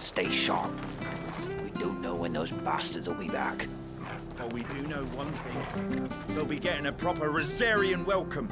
stay sharp. We don't know when those bastards will be back. Well, we do know one thing. They'll be getting a proper Rosarian welcome.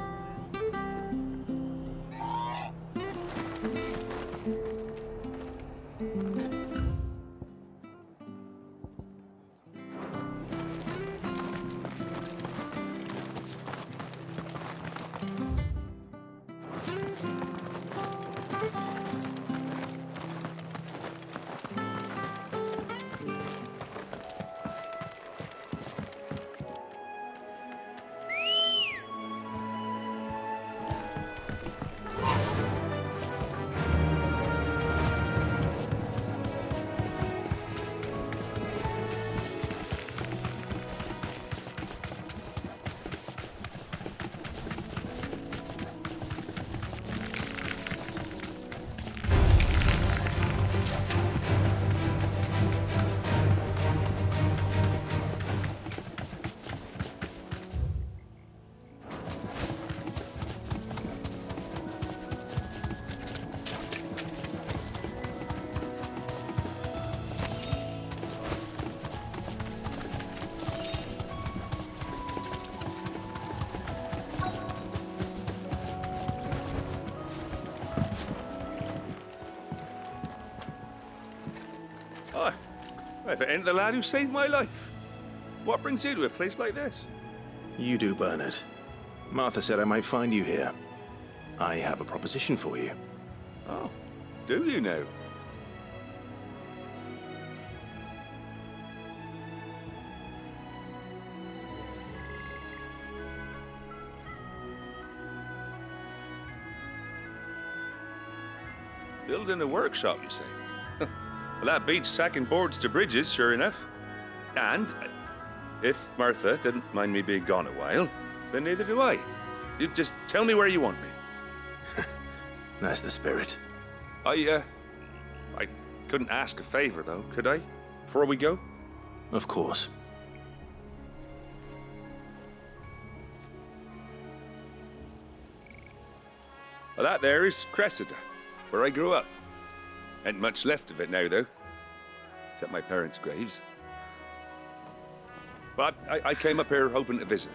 If it ain't the lad who saved my life. What brings you to a place like this? You do, Bernard. Martha said I might find you here. I have a proposition for you. Oh, do you now? Building a workshop, you say? Well, that beats tacking boards to bridges, sure enough. And if Martha didn't mind me being gone a while, then neither do I. You just tell me where you want me. That's the spirit. I couldn't ask a favor, though, could I? Before we go? Of course. Well, that there is Cressida, where I grew up. Ain't much left of it now, though. Except my parents' graves. But I came up here hoping to visit.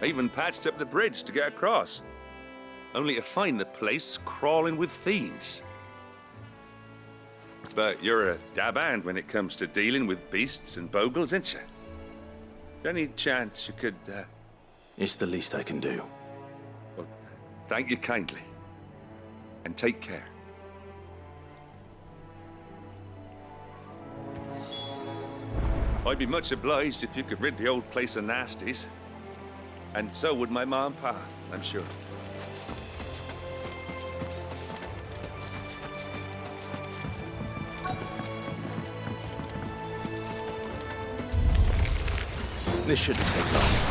I even patched up the bridge to get across. Only to find the place crawling with fiends. But you're a dab hand when it comes to dealing with beasts and bogles, ain't you? Any chance you could, It's the least I can do. Well, thank you kindly. And take care. I'd be much obliged if you could rid the old place of nasties. And so would my ma and pa, I'm sure. This shouldn't take long.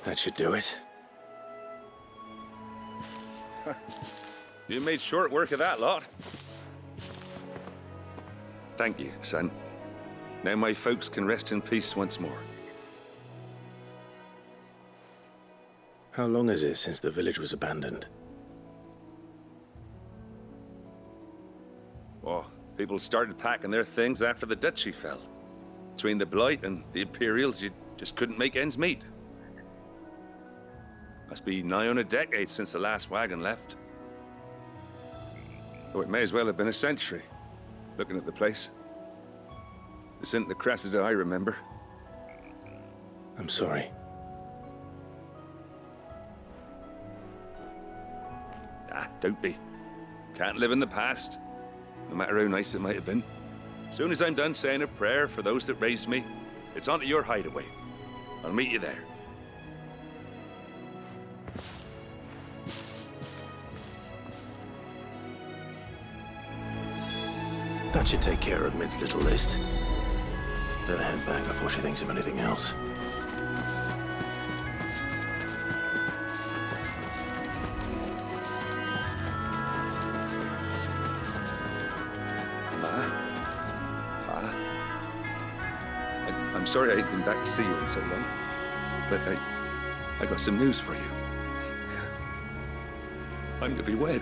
That should do it. You made short work of that lot. Thank you, son. Now my folks can rest in peace once more. How long is it since the village was abandoned? Oh, people started packing their things after the duchy fell. Between the Blight and the Imperials, you just couldn't make ends meet. Must be nigh on a decade since the last wagon left. Though it may as well have been a century, looking at the place. This isn't the Cressida I remember. I'm sorry. Ah, don't be. Can't live in the past, no matter how nice it might have been. Soon as I'm done saying a prayer for those that raised me, it's onto your hideaway. I'll meet you there. That should take care of Mid's little list. Better head back before she thinks of anything else. I'm sorry I ain't been back to see you in so long, but I got some news for you. I'm to be wed.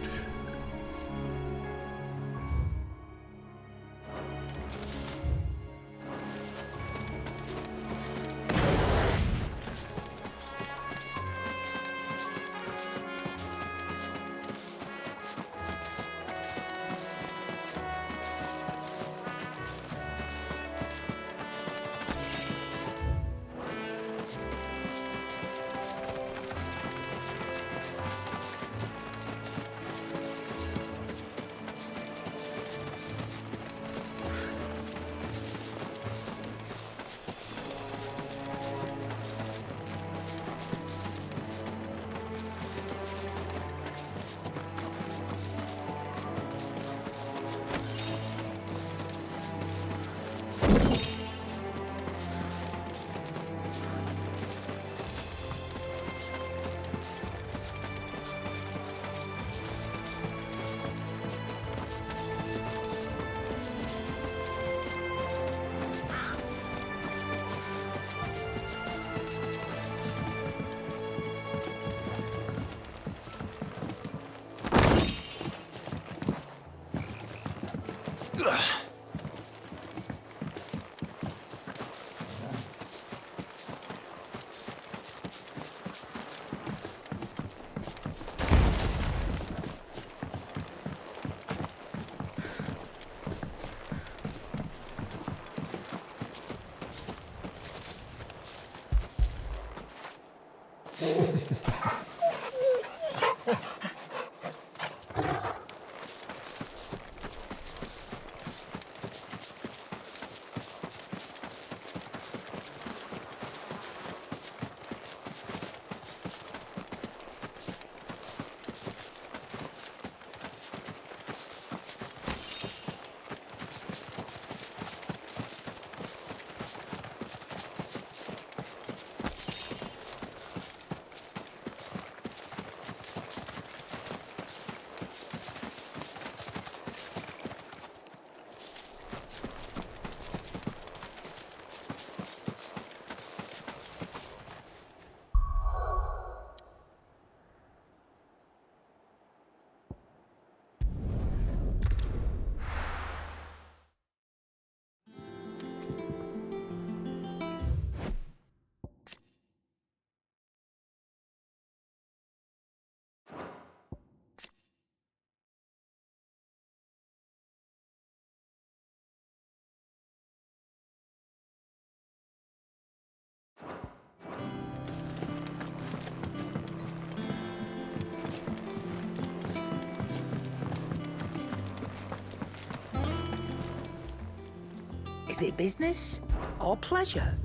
Is it business or pleasure?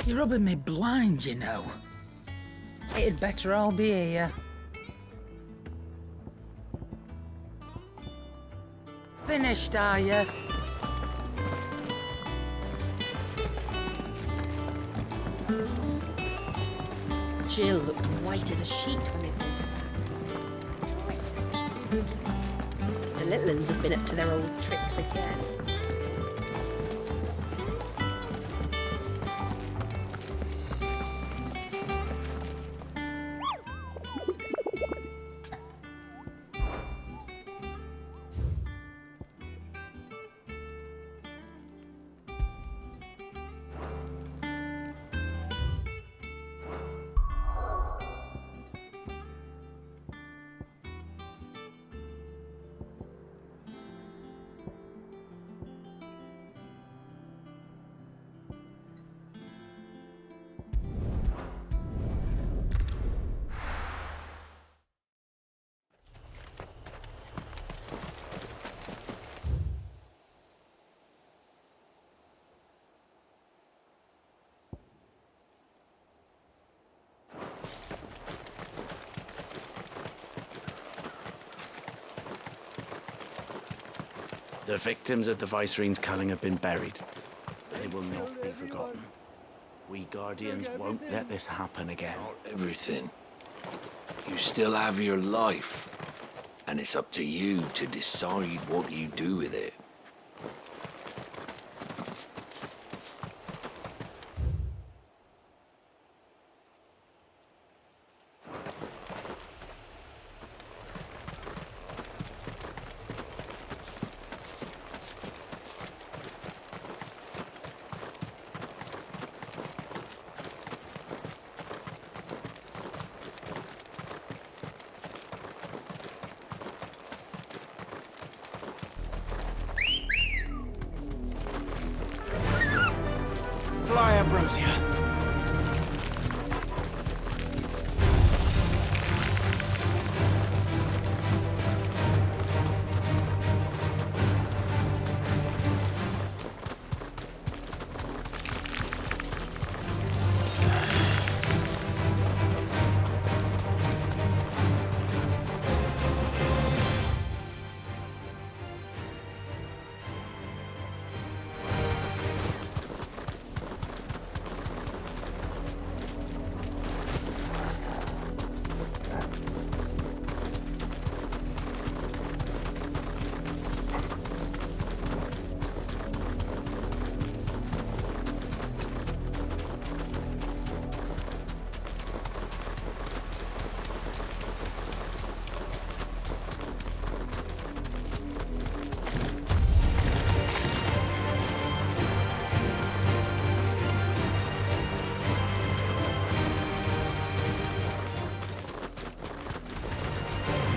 You're rubbing me blind, you know. It'd better all be here. Finished, are you? Jill looked white as a sheet when they brought her back. The little uns have been up to their old tricks again. The victims of the Viceroy's culling have been buried. They will not be forgotten. We Guardians won't let this happen again. Not everything. You still have your life. And it's up to you to decide what you do with it. Fly, Ambrosia.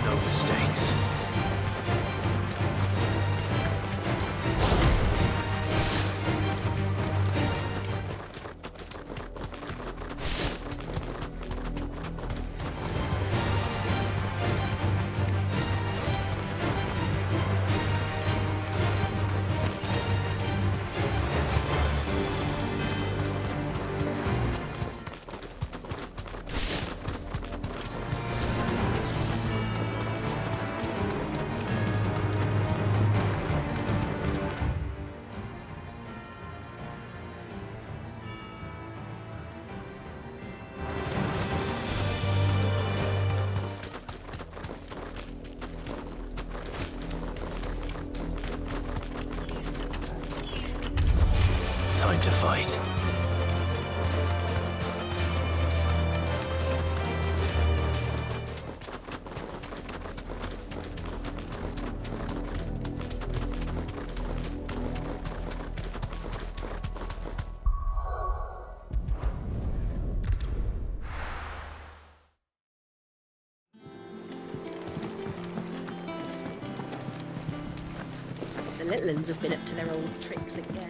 No mistakes. Time to fight. The little uns have been up to their old tricks again.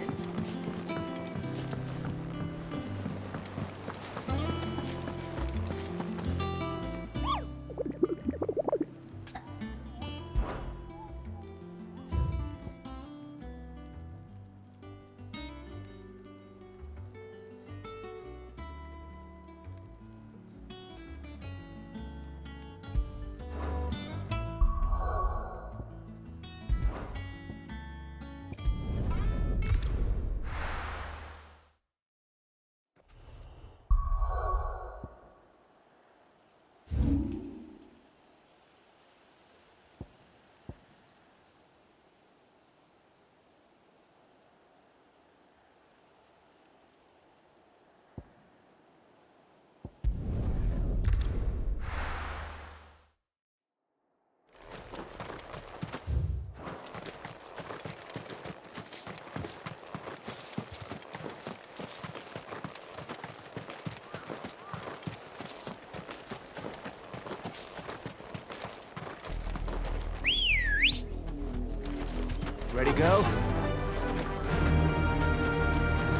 Ready, go?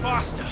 Faster!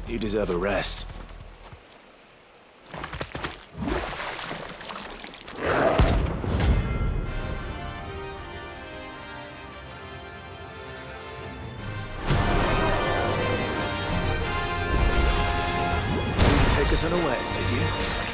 You deserve a rest. Take us unawares, did you?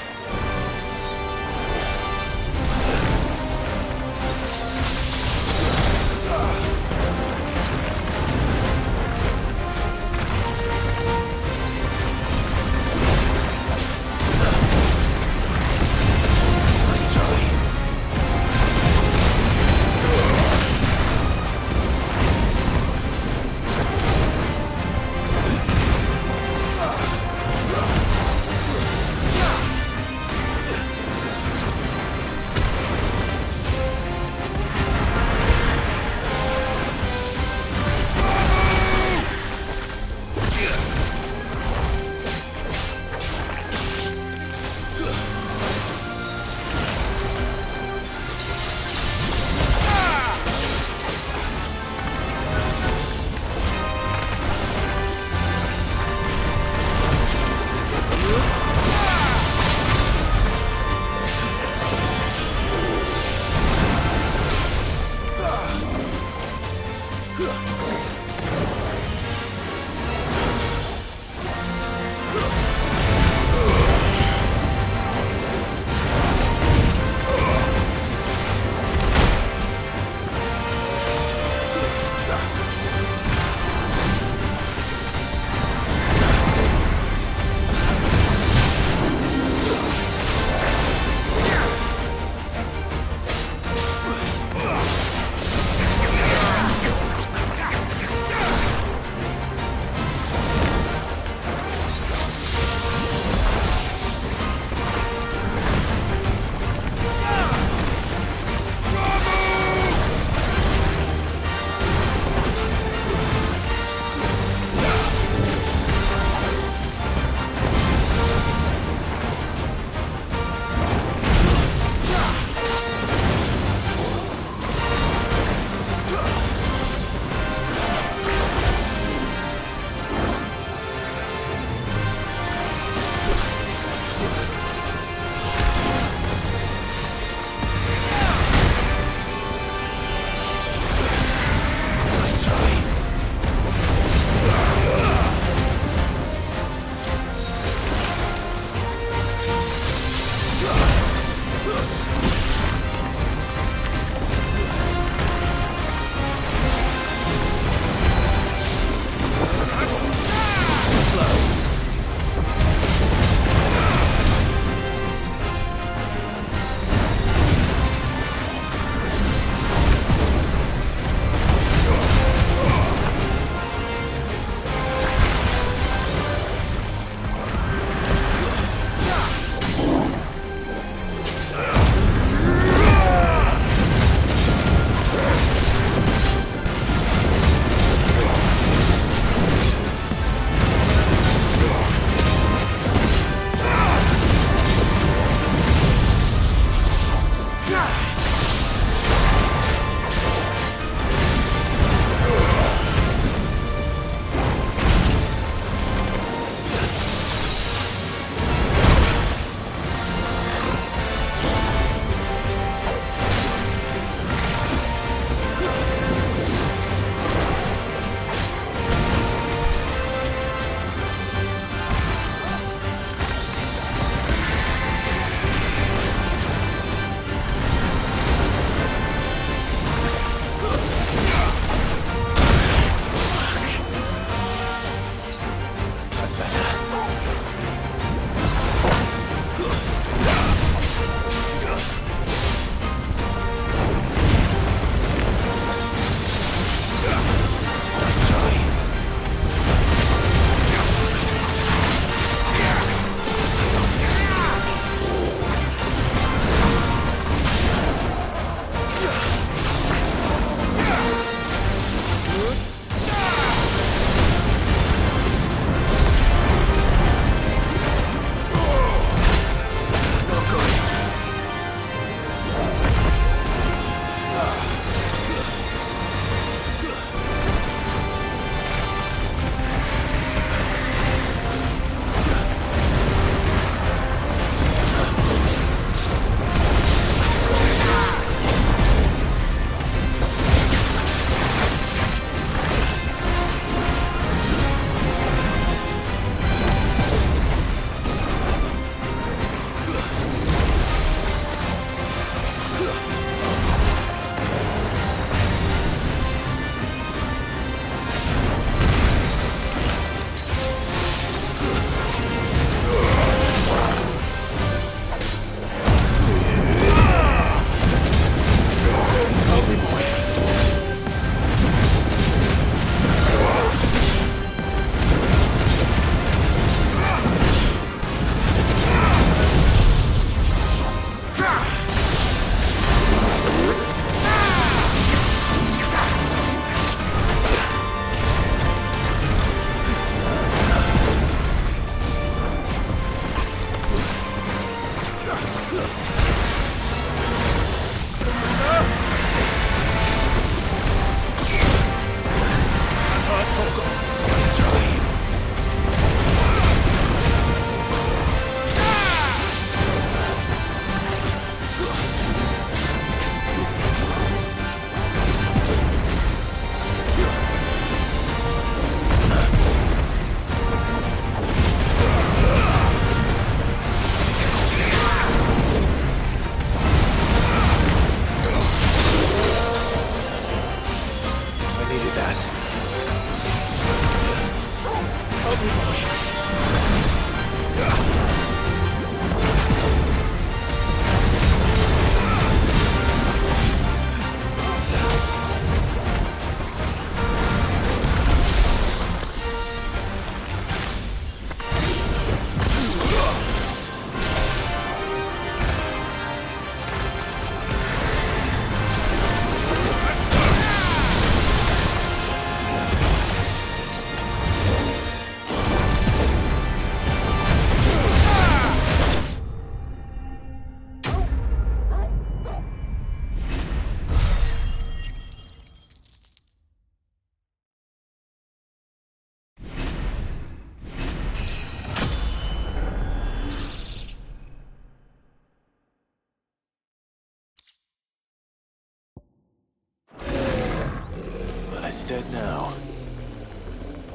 It's dead now.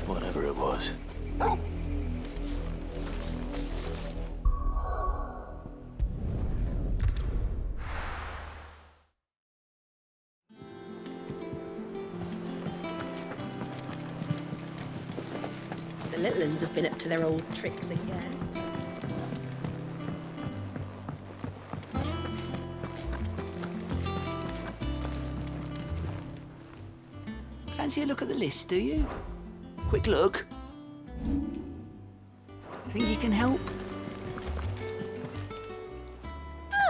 Whatever it was. The little ones have been up to their old tricks again. Fancy a look at the list, do you? Quick look. Think you can help?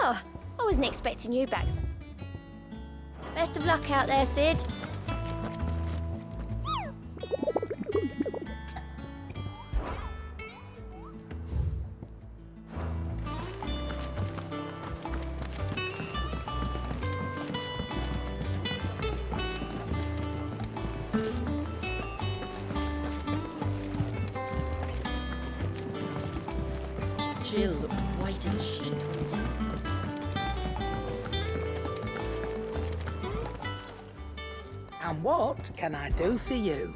Oh, I wasn't expecting you back. Best of luck out there, Sid. Jill looked white as a sheet. And what can I do for you?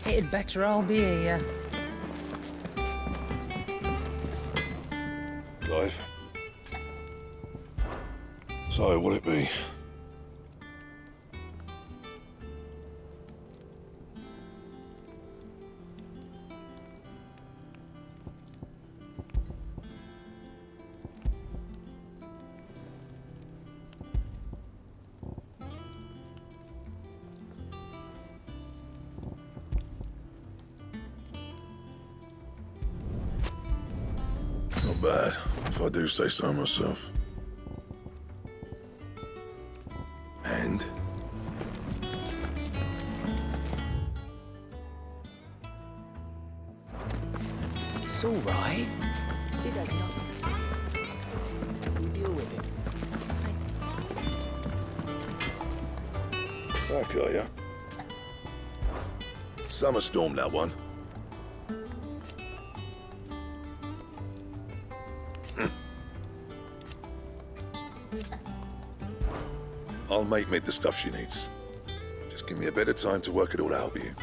It'd better all be here. Clive. So, what'll it be? Not bad, if I do say so myself. And? It's all right. Sid has nothing. We'll deal with it. Back, are ya? Summer storm, that one. I'll make Mid the stuff she needs. Just give me a bit of time to work it all out with you.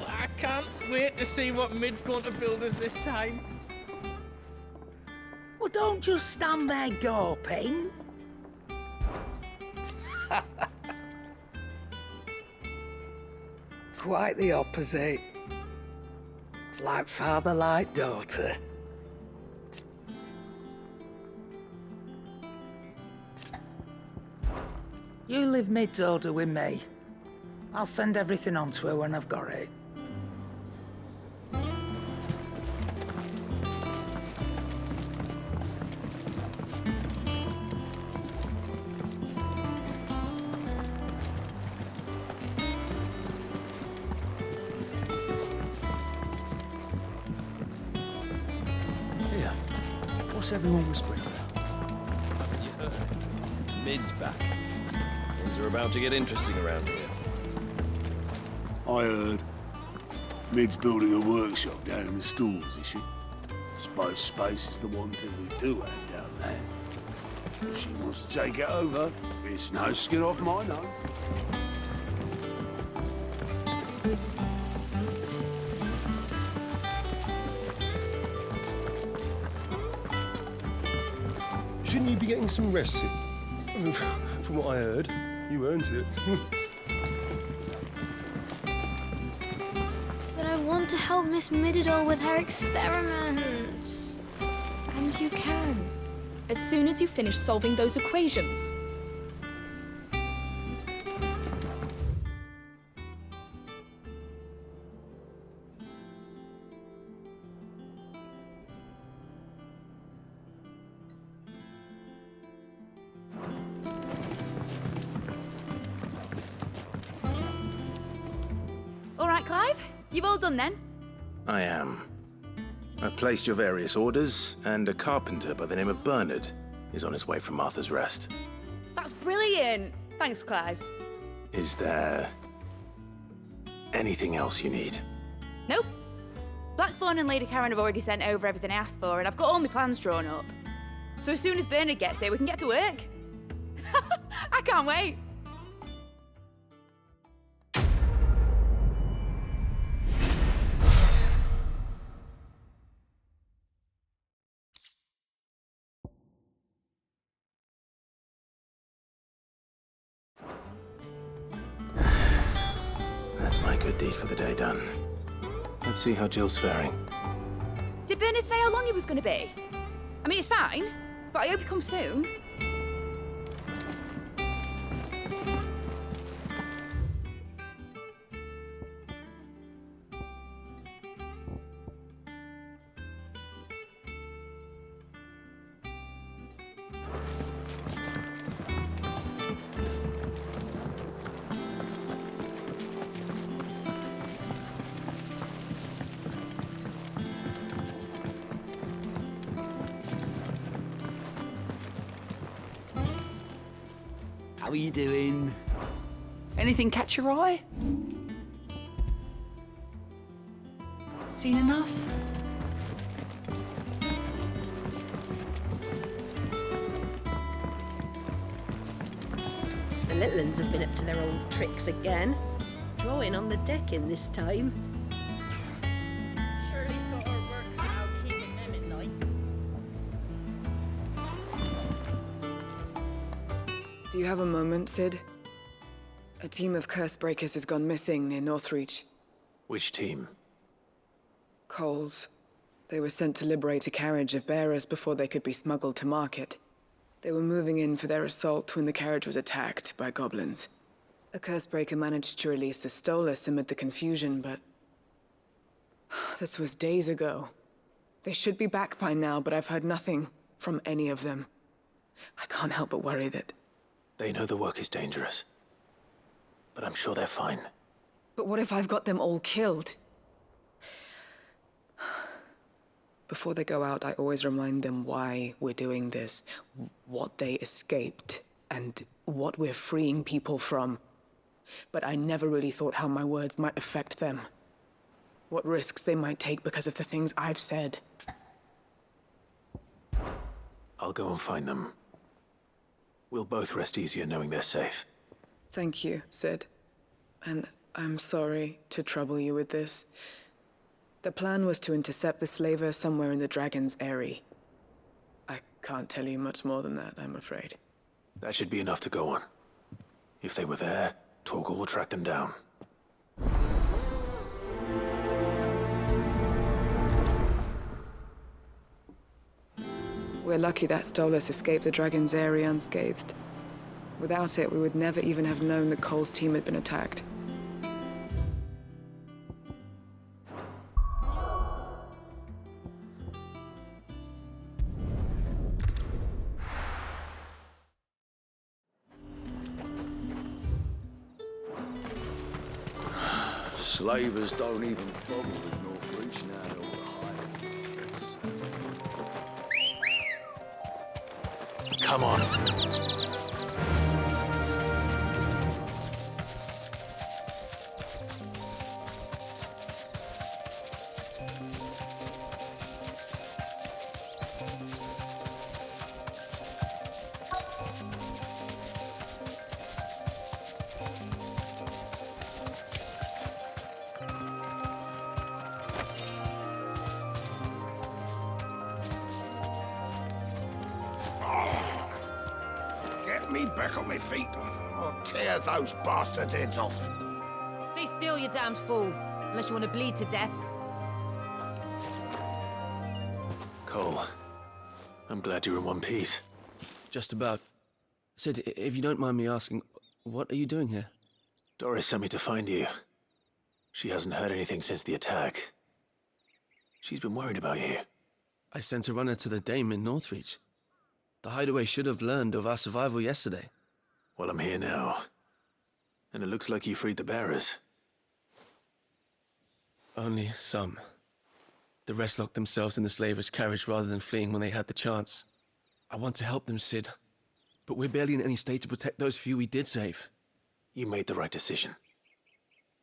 I can't wait to see what Mid's going to build us this time. Well, don't just stand there gawping. Quite the opposite. Like father, like daughter. You leave Mid's order with me. I'll send everything on to her when I've got it. Here. What's everyone whispering about? You heard. Mid's back. Things are about to get interesting around here. I heard. Mid's building a workshop down in the stores, is she? Suppose space is the one thing we do have down there. If she wants to take it over, it's no skin off my nose. Shouldn't you be getting some rest, Sid? From what I heard, you earned it. But I want to help Miss Mididor with her experiments. And you can. As soon as you finish solving those equations. All right, Clive? You've all done then? I am. I've placed your various orders, and a carpenter by the name of Bernard is on his way from Martha's Rest. That's brilliant. Thanks, Clive. Is there anything else you need? Nope. Blackthorn and Lady Karen have already sent over everything I asked for, and I've got all my plans drawn up. So as soon as Bernard gets here, we can get to work. I can't wait. That's my good deed for the day done. Let's see how Jill's faring. Did Bernard say how long he was going to be? I mean, it's fine, but I hope he comes soon. How are you doing? Anything catch your eye? Seen enough? The little ones have been up to their old tricks again. Drawing on the decking this time. Shirley's got her work cut out keeping them in line. Do you have a moment, Sid? A team of curse breakers has gone missing near Northreach. Which team? Coles. They were sent to liberate a carriage of bearers before they could be smuggled to market. They were moving in for their assault when the carriage was attacked by goblins. A curse breaker managed to release the Stolas amid the confusion, but... this was days ago. They should be back by now, but I've heard nothing from any of them. I can't help but worry that... They know the work is dangerous. But I'm sure they're fine. But what if I've got them all killed? Before they go out, I always remind them why we're doing this, what they escaped, and what we're freeing people from. But I never really thought how my words might affect them. What risks they might take because of the things I've said. I'll go and find them. We'll both rest easier knowing they're safe. Thank you, Sid. And I'm sorry to trouble you with this. The plan was to intercept the slaver somewhere in the Dragon's Eyrie. I can't tell you much more than that, I'm afraid. That should be enough to go on. If they were there, Torgal will track them down. We're lucky that Stolas escaped the Dragon's Eyrie unscathed. Without it, we would never even have known that Cole's team had been attacked. Slavers don't even bother with Northreach now. Come on. Get me back on my feet, or tear those bastards' heads off. Stay still, you damned fool. Unless you want to bleed to death. Cole, I'm glad you're in one piece. Just about. Sid, if you don't mind me asking, what are you doing here? Doris sent me to find you. She hasn't heard anything since the attack. She's been worried about you. I sent a runner to the Dame in Northreach. The hideaway should have learned of our survival yesterday. Well, I'm here now. And it looks like you freed the bearers. Only some. The rest locked themselves in the slaver's carriage rather than fleeing when they had the chance. I want to help them, Sid. But we're barely in any state to protect those few we did save. You made the right decision.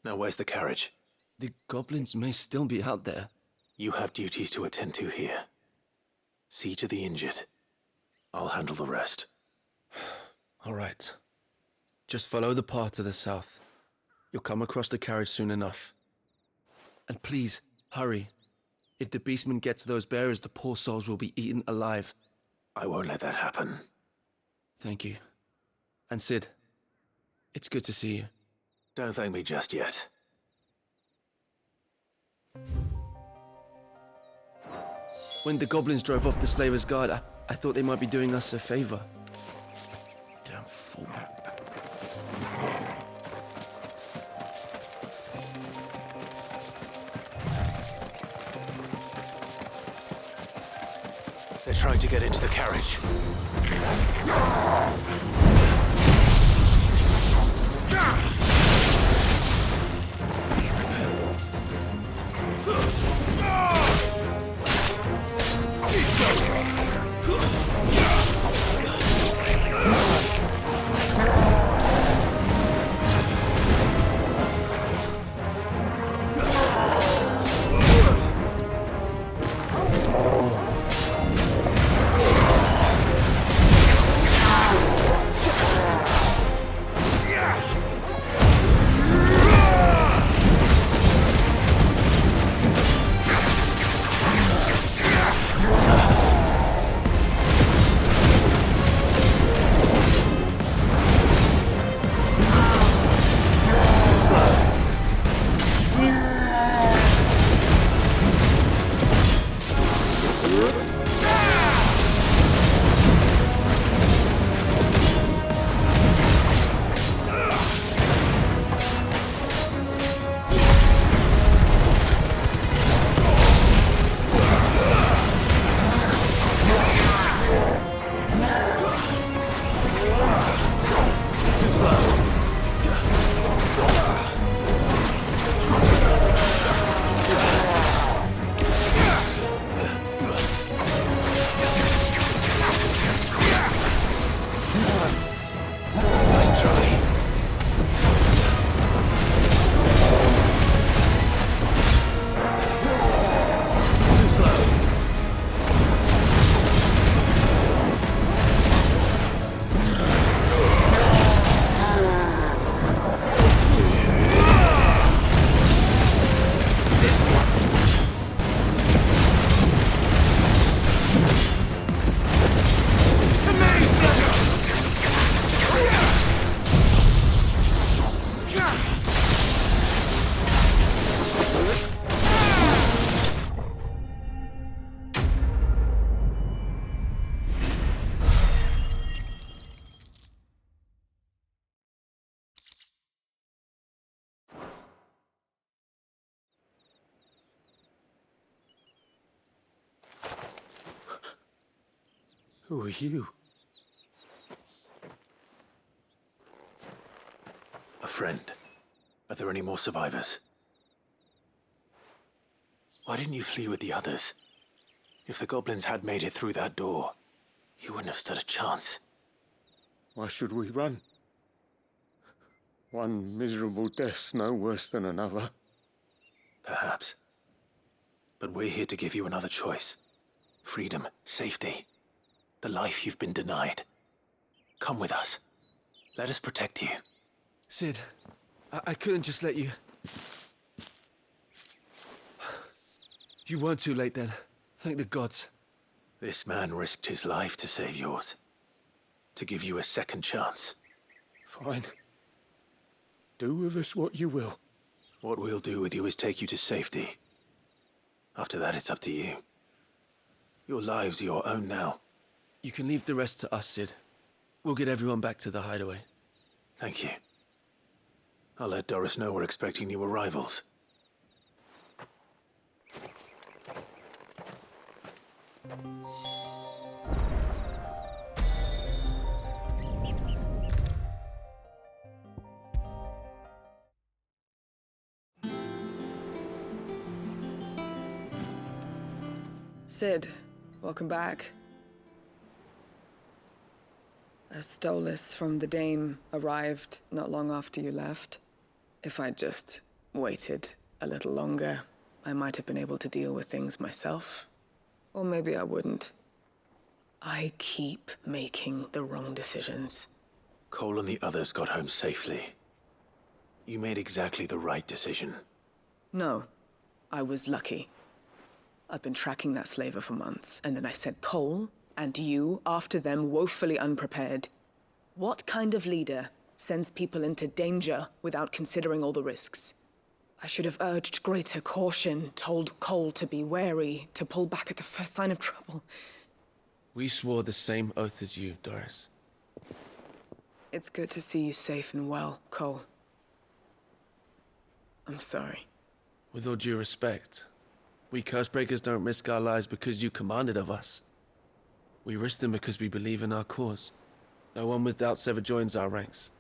Now where's the carriage? The goblins may still be out there. You have duties to attend to here. See to the injured. I'll handle the rest. All right. Just follow the path to the south. You'll come across the carriage soon enough. And please, hurry. If the beastmen get to those bearers, the poor souls will be eaten alive. I won't let that happen. Thank you. And Sid, it's good to see you. Don't thank me just yet. When the goblins drove off the Slaver's Guard, I thought they might be doing us a favor. Damn fool. They're trying to get into the carriage. Who are you? A friend. Are there any more survivors? Why didn't you flee with the others? If the goblins had made it through that door, you wouldn't have stood a chance. Why should we run? One miserable death's no worse than another. Perhaps. But we're here to give you another choice. Freedom, safety. The life you've been denied. Come with us. Let us protect you. Sid, I couldn't just let you... You weren't too late then. Thank the gods. This man risked his life to save yours. To give you a second chance. Fine. Do with us what you will. What we'll do with you is take you to safety. After that, it's up to you. Your lives are your own now. You can leave the rest to us, Sid. We'll get everyone back to the hideaway. Thank you. I'll let Doris know we're expecting new arrivals. Sid, welcome back. A Stolas from the Dame arrived not long after you left. If I'd just waited a little longer, I might have been able to deal with things myself. Or maybe I wouldn't. I keep making the wrong decisions. Cole and the others got home safely. You made exactly the right decision. No, I was lucky. I've been tracking that slaver for months, and then I sent Cole and you after them, woefully unprepared. What kind of leader sends people into danger without considering all the risks? I should have urged greater caution, told Cole to be wary, to pull back at the first sign of trouble. We swore the same oath as you, Doris. It's good to see you safe and well, Cole. I'm sorry. With all due respect, we Cursebreakers don't risk our lives because you commanded of us. We risk them because we believe in our cause. No one with doubts ever joins our ranks.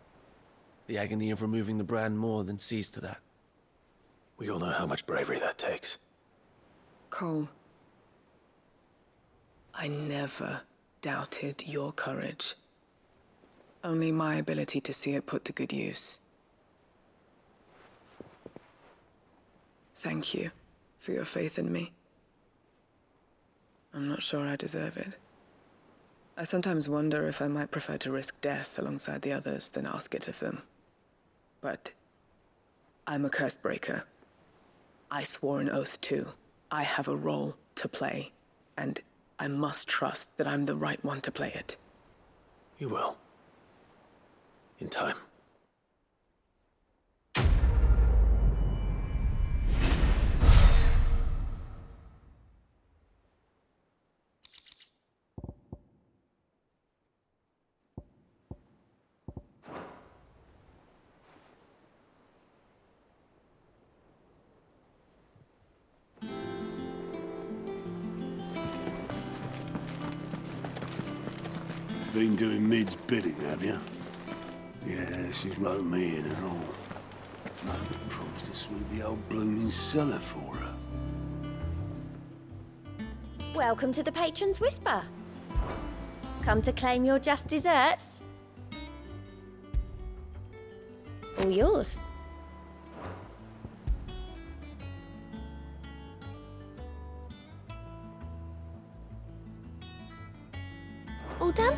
The agony of removing the brand more than sees to that. We all know how much bravery that takes. Cole, I never doubted your courage. Only my ability to see it put to good use. Thank you for your faith in me. I'm not sure I deserve it. I sometimes wonder if I might prefer to risk death alongside the others than ask it of them. But I'm a Cursebreaker. I swore an oath too. I have a role to play, and I must trust that I'm the right one to play it. You will. In time. Been doing Mid's bidding, have you? Yeah, she's wrote me in and all. Nobody promised to sweep the old blooming cellar for her. Welcome to the Patron's Whisper. Come to claim your just desserts? All yours. All done?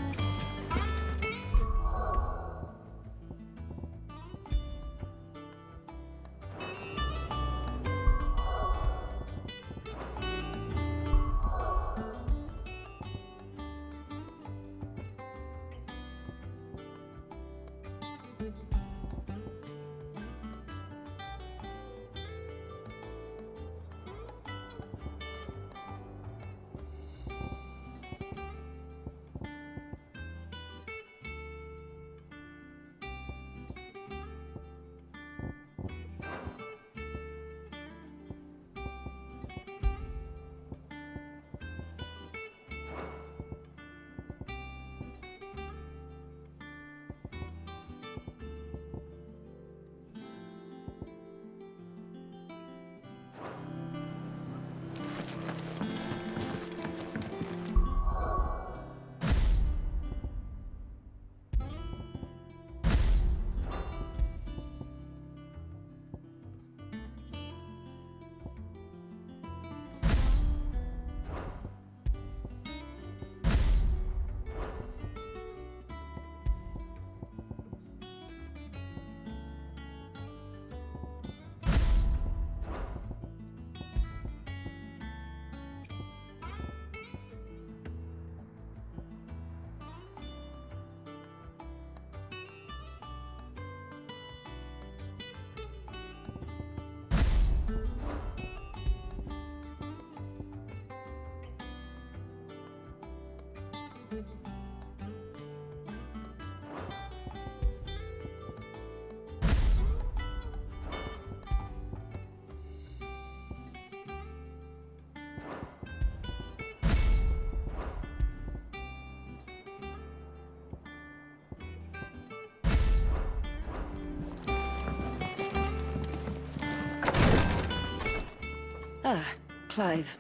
Ah, Clive.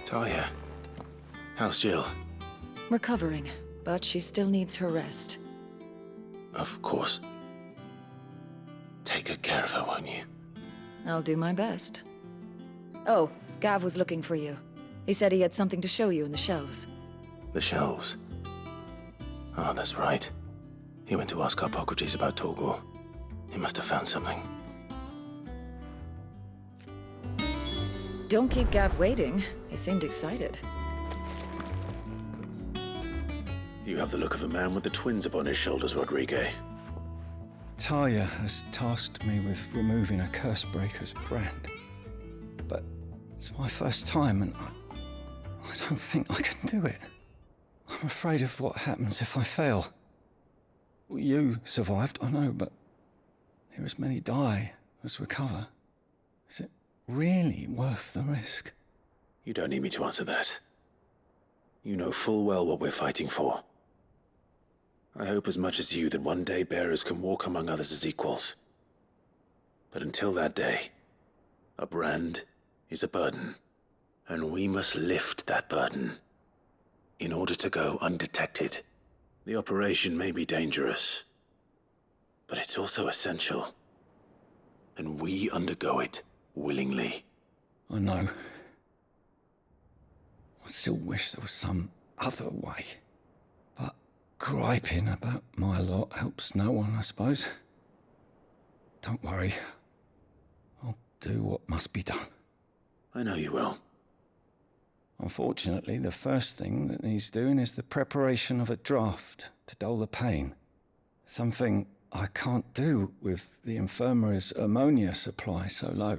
Talia. How's Jill? Recovering, but she still needs her rest. Of course. Take good care of her, won't you? I'll do my best. Oh, Gav was looking for you. He said he had something to show you in the shelves. The shelves. Oh, that's right. He went to ask Hippocrates about Torgor. He must have found something. Don't keep Gav waiting. He seemed excited. You have the look of a man with the twins upon his shoulders, Rodrigue. Talia has tasked me with removing a Cursebreaker's brand. But it's my first time, and I don't think I can do it. I'm afraid of what happens if I fail. You survived, I know, but near as many die as recover. Is it really worth the risk? You don't need me to answer that. You know full well what we're fighting for. I hope as much as you that one day bearers can walk among others as equals. But until that day, a brand is a burden, and we must lift that burden in order to go undetected. The operation may be dangerous, but it's also essential, and we undergo it willingly. I know. I still wish there was some other way. But griping about my lot helps no one, I suppose. Don't worry. I'll do what must be done. I know you will. Unfortunately, the first thing that needs doing is the preparation of a draft to dull the pain. Something I can't do with the infirmary's ammonia supply so low.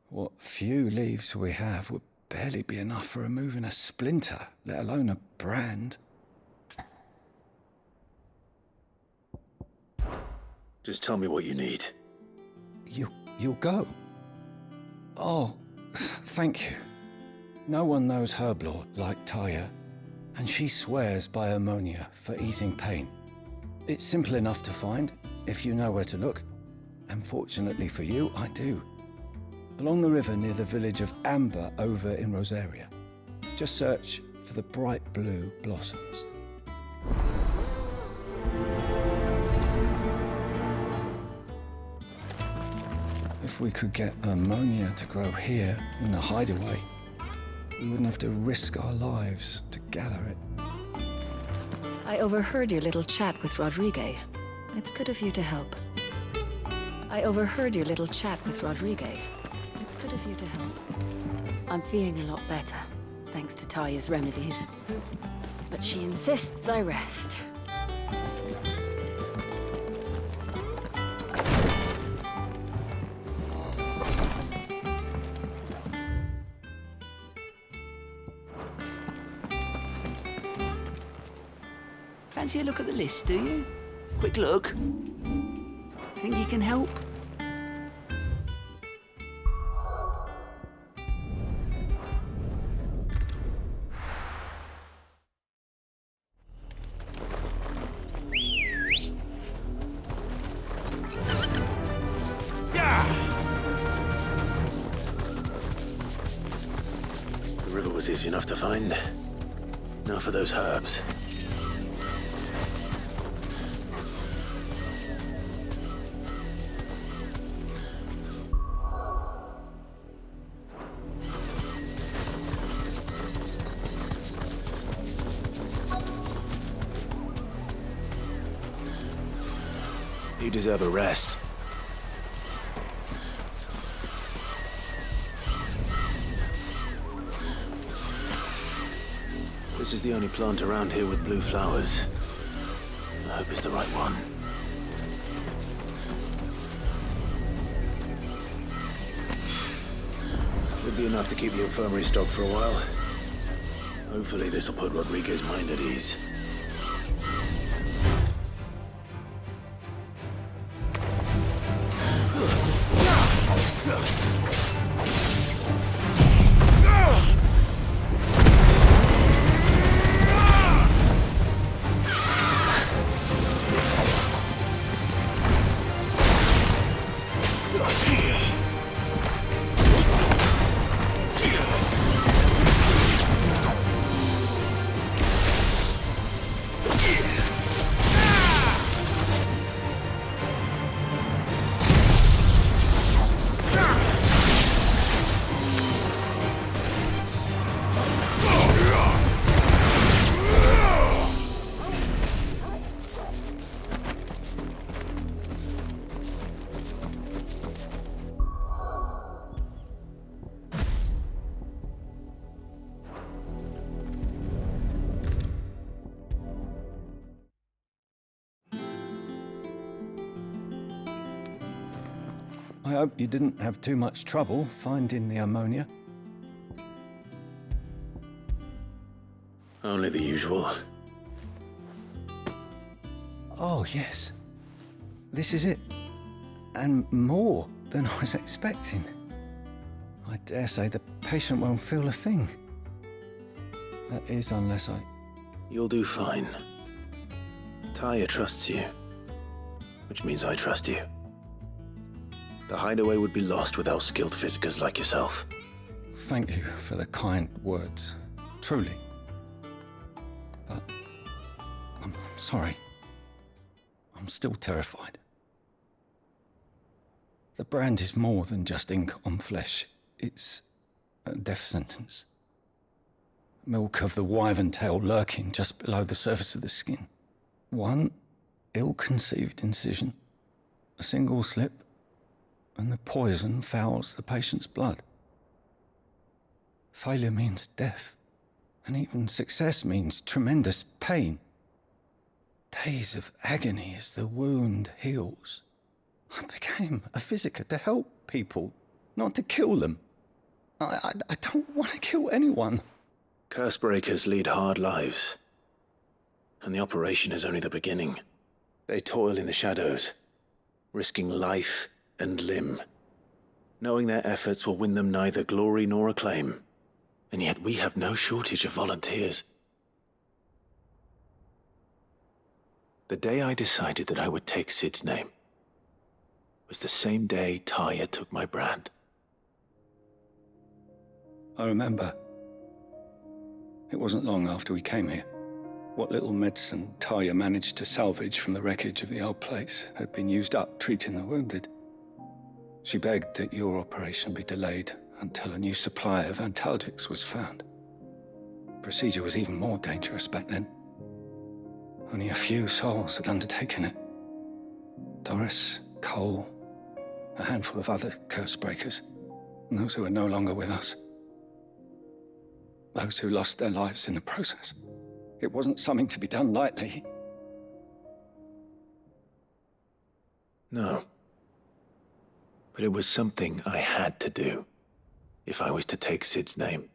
What few leaves we have would barely be enough for removing a splinter, let alone a brand. Just tell me what you need. You'll go? Oh, thank you. No one knows Herblord like Talia, and she swears by ammonia for easing pain. It's simple enough to find, if you know where to look. And fortunately for you, I do. Along the river near the village of Amber over in Rosaria. Just search for the bright blue blossoms. If we could get ammonia to grow here in the hideaway, we wouldn't have to risk our lives to gather it. I overheard your little chat with Rodrigue. It's good of you to help. I overheard your little chat with Rodrigue. It's good of you to help. I'm feeling a lot better, thanks to Talia's remedies. But she insists I rest. Fancy a look at the list, do you? Quick look. Think you can help? The river was easy enough to find. Now for those herbs. You deserve a rest. This is the only plant around here with blue flowers. I hope it's the right one. Should be enough to keep the infirmary stocked for a while. Hopefully this will put Rodriguez's mind at ease. I hope you didn't have too much trouble finding the ammonia. Only the usual. Oh, yes. This is it. And more than I was expecting. I dare say the patient won't feel a thing. That is, unless I... You'll do fine. Taya trusts you, which means I trust you. The hideaway would be lost without skilled physicers like yourself. Thank you for the kind words. Truly. But I'm sorry. I'm still terrified. The brand is more than just ink on flesh. It's a death sentence. Milk of the wyvern tail lurking just below the surface of the skin. One ill-conceived incision, a single slip, and the poison fouls the patient's blood. Failure means death, and even success means tremendous pain. Days of agony as the wound heals. I became a physiker to help people, not to kill them. I don't want to kill anyone. Cursebreakers lead hard lives, and the operation is only the beginning. They toil in the shadows, risking life and limb, knowing their efforts will win them neither glory nor acclaim. And yet we have no shortage of volunteers. The day I decided that I would take Sid's name was the same day Taya took my brand. I remember. It wasn't long after we came here. What little medicine Taya managed to salvage from the wreckage of the old place had been used up treating the wounded. She begged that your operation be delayed until a new supply of antalgics was found. Procedure was even more dangerous back then. Only a few souls had undertaken it. Doris, Cole, a handful of other cursebreakers, and those who are no longer with us. Those who lost their lives in the process. It wasn't something to be done lightly. No. But it was something I had to do, if I was to take Sid's name.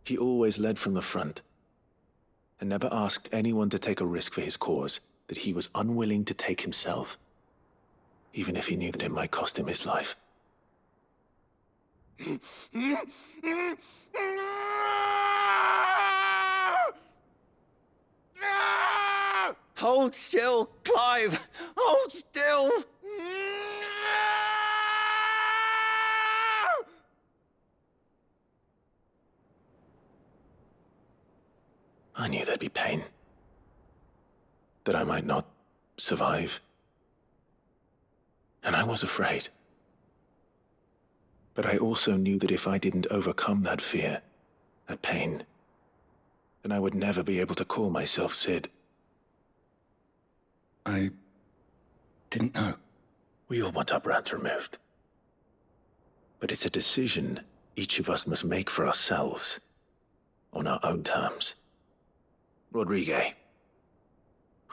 He always led from the front, and never asked anyone to take a risk for his cause that he was unwilling to take himself, even if he knew that it might cost him his life. Hold still, Clive! Hold still! I knew there'd be pain. That I might not survive. And I was afraid. But I also knew that if I didn't overcome that fear, that pain, then I would never be able to call myself Sid. I didn't know. We all want our brands removed. But it's a decision each of us must make for ourselves, on our own terms. Rodriguez,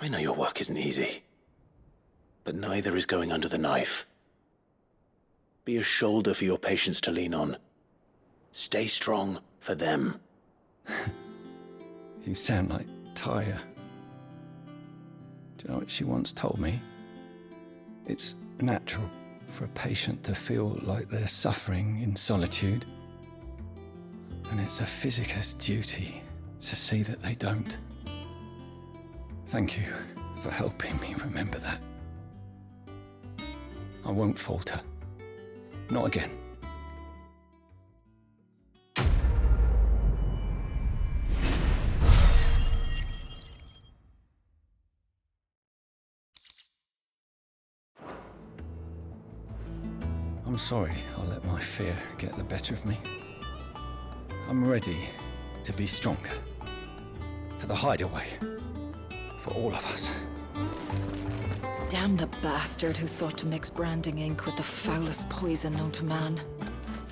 I know your work isn't easy, but neither is going under the knife. Be a shoulder for your patients to lean on. Stay strong for them. You sound like Taya. Do you know what she once told me? It's natural for a patient to feel like they're suffering in solitude. And it's a physiker's duty to see that they don't. Thank you for helping me remember that. I won't falter. Not again. I'm sorry I let my fear get the better of me. I'm ready to be stronger. For the hideaway. For all of us. Damn the bastard who thought to mix branding ink with the foulest poison known to man.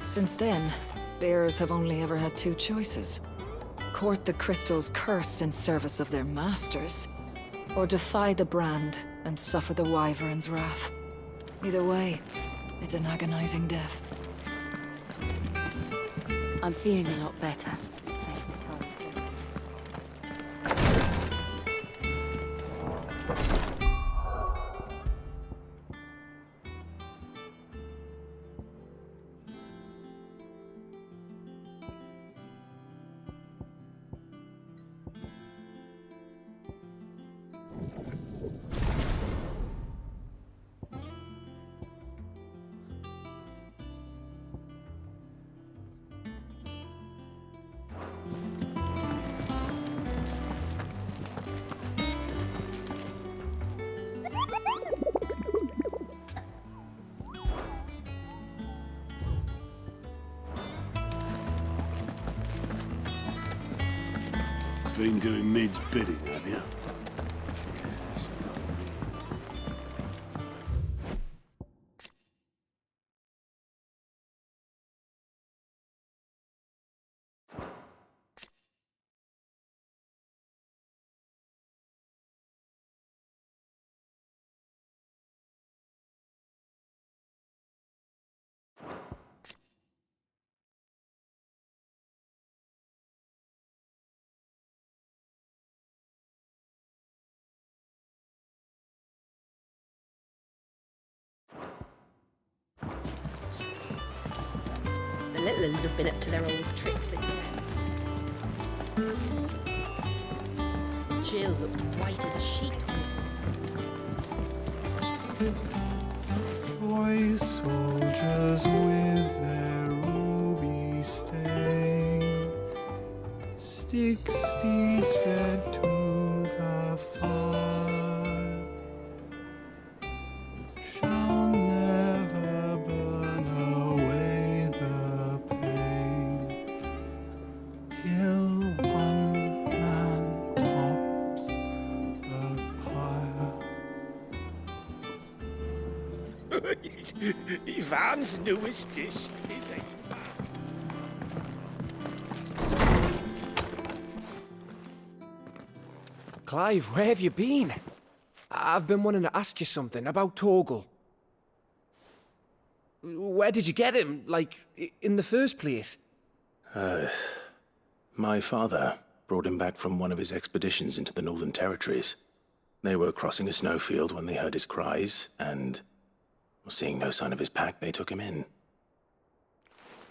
Since then, bears have only ever had two choices. Court the crystal's curse in service of their masters, or defy the brand and suffer the wyvern's wrath. Either way, it's an agonizing death. I'm feeling a lot better. Been doing Mid's bidding, have you? The little uns have been up to their old tricks again. Jill looked white as a sheet. Boy soldiers with their ruby stain, stick steeds fed to the fire, shall never burn away the pain till one man tops the pyre. Ivan's newest dish is a Clive, where have you been? I've been wanting to ask you something about Torgal. Where did you get him, like, in the first place? My father brought him back from one of his expeditions into the Northern Territories. They were crossing a snowfield when they heard his cries, and seeing no sign of his pack, they took him in.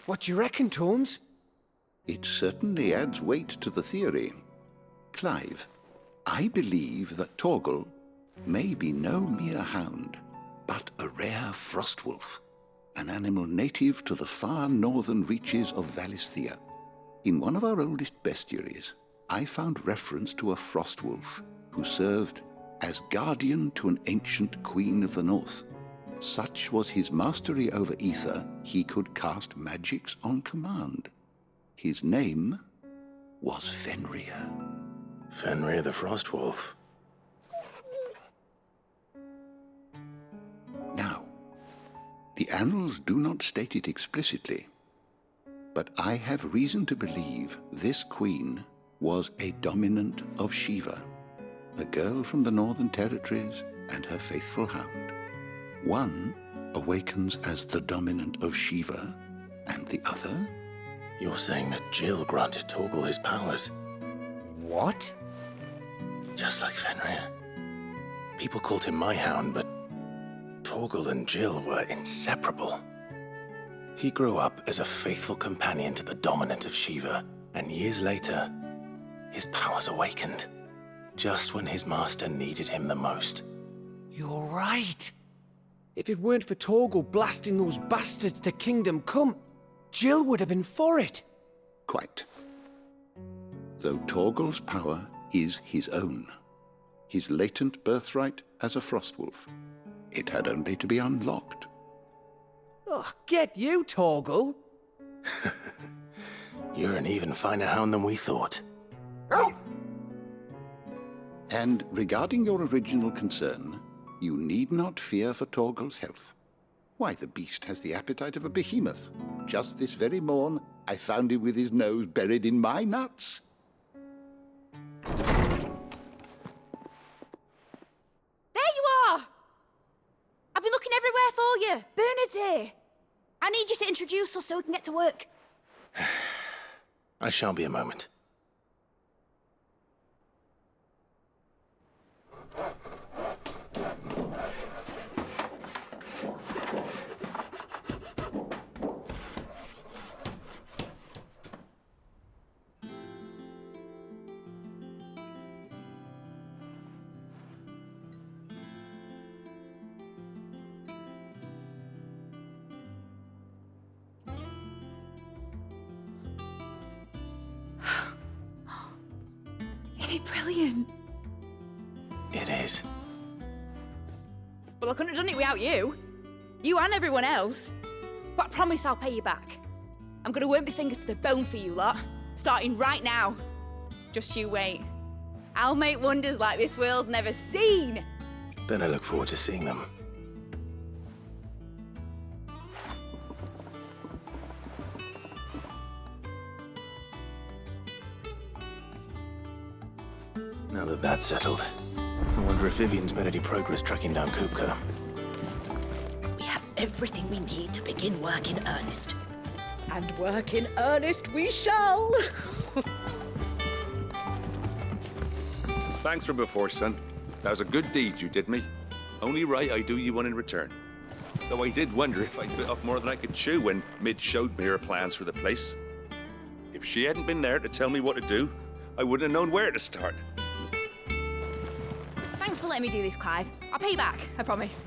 What do you reckon, Tomes? It certainly adds weight to the theory. Clive, I believe that Torgal may be no mere hound, but a rare frostwolf, an animal native to the far northern reaches of Valisthea. In one of our oldest bestiaries, I found reference to a frostwolf who served as guardian to an ancient queen of the north. Such was his mastery over ether, he could cast magics on command. His name was Fenrir. Fenrir the Frostwolf. Now, the annals do not state it explicitly, but I have reason to believe this queen was a dominant of Shiva, a girl from the Northern Territories and her faithful hound. One awakens as the dominant of Shiva, and the other? You're saying that Jill granted Torgal his powers? What? Just like Fenrir. People called him my hound, but Torgal and Jill were inseparable. He grew up as a faithful companion to the dominant of Shiva, and years later, his powers awakened, just when his master needed him the most. You're right. If it weren't for Torgal blasting those bastards to Kingdom Come, Jill would have been for it. Quite. Though Torgal's power is his own, his latent birthright as a frostwolf. It had only to be unlocked. Oh, get you, Torgal! You're an even finer hound than we thought. And regarding your original concern, you need not fear for Torgal's health. Why, the beast has the appetite of a behemoth. Just this very morn, I found him with his nose buried in my nuts. There you are! I've been looking everywhere for Taya! Bernard's here! I need you to introduce us so we can get to work. I shan't be a moment. Isn't it brilliant? It is. Well, I couldn't have done it without you. You and everyone else. But I promise I'll pay you back. I'm gonna work my fingers to the bone for you lot, starting right now. Just you wait. I'll make wonders like this world's never seen. Then I look forward to seeing them. Now that that's settled, I wonder if Vivian's made any progress tracking down Kupka. We have everything we need to begin work in earnest. And work in earnest we shall! Thanks from before, son. That was a good deed you did me. Only right I do you one in return. Though I did wonder if I'd bit off more than I could chew when Mid showed me her plans for the place. If she hadn't been there to tell me what to do, I wouldn't have known where to start. Thanks for letting me do this, Clive. I'll pay you back, I promise.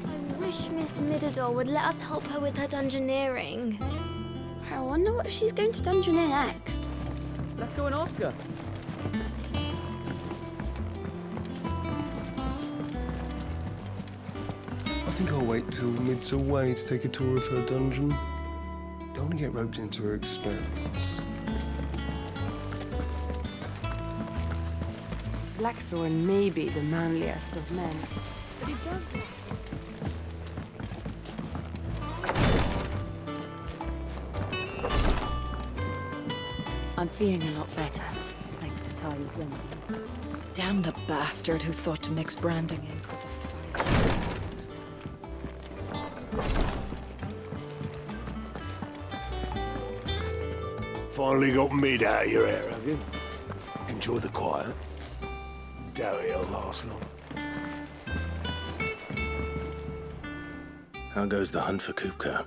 I wish Miss Midador would let us help her with her dungeoneering. I wonder what she's going to dungeoneer next. Let's go and ask her. I think I'll wait till Mid's away to take a tour of her dungeon. Don't want to get roped into her experiments. Blackthorn may be the manliest of men, but he does lack I'm feeling a lot better, thanks to Taya's remedy. Damn the bastard who thought to mix branding ink with the foul. Finally got Mid out of your hair, have you? Enjoy the quiet. Doubt it'll last long. How goes the hunt for Kupka?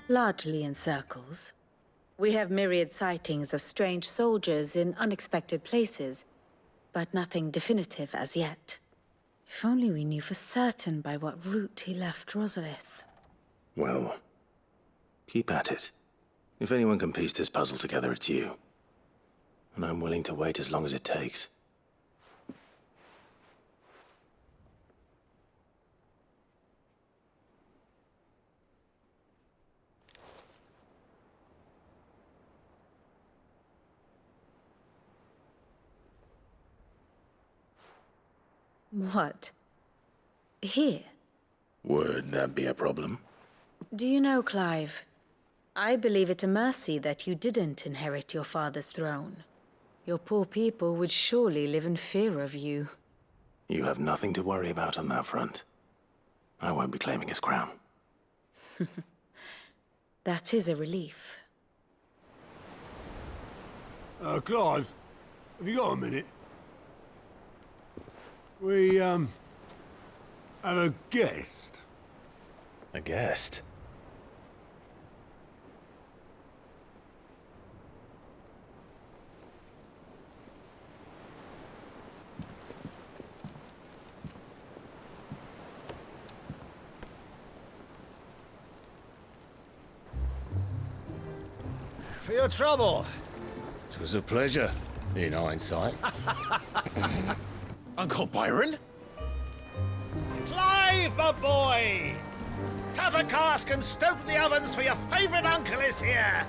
Largely in circles. We have myriad sightings of strange soldiers in unexpected places, but nothing definitive as yet. If only we knew for certain by what route he left Rosalith. Well, keep at it. If anyone can piece this puzzle together, it's you. And I'm willing to wait as long as it takes. What? Here? Would that be a problem? Do you know, Clive? I believe it a mercy that you didn't inherit your father's throne. Your poor people would surely live in fear of you. You have nothing to worry about on that front. I won't be claiming his crown. That is a relief. Clive, have you got a minute? We, have a guest. A guest? For your trouble. It was a pleasure, in hindsight. Uncle Byron? Clive, my boy! Tap a cask and stoke the ovens for your favourite uncle is here!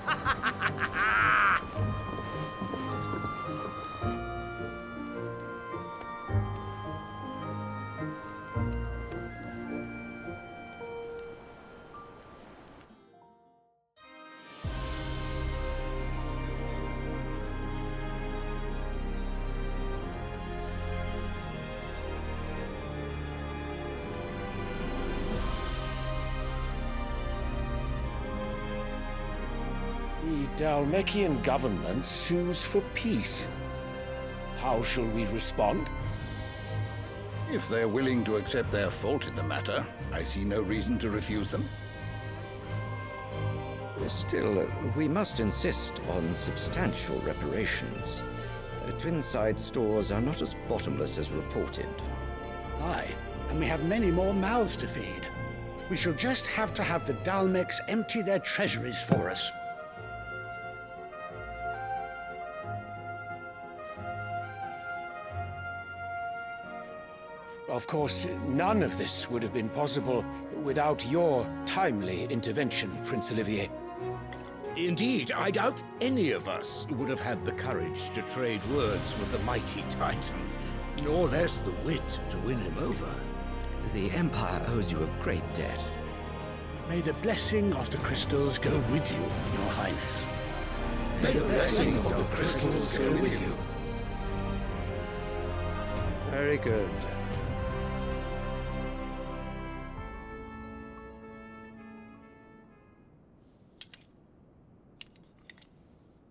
Dalmekian government sues for peace. How shall we respond? If they're willing to accept their fault in the matter, I see no reason to refuse them. Still, we must insist on substantial reparations. Twinside stores are not as bottomless as reported. Aye, and we have many more mouths to feed. We shall just have to have the Dalmecs empty their treasuries for us. Of course, none of this would have been possible without your timely intervention, Prince Olivier. Indeed, I doubt any of us would have had the courage to trade words with the mighty Titan, nor less the wit to win him over. The Empire owes you a great debt. May the blessing of the crystals go with you, Your Highness. May the blessing of the crystals go with you. Very good.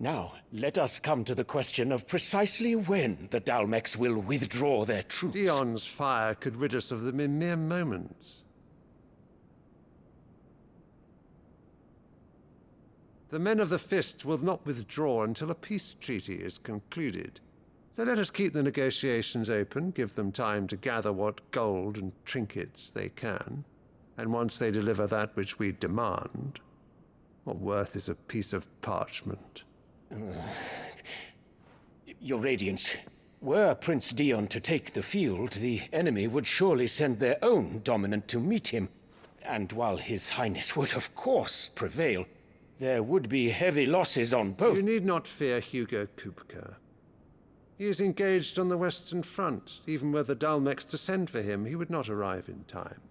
Now, let us come to the question of precisely when the Dalmecs will withdraw their troops. Dion's fire could rid us of them in mere moments. The men of the Fist will not withdraw until a peace treaty is concluded. So let us keep the negotiations open, give them time to gather what gold and trinkets they can, and once they deliver that which we demand, what worth is a piece of parchment? Your Radiance, were Prince Dion to take the field, the enemy would surely send their own dominant to meet him. And while His Highness would of course prevail, there would be heavy losses on both. You need not fear Hugo Kupka. He is engaged on the Western Front. Even were the Dalmecs to send for him, he would not arrive in time.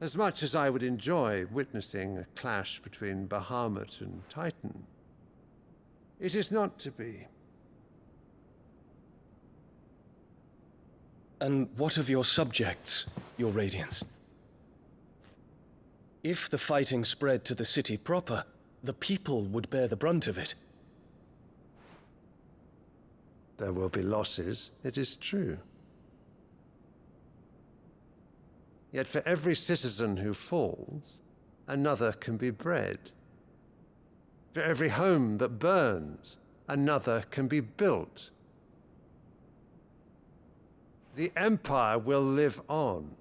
As much as I would enjoy witnessing a clash between Bahamut and Titan, it is not to be. And what of your subjects, Your Radiance? If the fighting spread to the city proper, the people would bear the brunt of it. There will be losses, it is true. Yet for every citizen who falls, another can be bred. For every home that burns, another can be built. The Empire will live on.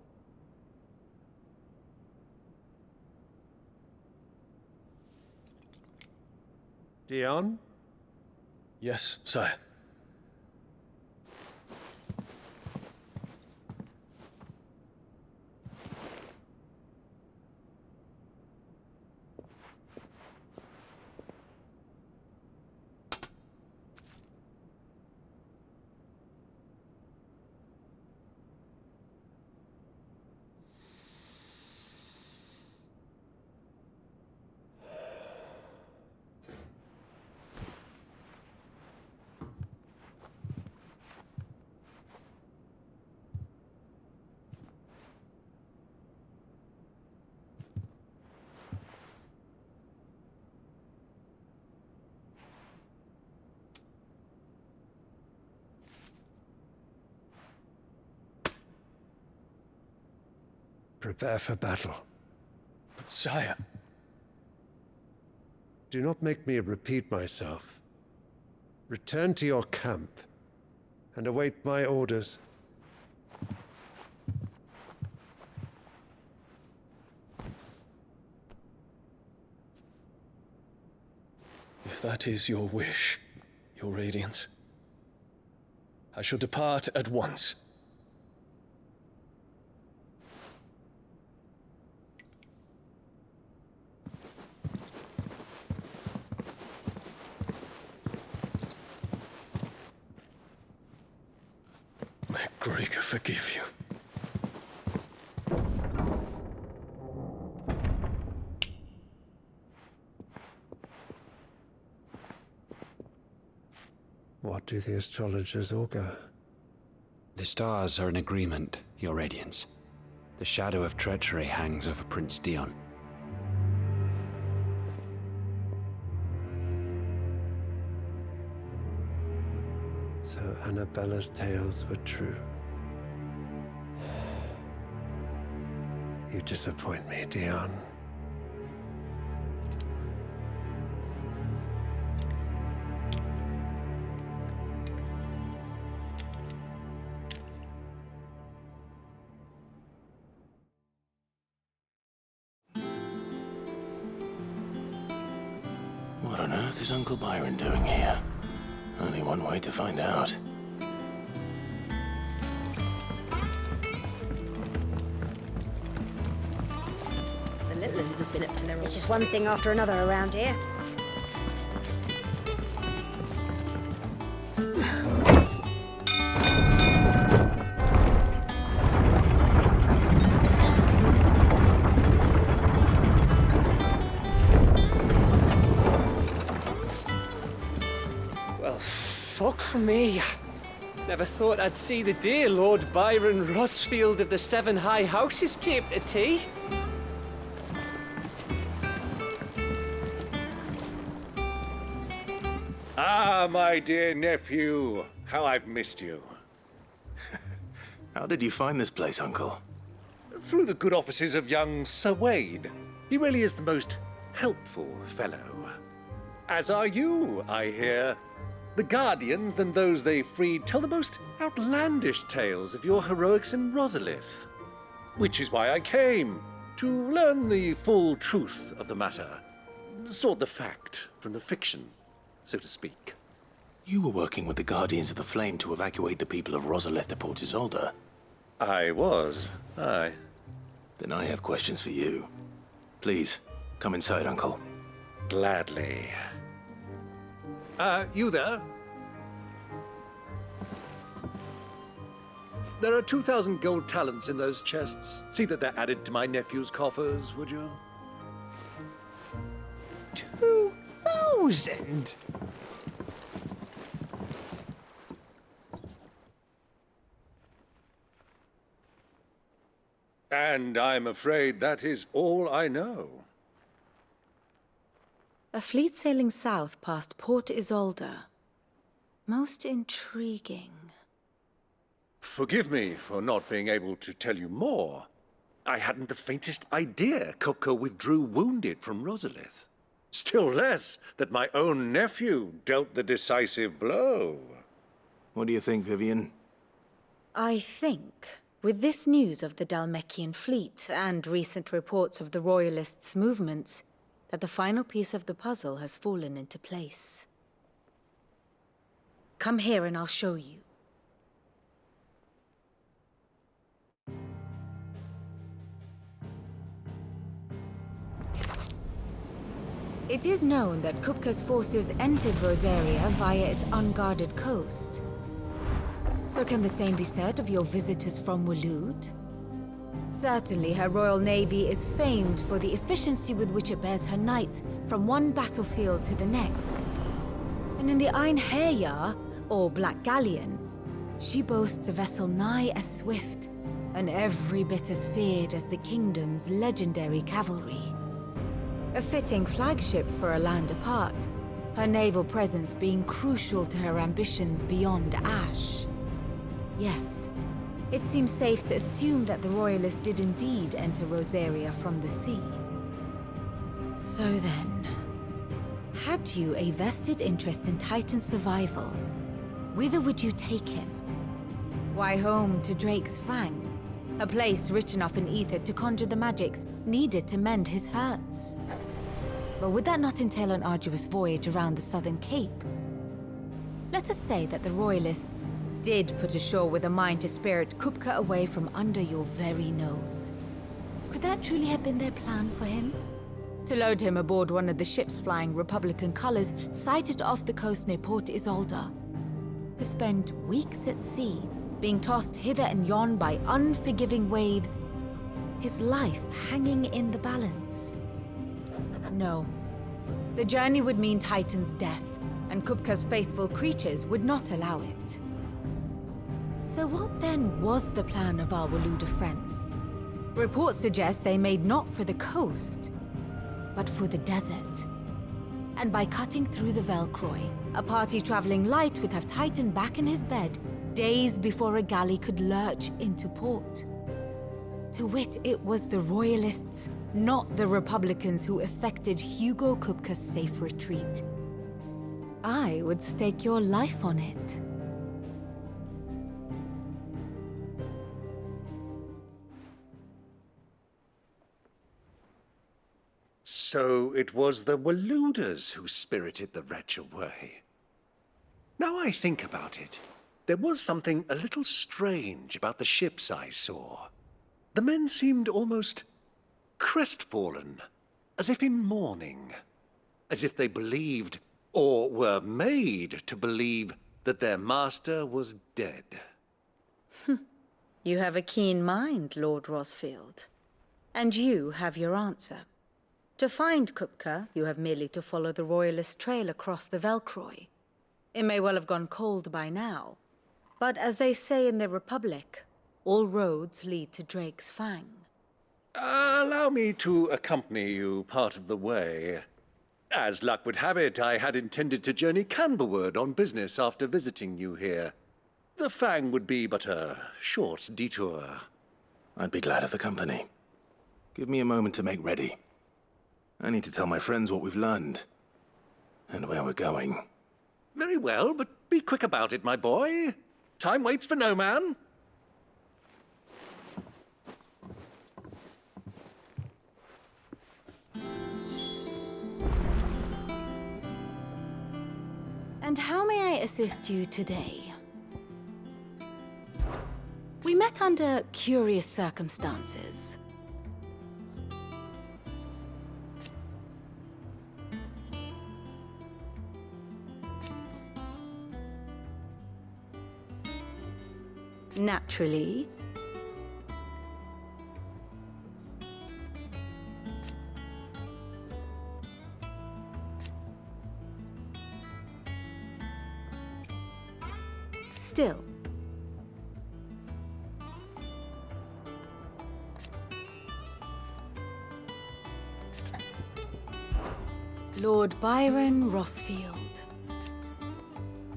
Dion? Yes, sire. Prepare for battle. But sire... Do not make me repeat myself. Return to your camp and await my orders. If that is your wish, Your Radiance, I shall depart at once. May Gregor forgive you. What do the astrologers augur? The stars are in agreement, Your Radiance. The shadow of treachery hangs over Prince Dion. So Annabella's tales were true. You disappoint me, Dion. What on earth is Uncle Byron doing here? Only one way to find out. The little ones have been up to their... It's just one thing after another around here. Well, fuck me. Never thought I'd see the day Lord Byron Rosfield of the Seven High Houses came to tea. Ah, my dear nephew. How I've missed you. How did you find this place, Uncle? Through the good offices of young Sir Wade. He really is the most helpful fellow. As are you, I hear. The Guardians and those they freed tell the most outlandish tales of your heroics in Rosalith. Which is why I came, to learn the full truth of the matter. Sort the fact from the fiction, so to speak. You were working with the Guardians of the Flame to evacuate the people of Rosalith to Port Isolde. I was, aye. Then I have questions for you. Please, come inside, Uncle. Gladly. You there? There are 2,000 gold talents in those chests. See that they're added to my nephew's coffers, would you? 2,000? And I'm afraid that is all I know. A fleet sailing south past Port Isolde. Most intriguing. Forgive me for not being able to tell you more. I hadn't the faintest idea Kupka withdrew wounded from Rosalith. Still less that my own nephew dealt the decisive blow. What do you think, Vivian? I think, with this news of the Dhalmekian fleet and recent reports of the Royalists' movements, that the final piece of the puzzle has fallen into place. Come here and I'll show you. It is known that Kupka's forces entered Rosaria via its unguarded coast. So can the same be said of your visitors from Waloed? Certainly, her Royal Navy is famed for the efficiency with which it bears her knights from one battlefield to the next. And in the Einherjar, or Black Galleon, she boasts a vessel nigh as swift and every bit as feared as the kingdom's legendary cavalry. A fitting flagship for a land apart, her naval presence being crucial to her ambitions beyond Ash. Yes, it seems safe to assume that the Royalists did indeed enter Rosaria from the sea. So then, had you a vested interest in Titan's survival, whither would you take him? Why, home to Drake's Fang, a place rich enough in ether to conjure the magics needed to mend his hurts. But would that not entail an arduous voyage around the southern cape? Let us say that the Royalists did put ashore with a mind to spirit Kupka away from under your very nose. Could that truly have been their plan for him? To load him aboard one of the ships flying Republican colors sighted off the coast near Port Isolde. To spend weeks at sea, being tossed hither and yon by unforgiving waves, his life hanging in the balance. No. The journey would mean Titan's death, and Kupka's faithful creatures would not allow it. So what then was the plan of our Waluda friends? Reports suggest they made not for the coast, but for the desert. And by cutting through the Velcroy, a party traveling light would have Titan back in his bed days before a galley could lurch into port. To wit, it was the Royalists, not the Republicans, who effected Hugo Kupka's safe retreat. I would stake your life on it. So it was the Waluders who spirited the wretch away. Now I think about it, there was something a little strange about the ships I saw. The men seemed almost crestfallen, as if in mourning, as if they believed, or were made to believe, that their master was dead. You have a keen mind, Lord Rosfield. And you have your answer. To find Kupka, you have merely to follow the Royalist trail across the Velcroy. It may well have gone cold by now, but as they say in the Republic, all roads lead to Drake's Fang. Allow me to accompany you part of the way. As luck would have it, I had intended to journey Canverward on business after visiting you here. The Fang would be but a short detour. I'd be glad of the company. Give me a moment to make ready. I need to tell my friends what we've learned, and where we're going. Very well, but be quick about it, my boy. Time waits for no man. And how may I assist you today? We met under curious circumstances. Naturally. Still. Lord Byron Rosfield.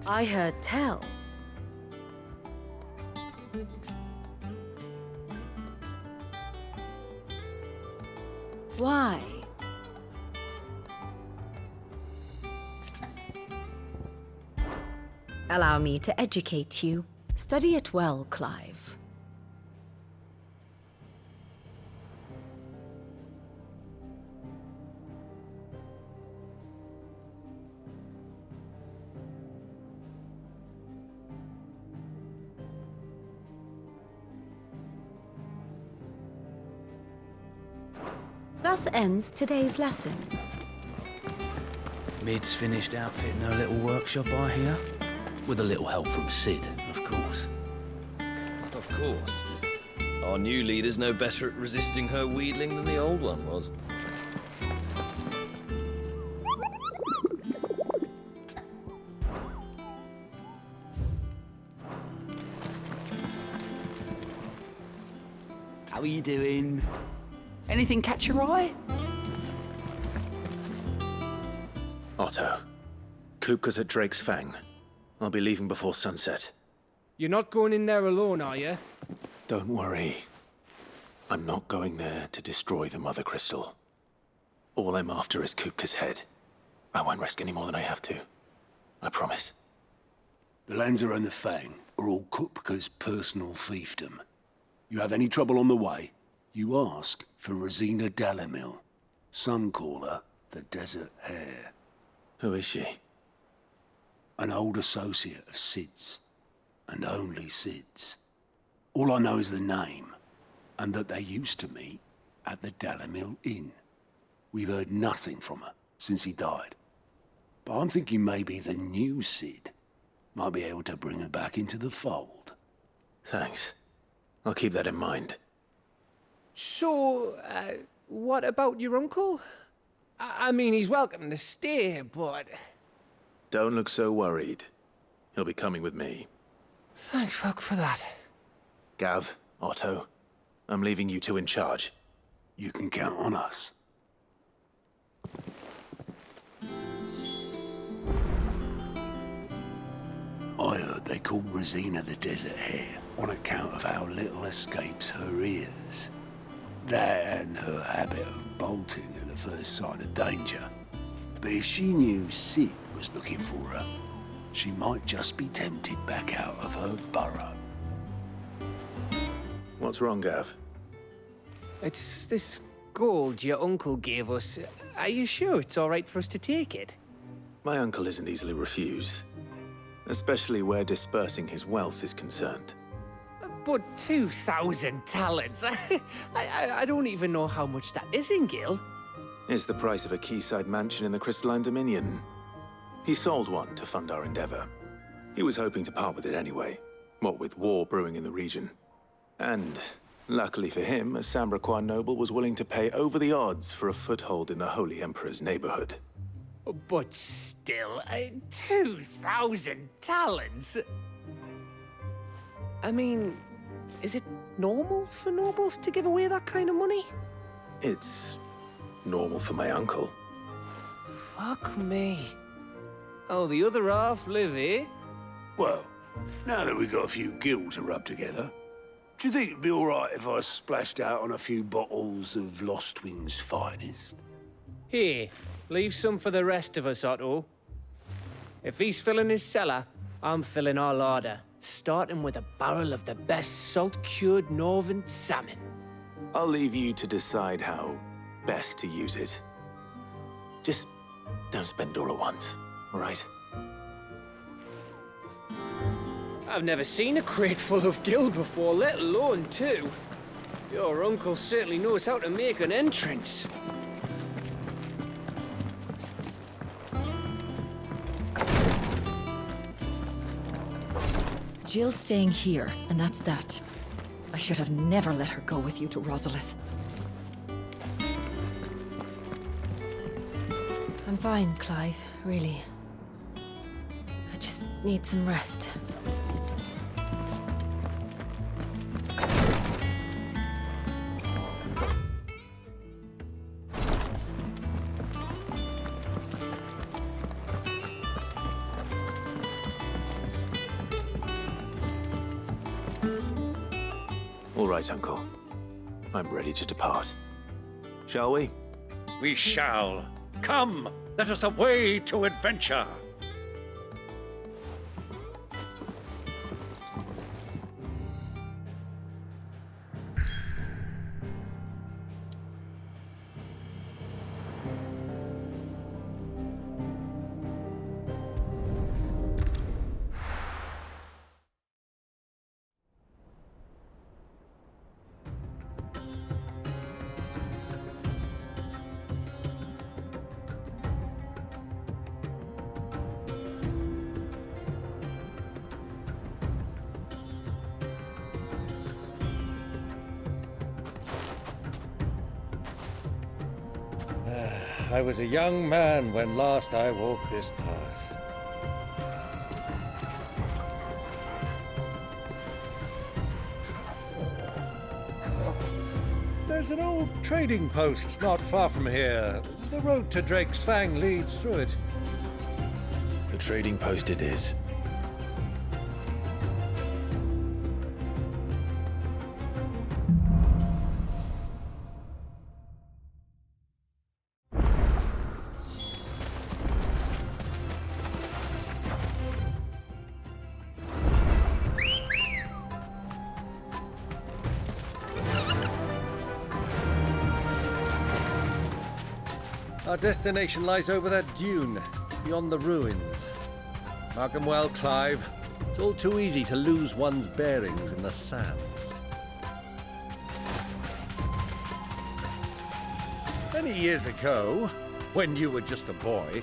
I heard tell. Why? Allow me to educate you. Study it well, Clive. Thus ends today's lesson. Mid's finished outfitting her little workshop, I hear. With a little help from Sid, of course. Of course. Our new leader's no better at resisting her wheedling than the old one was. How are you doing? Anything catch your eye? Otto, Kupka's at Drake's Fang. I'll be leaving before sunset. You're not going in there alone, are you? Don't worry. I'm not going there to destroy the Mother Crystal. All I'm after is Kupka's head. I won't risk any more than I have to. I promise. The Lancer and the Fang are all Kupka's personal fiefdom. You have any trouble on the way, you ask for Rosina Dalamil. Some call her the Desert Hare. Who is she? An old associate of Sid's, and only Sid's. All I know is the name, and that they used to meet at the Dalamil Inn. We've heard nothing from her since he died. But I'm thinking maybe the new Sid might be able to bring her back into the fold. Thanks. I'll keep that in mind. So, what about your uncle? I mean, he's welcome to stay, but... Don't look so worried. He'll be coming with me. Thank fuck for that. Gav, Otto, I'm leaving you two in charge. You can count on us. They call Rosina the Desert Hare on account of how little escapes her ears. That and her habit of bolting at the first sign of danger. But if she knew Sid was looking for her, she might just be tempted back out of her burrow. What's wrong, Gav? It's this gold your uncle gave us. Are you sure it's all right for us to take it? My uncle isn't easily refused, especially where dispersing his wealth is concerned. But 2,000 talents? I don't even know how much that is in Gil. It's the price of a quayside mansion in the Crystalline Dominion. He sold one to fund our endeavor. He was hoping to part with it anyway, what with war brewing in the region. And, luckily for him, a Sambraquan noble was willing to pay over the odds for a foothold in the Holy Emperor's neighborhood. But still, 2,000 talents? I mean, is it normal for nobles to give away that kind of money? It's normal for my uncle. Fuck me. Oh, the other half live, eh? Well, now that we've got a few gil to rub together, do you think it'd be all right if I splashed out on a few bottles of Lost Wing's finest? Here, leave some for the rest of us, Otto. If he's filling his cellar, I'm filling our larder, starting with a barrel of the best salt-cured northern salmon. I'll leave you to decide how best to use it. Just don't spend all at once, all right? I've never seen a crate full of gil before, let alone two. Your uncle certainly knows how to make an entrance. Jill's staying here, and that's that. I should have never let her go with you to Rosalith. I'm fine, Clive, really. I just need some rest. All right, Uncle. I'm ready to depart. Shall we? We shall. Come, let us away to adventure. I was a young man when last I walked this path. There's an old trading post not far from here. The road to Drake's Fang leads through it. The trading post it is. Our destination lies over that dune, beyond the ruins. Mark 'em well, Clive. It's all too easy to lose one's bearings in the sands. Many years ago, when you were just a boy,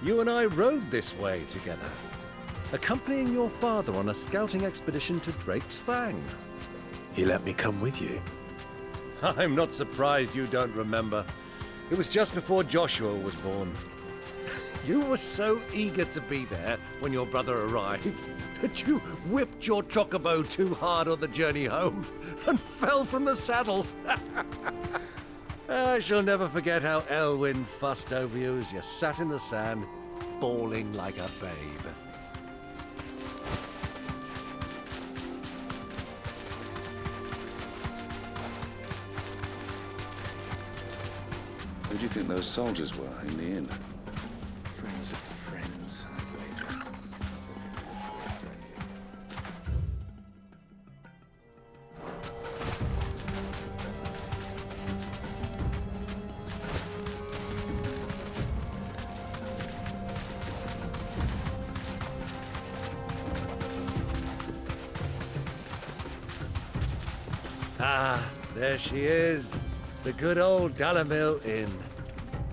you and I rode this way together, accompanying your father on a scouting expedition to Drake's Fang. He let me come with you. I'm not surprised you don't remember. It was just before Joshua was born. You were so eager to be there when your brother arrived that you whipped your chocobo too hard on the journey home and fell from the saddle. I shall never forget how Elwyn fussed over you as you sat in the sand, bawling like a babe. Who do you think those soldiers were in the inn? Friends of friends. Ah, there she is. The good old Dalamil Inn.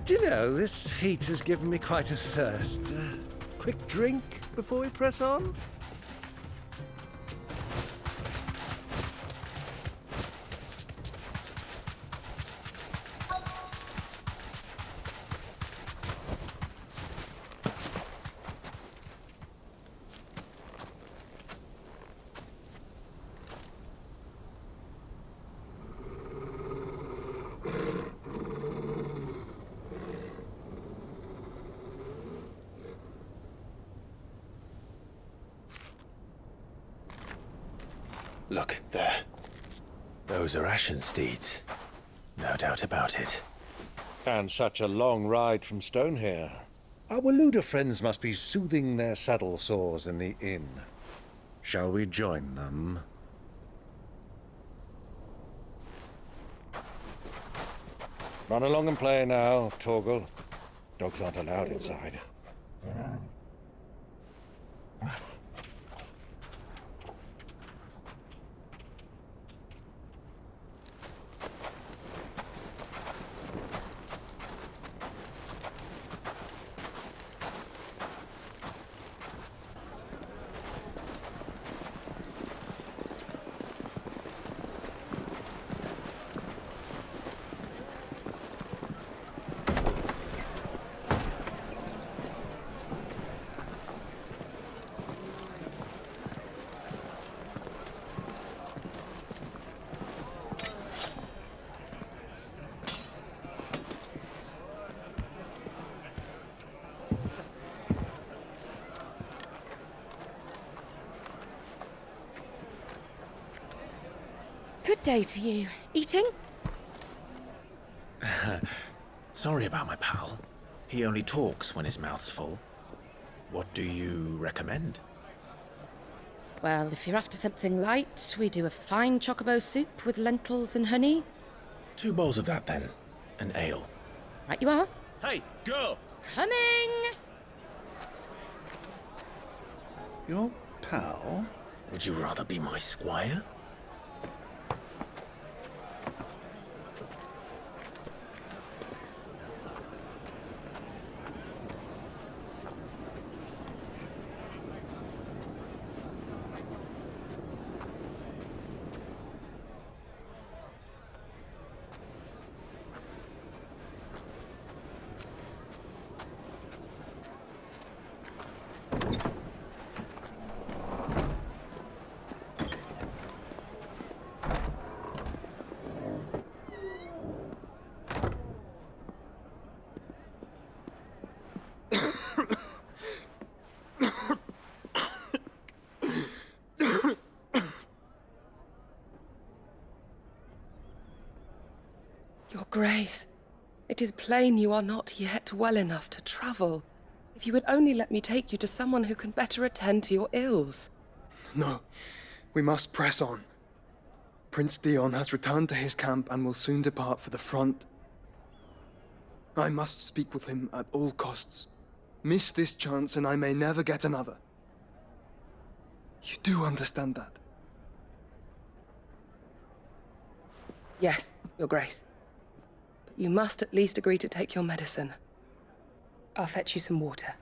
Do you know, this heat has given me quite a thirst. Quick drink before we press on? Look, there. Those are Ashen steeds. No doubt about it. And such a long ride from Stonehair. Our Waluda friends must be soothing their saddle sores in the inn. Shall we join them? Run along and play now, Torgal. Dogs aren't allowed inside. Good day to you. Eating? Sorry about my pal. He only talks when his mouth's full. What do you recommend? Well, if you're after something light, we do a fine chocobo soup with lentils and honey. 2 bowls of that, then. An ale. Right you are. Hey, girl! Coming! Your pal? Would you rather be my squire? Your Grace, it is plain you are not yet well enough to travel. If you would only let me take you to someone who can better attend to your ills. No, we must press on. Prince Dion has returned to his camp and will soon depart for the front. I must speak with him at all costs. Miss this chance and I may never get another. You do understand that? Yes, Your Grace. But you must at least agree to take your medicine. I'll fetch you some water.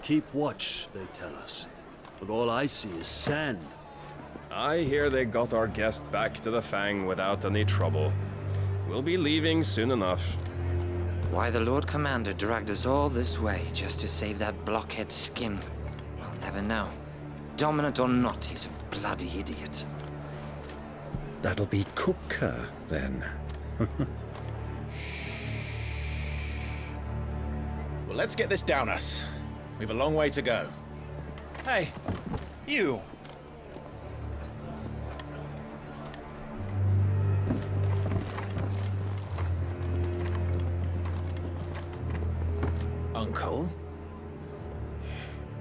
keep watch, they tell us. But all I see is sand. I hear they got our guest back to the Fang without any trouble. We'll be leaving soon enough. Why the Lord Commander dragged us all this way just to save that blockhead skin, I'll never know. Dominant or not, he's a bloody idiot. That'll be Cooker, then. Well, let's get this down us. We've a long way to go. Hey, you! Uncle?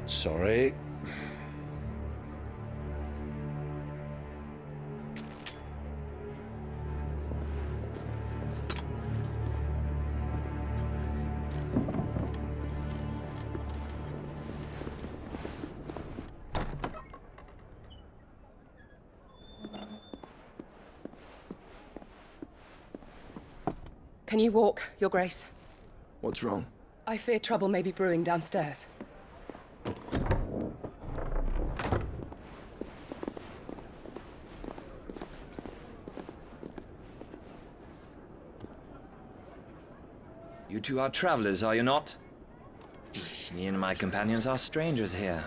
Sorry. Can you walk, Your Grace? What's wrong? I fear trouble may be brewing downstairs. You two are travelers, are you not? Me and my companions are strangers here.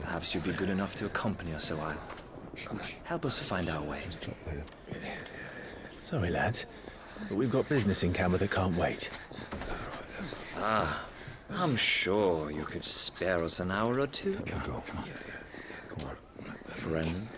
Perhaps you'd be good enough to accompany us a while. Help us find our way. Sorry, lads, but we've got business in Camber that can't wait. Ah, I'm sure you could spare us an hour or two. Come on. Friend.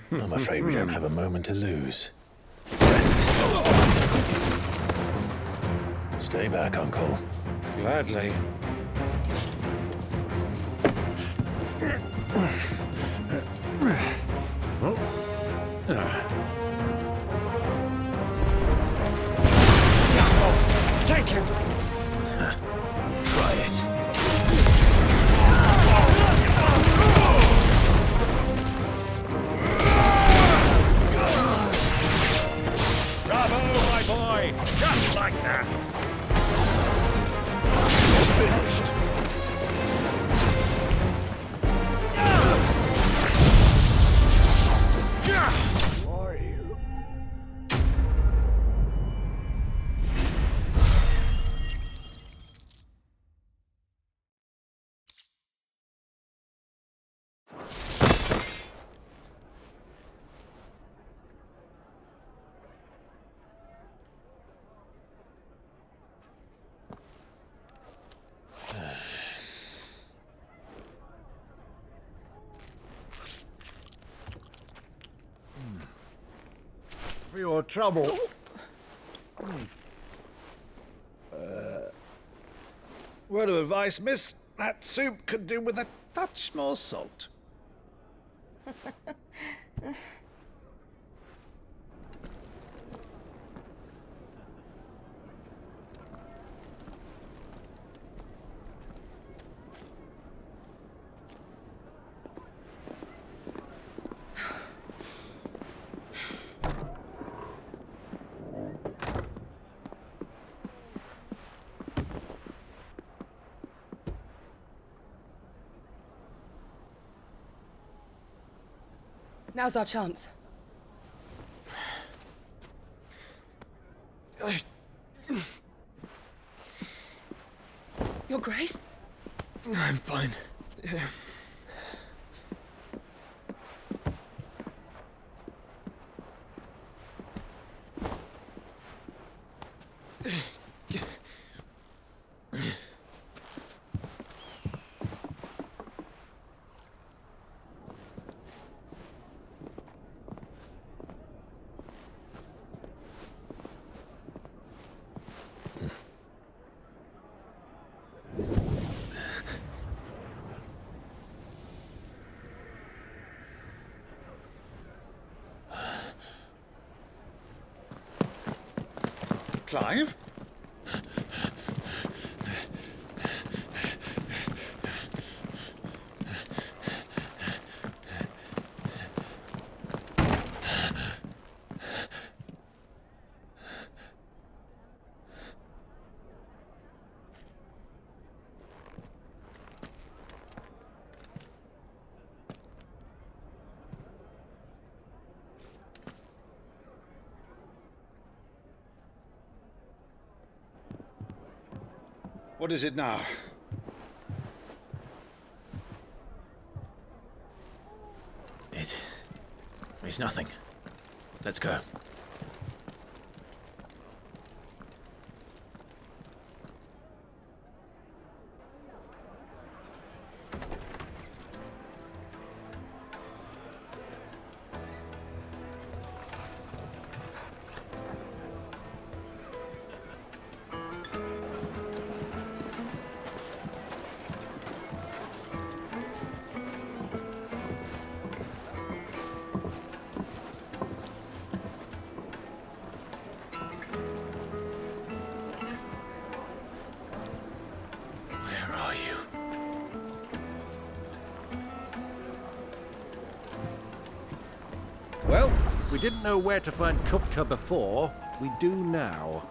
I'm afraid we don't have a moment to lose. Stay back, Uncle. Gladly. Take him! Try it. Bravo, my boy! Just like that! It's finished. Who are you? For your trouble. Word of advice, miss. That soup could do with a touch more salt. Now's our chance. Your Grace? I'm fine. Yeah. Clive? What is it now? It's nothing. Let's go. Well, we didn't know where to find Kupka before. We do now.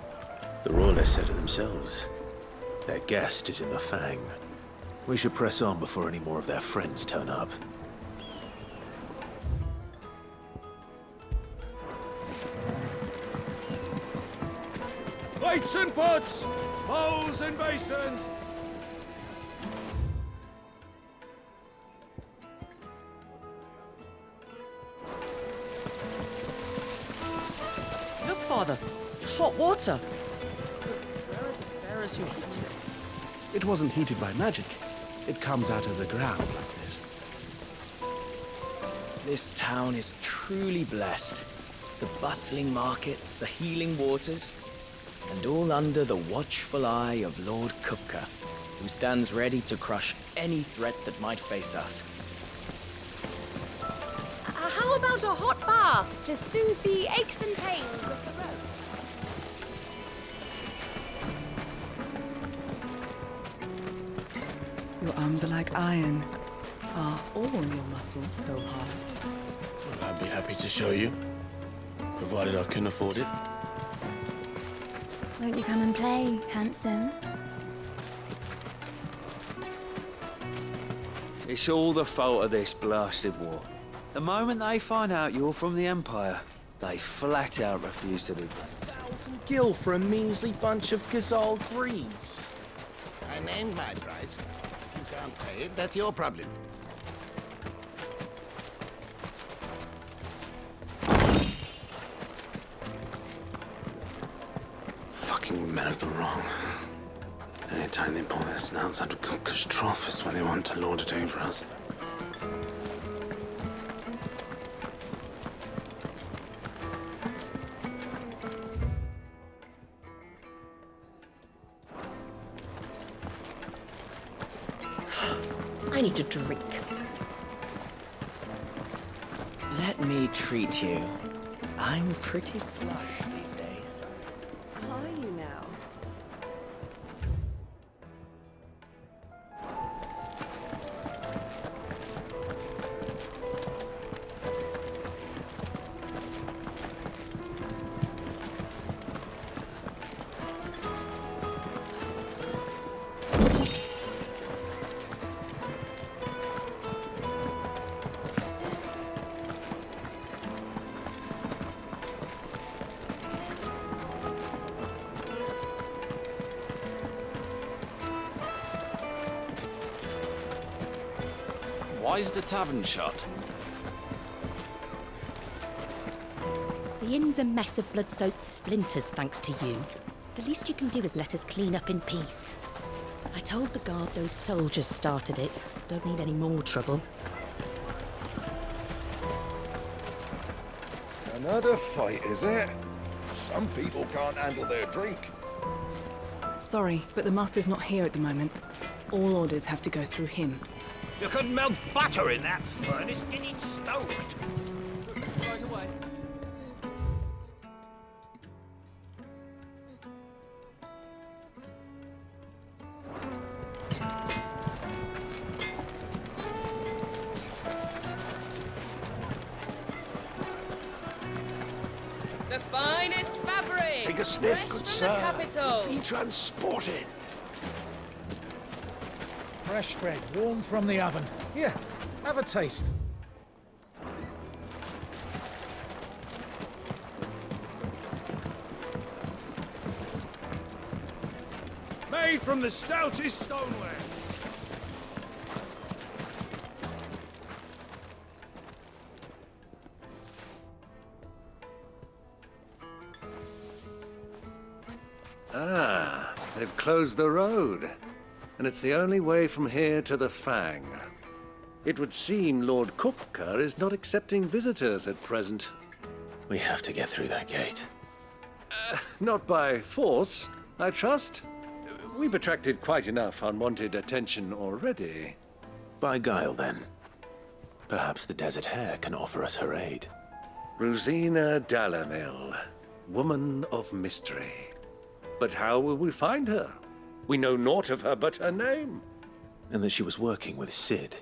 The Royalists said it themselves. Their guest is in the Fang. We should press on before any more of their friends turn up. Plates and pots! Bowls and basins! Look, Father! Hot water! Where are the bearers who heated it? It wasn't heated by magic. It comes out of the ground like this. This town is truly blessed. The bustling markets, the healing waters, and all under the watchful eye of Lord Kupka, who stands ready to crush any threat that might face us. How about a hot bath to soothe the aches and pains of the road? Your arms are like iron. Are all your muscles so hard? Well, I'd be happy to show you, provided I can afford it. Won't you come and play, handsome? It's all the fault of this blasted war. The moment they find out you're from the Empire, they flat out refuse to do business. 1,000 gil for a measly bunch of Gazal greens. I named my price. If you can't pay it, that's your problem. Fucking men of the wrong. Anytime they pull their snouts out of Kupka's trough is when they want to lord it over us. I need a drink. Let me treat you. I'm pretty flush these days. Are you now? Why is the tavern shut? The inn's a mess of blood-soaked splinters, thanks to you. The least you can do is let us clean up in peace. I told the guard those soldiers started it. Don't need any more trouble. Another fight, is it? Some people can't handle their drink. Sorry, but the master's not here at the moment. All orders have to go through him. You could melt butter in that furnace, get it stoked. Right away. The finest fabric! Take a sniff, fresh good from sir. the capital! Be transported. Fresh bread, warm from the oven. Here, have a taste. Made from the stoutest stoneware. Ah, they've closed the road. And it's the only way from here to the Fang. It would seem Lord Kupka is not accepting visitors at present. We have to get through that gate. Not by force, I trust. We've attracted quite enough unwanted attention already. By guile, then. Perhaps the Desert Hare can offer us her aid. Rosina Dalamil, woman of mystery. But how will we find her? We know naught of her but her name. And that she was working with Sid.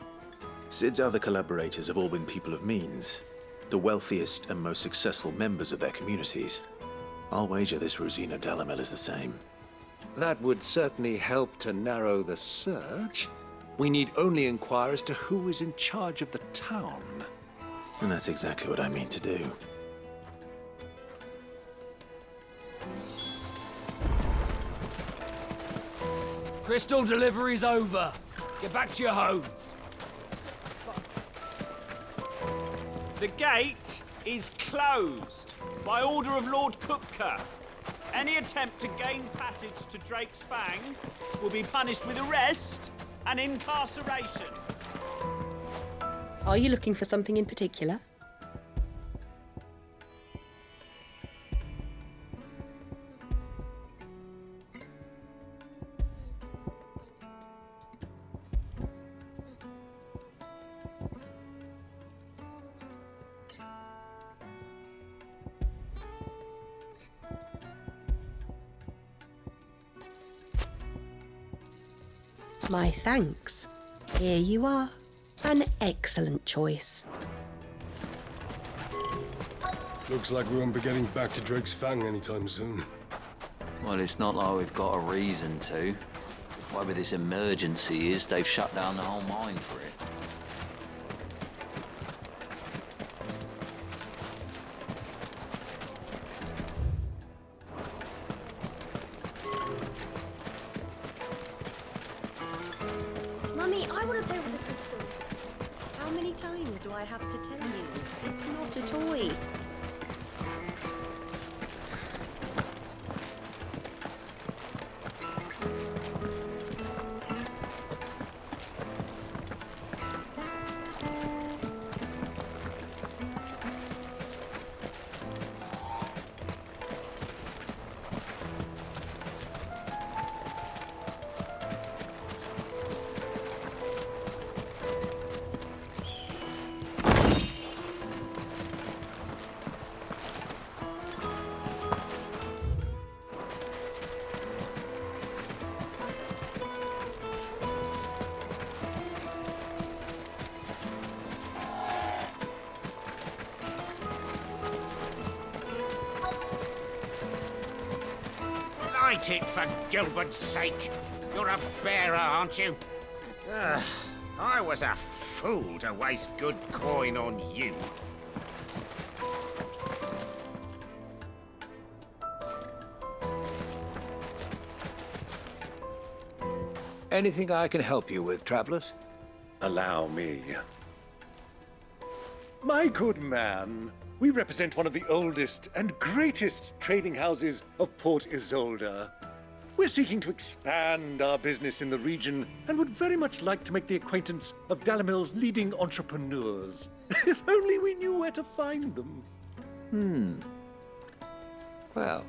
Sid's other collaborators have all been people of means, the wealthiest and most successful members of their communities. I'll wager this Rosina Dalamel is the same. That would certainly help to narrow the search. We need only inquire as to who is in charge of the town. And that's exactly what I mean to do. Crystal delivery's over. Get back to your homes. The gate is closed by order of Lord Kupka. Any attempt to gain passage to Drake's Fang will be punished with arrest and incarceration. Are you looking for something in particular? My thanks. Here you are. An excellent choice. Looks like we won't be getting back to Drake's Fang anytime soon. Well, it's not like we've got a reason to. Whatever this emergency is, they've shut down the whole mine for it. Mummy, I want to play with the crystal. How many times do I have to tell you? It's not a toy. Light it, for Gilbert's sake. You're a bearer, aren't you? I was a fool to waste good coin on you. Anything I can help you with, travelers? Allow me. My good man, we represent one of the oldest and greatest trading houses of Port Isolde. We're seeking to expand our business in the region and would very much like to make the acquaintance of Dalamil's leading entrepreneurs. If only we knew where to find them. Well,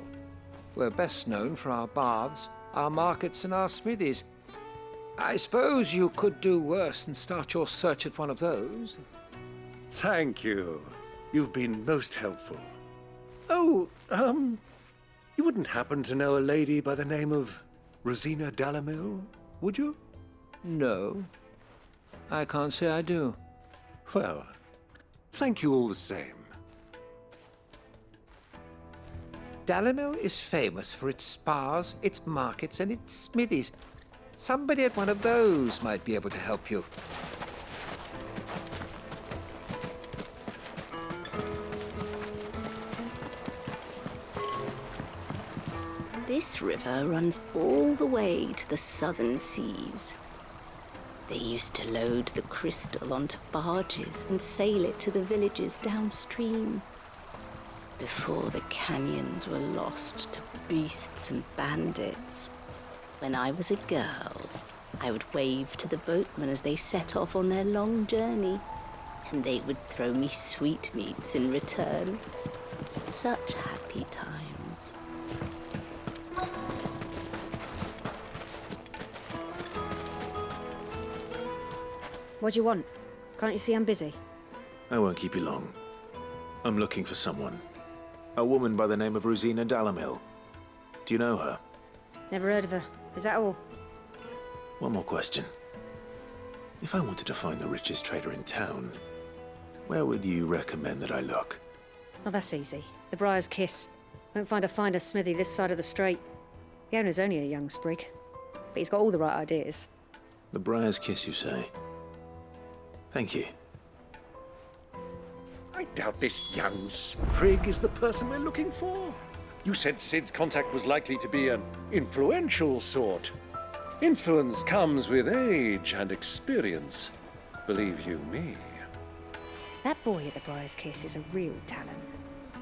we're best known for our baths, our markets, and our smithies. I suppose you could do worse than start your search at one of those. Thank you. You've been most helpful. Oh, you wouldn't happen to know a lady by the name of Rosina Dalamil, would you? No, I can't say I do. Well, thank you all the same. Dalimil is famous for its spas, its markets, and its smithies. Somebody at one of those might be able to help you. This river runs all the way to the southern seas. They used to load the crystal onto barges and sail it to the villages downstream. Before the canyons were lost to beasts and bandits. When I was a girl, I would wave to the boatmen as they set off on their long journey, and they would throw me sweetmeats in return. Such happy times. What do you want? Can't you see I'm busy? I won't keep you long. I'm looking for someone. A woman by the name of Rosina Dalimil. Do you know her? Never heard of her. Is that all? One more question. If I wanted to find the richest trader in town, where would you recommend that I look? Oh, that's easy. The Briar's Kiss. Won't find a finer smithy this side of the strait. The owner's only a young sprig, but he's got all the right ideas. The Briar's Kiss, you say? Thank you. I doubt this young sprig is the person we're looking for. You said Sid's contact was likely to be an influential sort. Influence comes with age and experience. Believe you me. That boy at the Briar's Kiss is a real talent.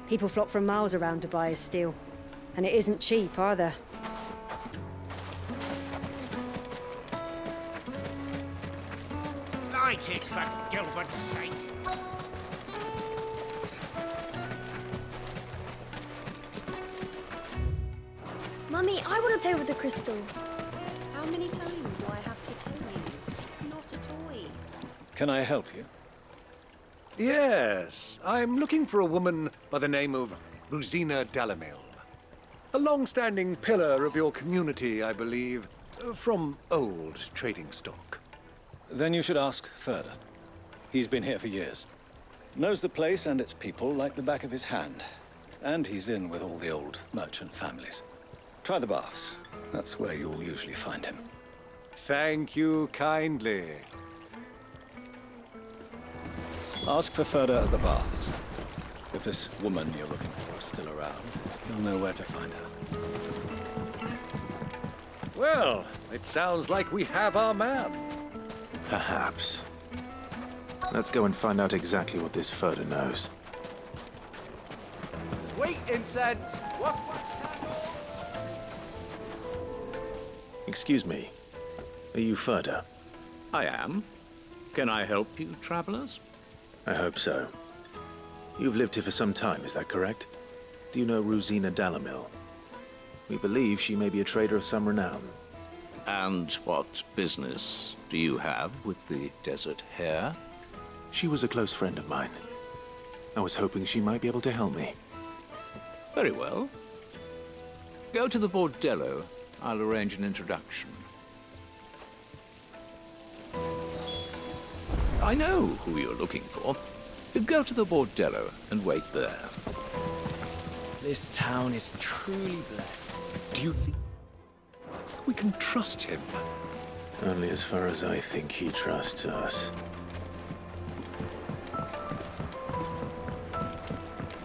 People flock from miles around to buy his steel. And it isn't cheap either. Light it, for Gilbert's sake. Mummy, I want to play with the crystal. How many times do I have to tell you? It's not a toy. Can I help you? Yes, I'm looking for a woman by the name of Rosina Dalimil. A long-standing pillar of your community, I believe, from old trading stock. Then you should ask Ferda. He's been here for years. Knows the place and its people like the back of his hand. And he's in with all the old merchant families. Try the baths. That's where you'll usually find him. Thank you kindly. Ask for Ferda at the baths. If this woman you're looking for is still around, you'll know where to find her. Well, it sounds like we have our man. Perhaps. Let's go and find out exactly what this Ferda knows. Sweet incense! What? Excuse me. Are you Ferda? I am. Can I help you, travelers? I hope so. You've lived here for some time, is that correct? Do you know Rosina Dalimil? We believe she may be a trader of some renown. And what business do you have with the desert hare? She was a close friend of mine. I was hoping she might be able to help me. Very well. Go to the bordello. I'll arrange an introduction. I know who you're looking for. Go to the bordello and wait there. This town is truly blessed. Do you think we can trust him? Only as far as I think he trusts us.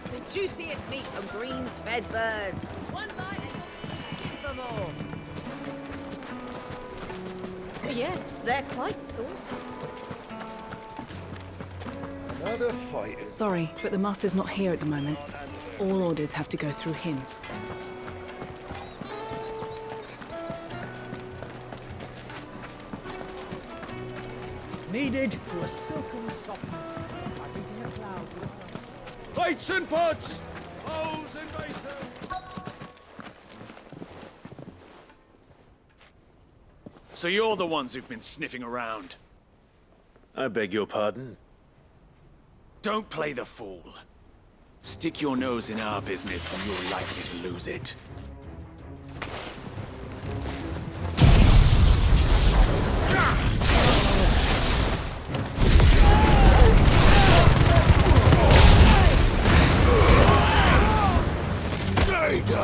The juiciest meat from greens-fed birds. One bite and you'll for more. Yes, they're quite sort. Another fight. Sorry, but the master's not here at the moment. All orders have to go through him. Kneaded to a silken softness by beating a cloud with a Plates and pots! Bowls and basins! So you're the ones who've been sniffing around. I beg your pardon? Don't play the fool. Stick your nose in our business and you're likely to lose it. Stay down!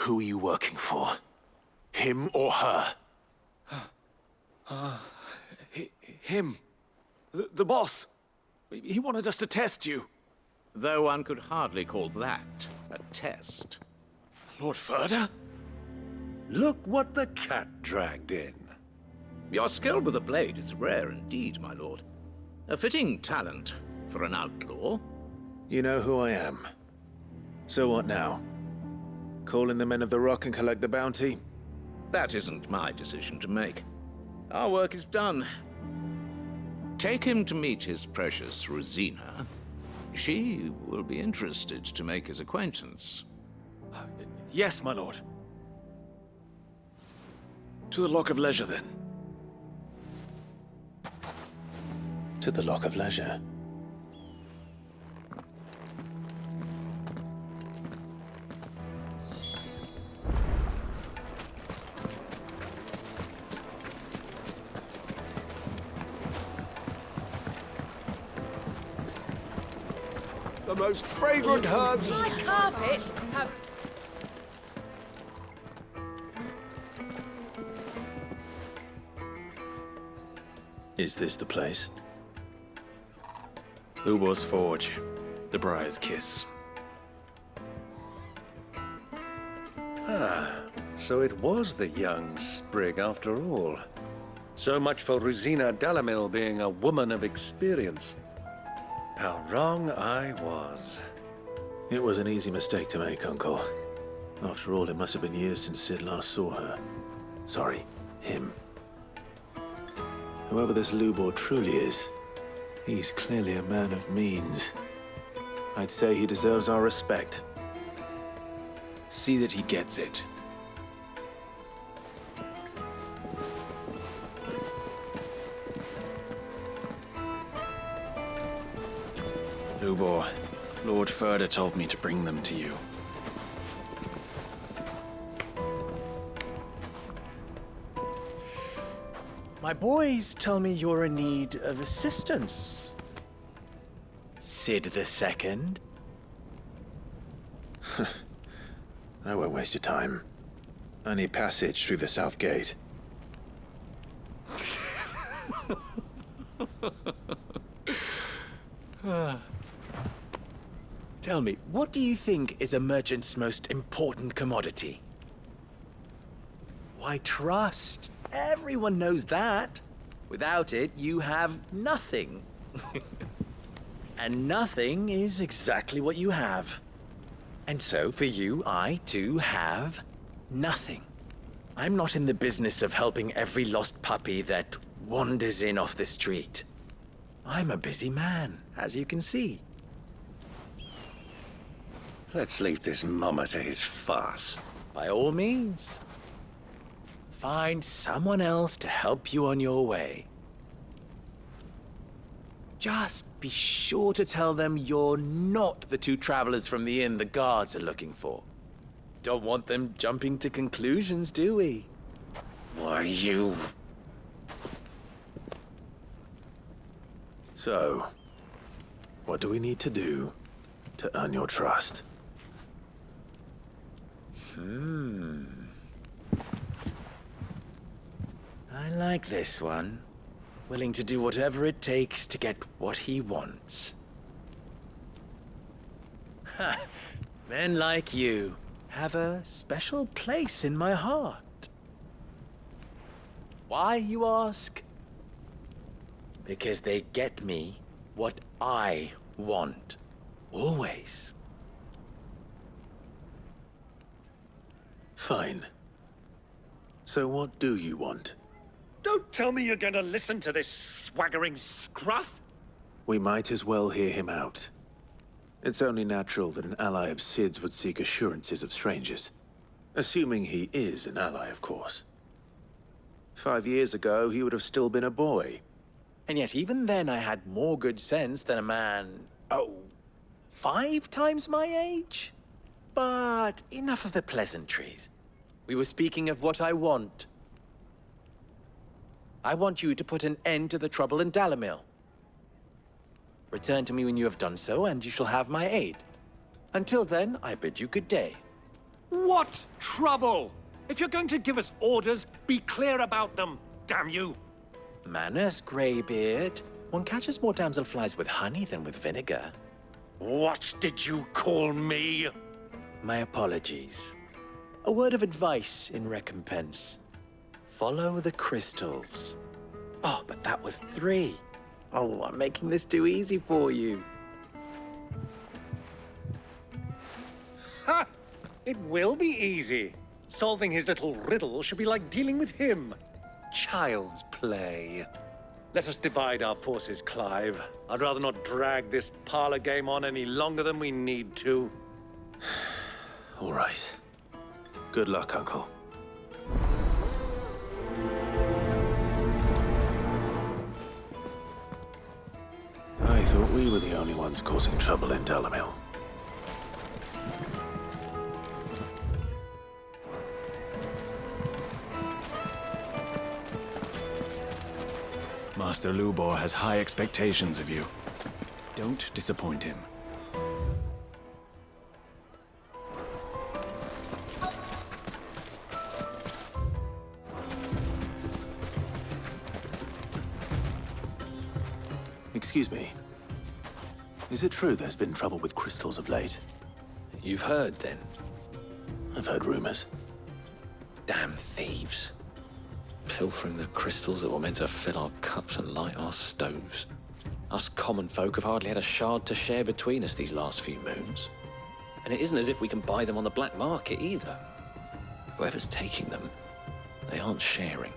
Who are you working for? Him or her? Him. The boss. He wanted us to test you. Though one could hardly call that a test. Lord Ferda? Look what the cat dragged in. Your skill with the blade is rare indeed, my lord. A fitting talent for an outlaw. You know who I am. So what now? Call in the Men of the Rock and collect the bounty? That isn't my decision to make. Our work is done. Take him to meet his precious Rosina. She will be interested to make his acquaintance. Yes, my lord. To the Lock of Leisure, then. To the Lock of Leisure. The most fragrant herbs. My carpets have... Is this the place? Lubor's Forge, the Briar's Kiss. Ah, so it was the young sprig after all. So much for Rosina Dalamil being a woman of experience. How wrong I was. It was an easy mistake to make, Uncle. After all, it must have been years since Sid last saw her. Sorry, him. Whoever this Lubor truly is, he's clearly a man of means. I'd say he deserves our respect. See that he gets it. Lubor, Lord Ferda told me to bring them to you. My boys tell me you're in need of assistance. Sid the Second? I won't waste your time. I need passage through the south gate. Tell me, what do you think is a merchant's most important commodity? Why, trust. Everyone knows that. Without it, you have nothing. And nothing is exactly what you have. And so, for you, I, too, have nothing. I'm not in the business of helping every lost puppy that wanders in off the street. I'm a busy man, as you can see. Let's leave this mummer to his farce. By all means. Find someone else to help you on your way. Just be sure to tell them you're not the two travelers from the inn the guards are looking for. Don't want them jumping to conclusions, do we? Why, you... So, what do we need to do to earn your trust? I like this one. Willing to do whatever it takes to get what he wants. Ha! Men like you have a special place in my heart. Why, you ask? Because they get me what I want. Always. Fine. So what do you want? Don't tell me you're going to listen to this swaggering scruff! We might as well hear him out. It's only natural that an ally of Sid's would seek assurances of strangers. Assuming he is an ally, of course. 5 years ago, he would have still been a boy. And yet even then I had more good sense than a man, 5 times my age? But enough of the pleasantries. We were speaking of what I want. I want you to put an end to the trouble in Dalamil. Return to me when you have done so, and you shall have my aid. Until then, I bid you good day. What trouble? If you're going to give us orders, be clear about them, damn you! Manners, Greybeard. One catches more damselflies with honey than with vinegar. What did you call me? My apologies. A word of advice in recompense. Follow the crystals. Oh, but that was 3. Oh, I'm making this too easy for you. Ha! It will be easy. Solving his little riddle should be like dealing with him. Child's play. Let us divide our forces, Clive. I'd rather not drag this parlor game on any longer than we need to. All right. Good luck, Uncle. I thought we were the only ones causing trouble in Dalamil. Master Lubor has high expectations of you. Don't disappoint him. Excuse me. Is it true there's been trouble with crystals of late? You've heard, then? I've heard rumors. Damn thieves. Pilfering the crystals that were meant to fill our cups and light our stoves. Us common folk have hardly had a shard to share between us these last few moons. And it isn't as if we can buy them on the black market either. Whoever's taking them, they aren't sharing.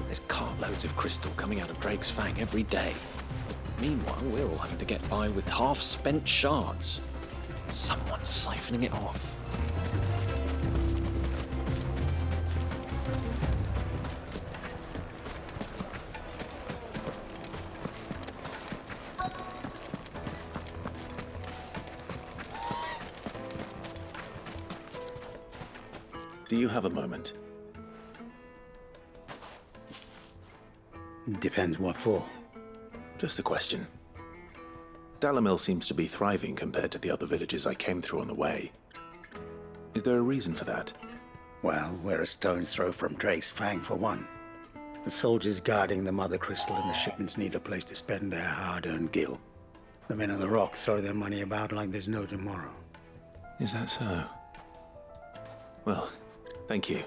There's cartloads of crystal coming out of Drake's Fang every day. Meanwhile, we're all having to get by with half-spent shards. Someone's siphoning it off. Do you have a moment? Depends what for. Just a question. Dalamil seems to be thriving compared to the other villages I came through on the way. Is there a reason for that? Well, we're a stone's throw from Drake's Fang, for one. The soldiers guarding the Mother Crystal and the shipments need a place to spend their hard-earned gil. The men of the Rock throw their money about like there's no tomorrow. Is that so? Well, thank you.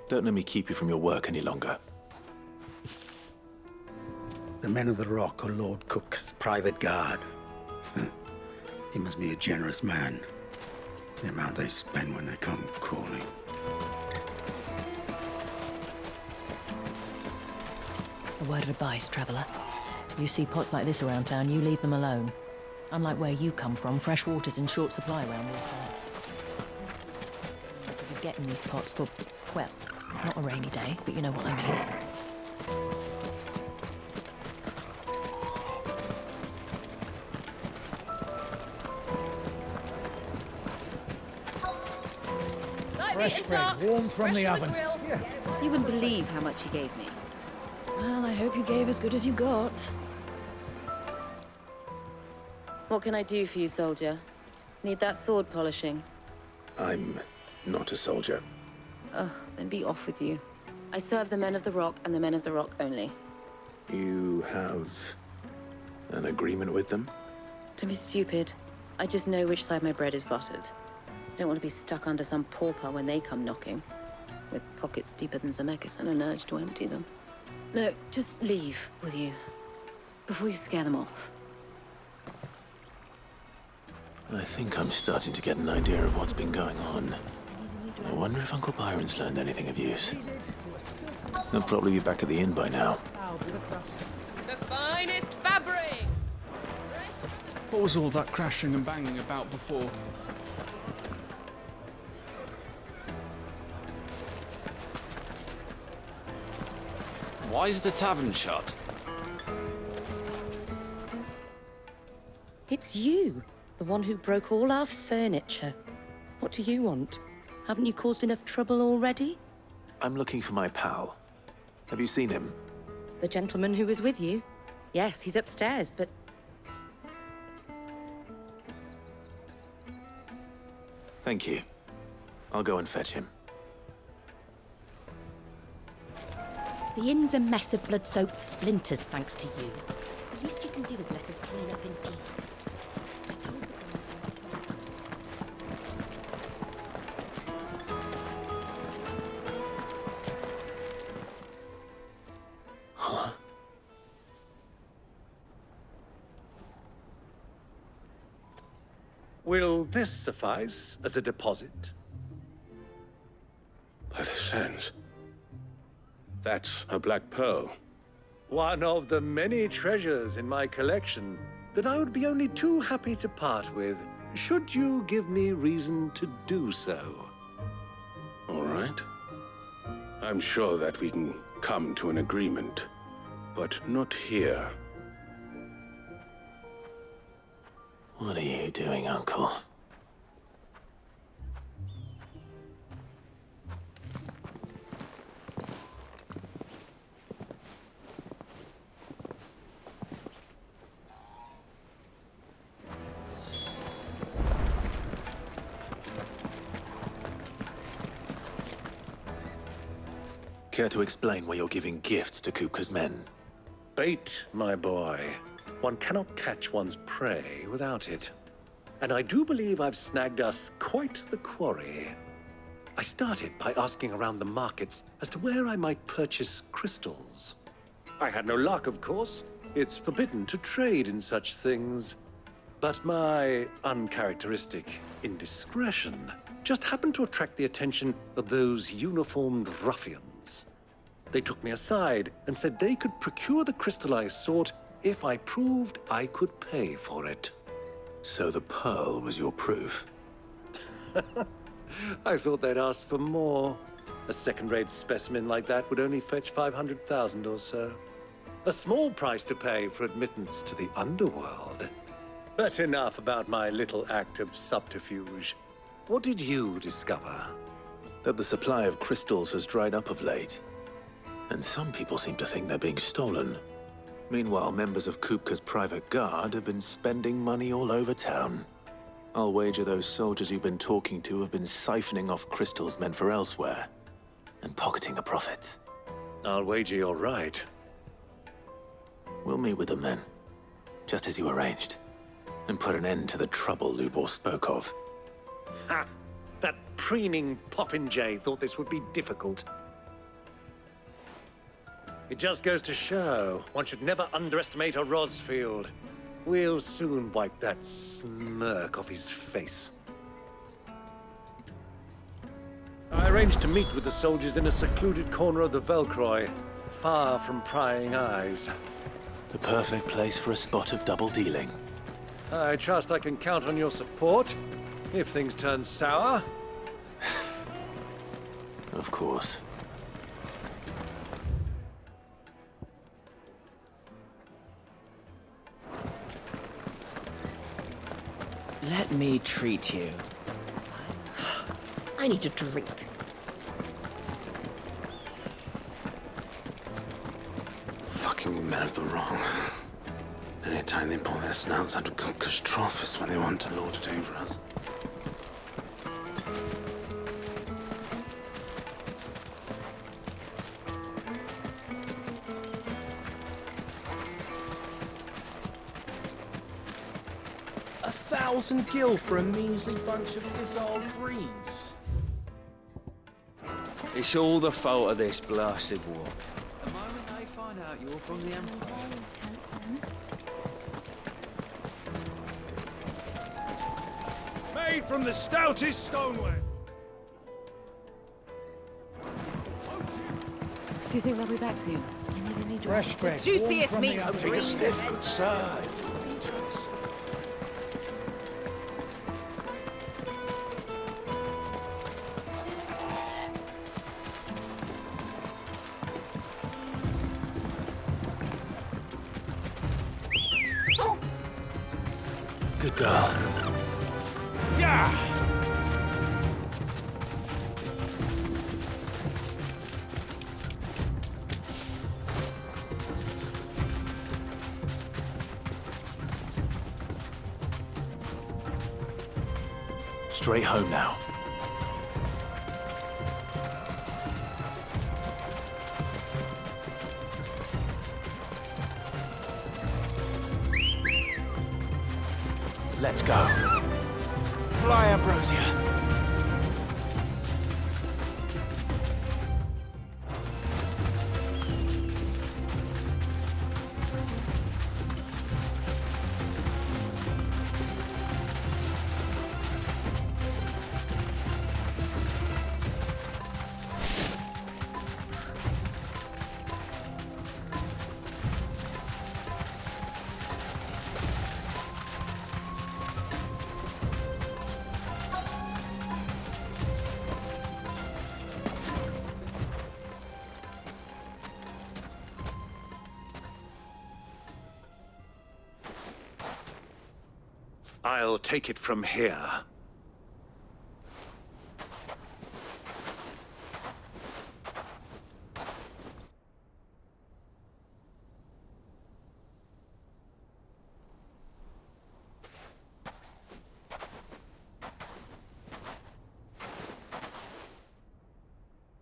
Don't let me keep you from your work any longer. The men of the Rock are Lord Kupka's private guard. He must be a generous man. The amount they spend when they come calling. A word of advice, traveller. You see pots like this around town, you leave them alone. Unlike where you come from, fresh water's in short supply around these parts. You're getting these pots for, well, not a rainy day, but you know what I mean. Fresh bread, warm from the oven. You wouldn't believe how much he gave me. Well, I hope you gave as good as you got. What can I do for you, soldier? Need that sword polishing? I'm not a soldier. Ugh, then be off with you. I serve the men of the Rock and the men of the Rock only. You have an agreement with them? Don't be stupid. I just know which side my bread is buttered. Don't want to be stuck under some pauper when they come knocking, with pockets deeper than Zemeckis and an urge to empty them. No, just leave, will you? Before you scare them off. I think I'm starting to get an idea of what's been going on. I wonder if Uncle Byron's learned anything of use. They'll probably be back at the inn by now. The finest fabric! What was all that crashing and banging about before? Why is the tavern shut? It's you, the one who broke all our furniture. What do you want? Haven't you caused enough trouble already? I'm looking for my pal. Have you seen him? The gentleman who was with you? Yes, he's upstairs, but... Thank you. I'll go and fetch him. The inn's a mess of blood-soaked splinters, thanks to you. The least you can do is let us clean up in peace. I told the guard those soldiers... Huh? Will this suffice as a deposit? By the sands. That's a black pearl. One of the many treasures in my collection that I would be only too happy to part with, should you give me reason to do so. All right. I'm sure that we can come to an agreement, but not here. What are you doing, Uncle? Care to explain why you're giving gifts to Kupka's men? Bait, my boy. One cannot catch one's prey without it. And I do believe I've snagged us quite the quarry. I started by asking around the markets as to where I might purchase crystals. I had no luck, of course. It's forbidden to trade in such things. But my uncharacteristic indiscretion just happened to attract the attention of those uniformed ruffians. They took me aside and said they could procure the crystal I sought if I proved I could pay for it. So the pearl was your proof? I thought they'd asked for more. A second-rate specimen like that would only fetch 500,000 or so. A small price to pay for admittance to the underworld. But enough about my little act of subterfuge. What did you discover? That the supply of crystals has dried up of late. And some people seem to think they're being stolen. Meanwhile, members of Kupka's private guard have been spending money all over town. I'll wager those soldiers you've been talking to have been siphoning off crystals meant for elsewhere, and pocketing the profits. I'll wager you're right. We'll meet with them then, just as you arranged, and put an end to the trouble Lubor spoke of. Ha! That preening popinjay thought this would be difficult. It just goes to show, one should never underestimate a Rosfield. We'll soon wipe that smirk off his face. I arranged to meet with the soldiers in a secluded corner of the Velcroy, far from prying eyes. The perfect place for a spot of double dealing. I trust I can count on your support, if things turn sour. Of course. Let me treat you. I need a drink. Fucking men of the wrong. Anytime they pull their snouts out of Kupka's trough is when they want to lord it over us. $1,000 gil for a measly bunch of dissolved reeds. It's all the fault of this blasted war. The moment they find out you're from the Empire... Made from the stoutest stoneware. Do you think they'll be back soon? I need a new dress. Fresh bread. Juiciest warm from meat. the oven. Take a sniff, good sir. Good girl. Yeah! Straight home now. Let's go. Fly, Ambrosia. I'll take it from here.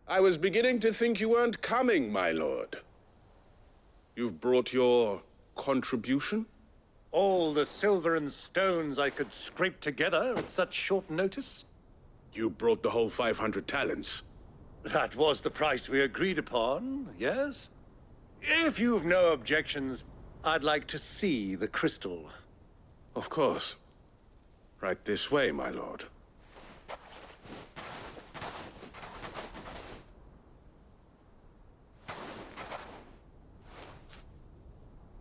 I was beginning to think you weren't coming, my lord. You've brought your contribution? All the silver and stones I could scrape together at such short notice? You brought the whole 500 talents. That was the price we agreed upon, yes? If you've no objections, I'd like to see the crystal. Of course. Right this way, my lord.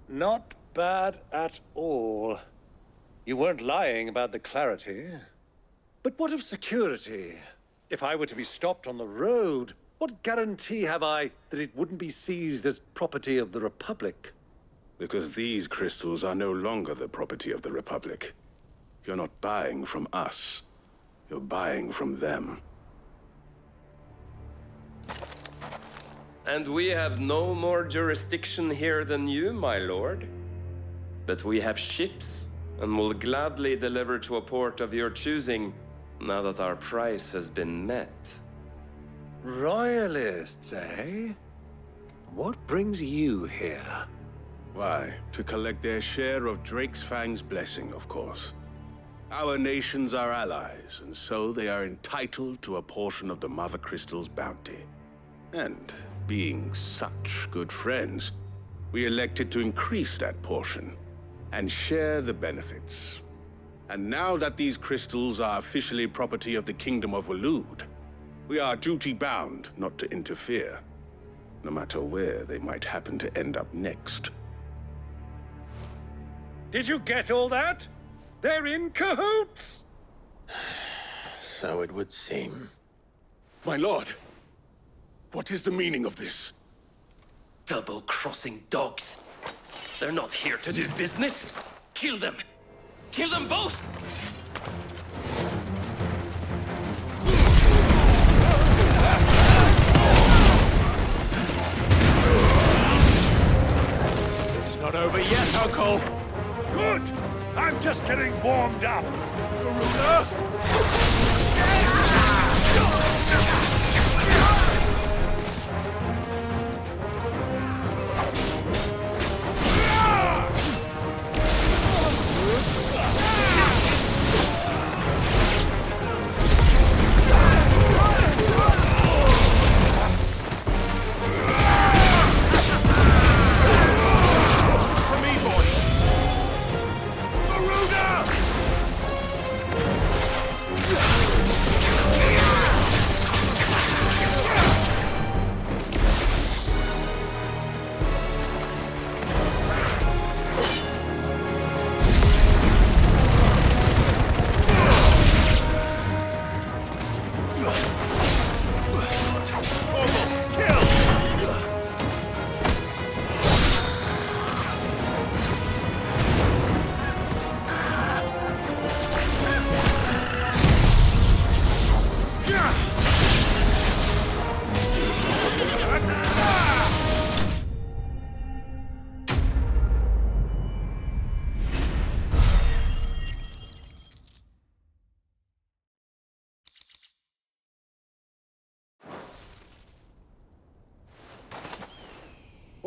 Not bad at all. You weren't lying about the clarity. But what of security? If I were to be stopped on the road, what guarantee have I that it wouldn't be seized as property of the Republic? Because these crystals are no longer the property of the Republic. You're not buying from us. You're buying from them. And we have no more jurisdiction here than you, my lord. But we have ships, and will gladly deliver to a port of your choosing, now that our price has been met. Royalists, eh? What brings you here? Why, to collect their share of Drake's Fang's blessing, of course. Our nations are allies, and so they are entitled to a portion of the Mother Crystal's bounty. And being such good friends, we elected to increase that portion and share the benefits. And now that these crystals are officially property of the Kingdom of Waloed, we are duty-bound not to interfere, no matter where they might happen to end up next. Did you get all that? They're in cahoots! So it would seem. My lord, what is the meaning of this? Double-crossing dogs. They're not here to do business. Kill them. Kill them both! It's not over yet, Uncle! Good! I'm just getting warmed up!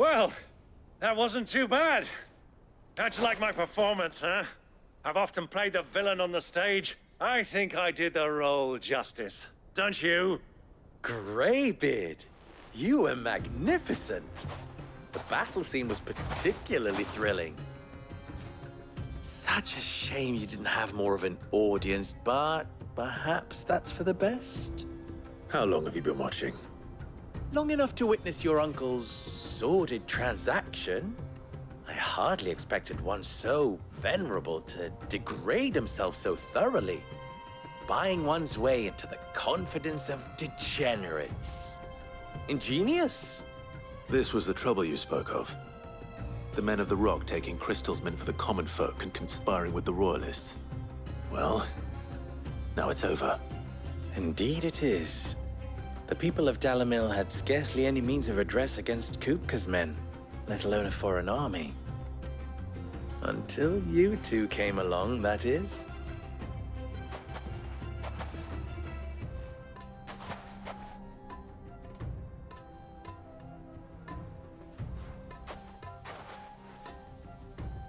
Well, that wasn't too bad. How'd you like my performance, huh? I've often played the villain on the stage. I think I did the role justice. Don't you? Greybeard, you were magnificent. The battle scene was particularly thrilling. Such a shame you didn't have more of an audience, but perhaps that's for the best. How long have you been watching? Long enough to witness your uncle's sordid transaction. I hardly expected one so venerable to degrade himself so thoroughly, buying one's way into the confidence of degenerates. Ingenious. This was the trouble you spoke of. The men of the Rock taking crystals meant for the common folk and conspiring with the Royalists. Well, now it's over. Indeed it is. The people of Dalamil had scarcely any means of redress against Kupka's men, let alone a foreign army. Until you two came along, that is.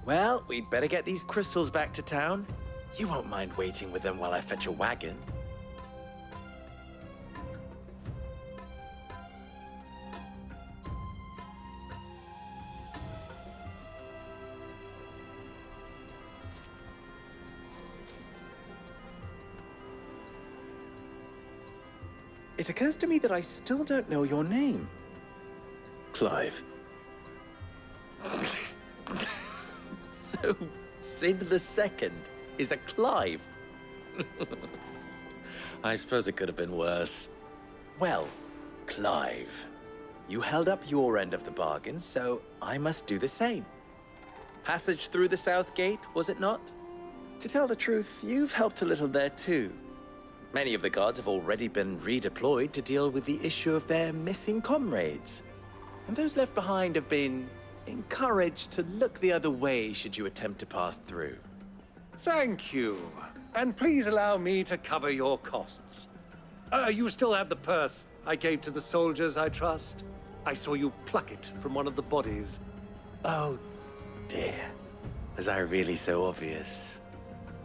Well, we'd better get these crystals back to town. You won't mind waiting with them while I fetch a wagon. It occurs to me that I still don't know your name. Clive. So, Sid the Second is a Clive. I suppose it could have been worse. Well, Clive, you held up your end of the bargain, so I must do the same. Passage through the South Gate, was it not? To tell the truth, you've helped a little there too. Many of the guards have already been redeployed to deal with the issue of their missing comrades. And those left behind have been encouraged to look the other way should you attempt to pass through. Thank you. And please allow me to cover your costs. You still have the purse I gave to the soldiers, I trust? I saw you pluck it from one of the bodies. Oh, dear. Was I really so obvious?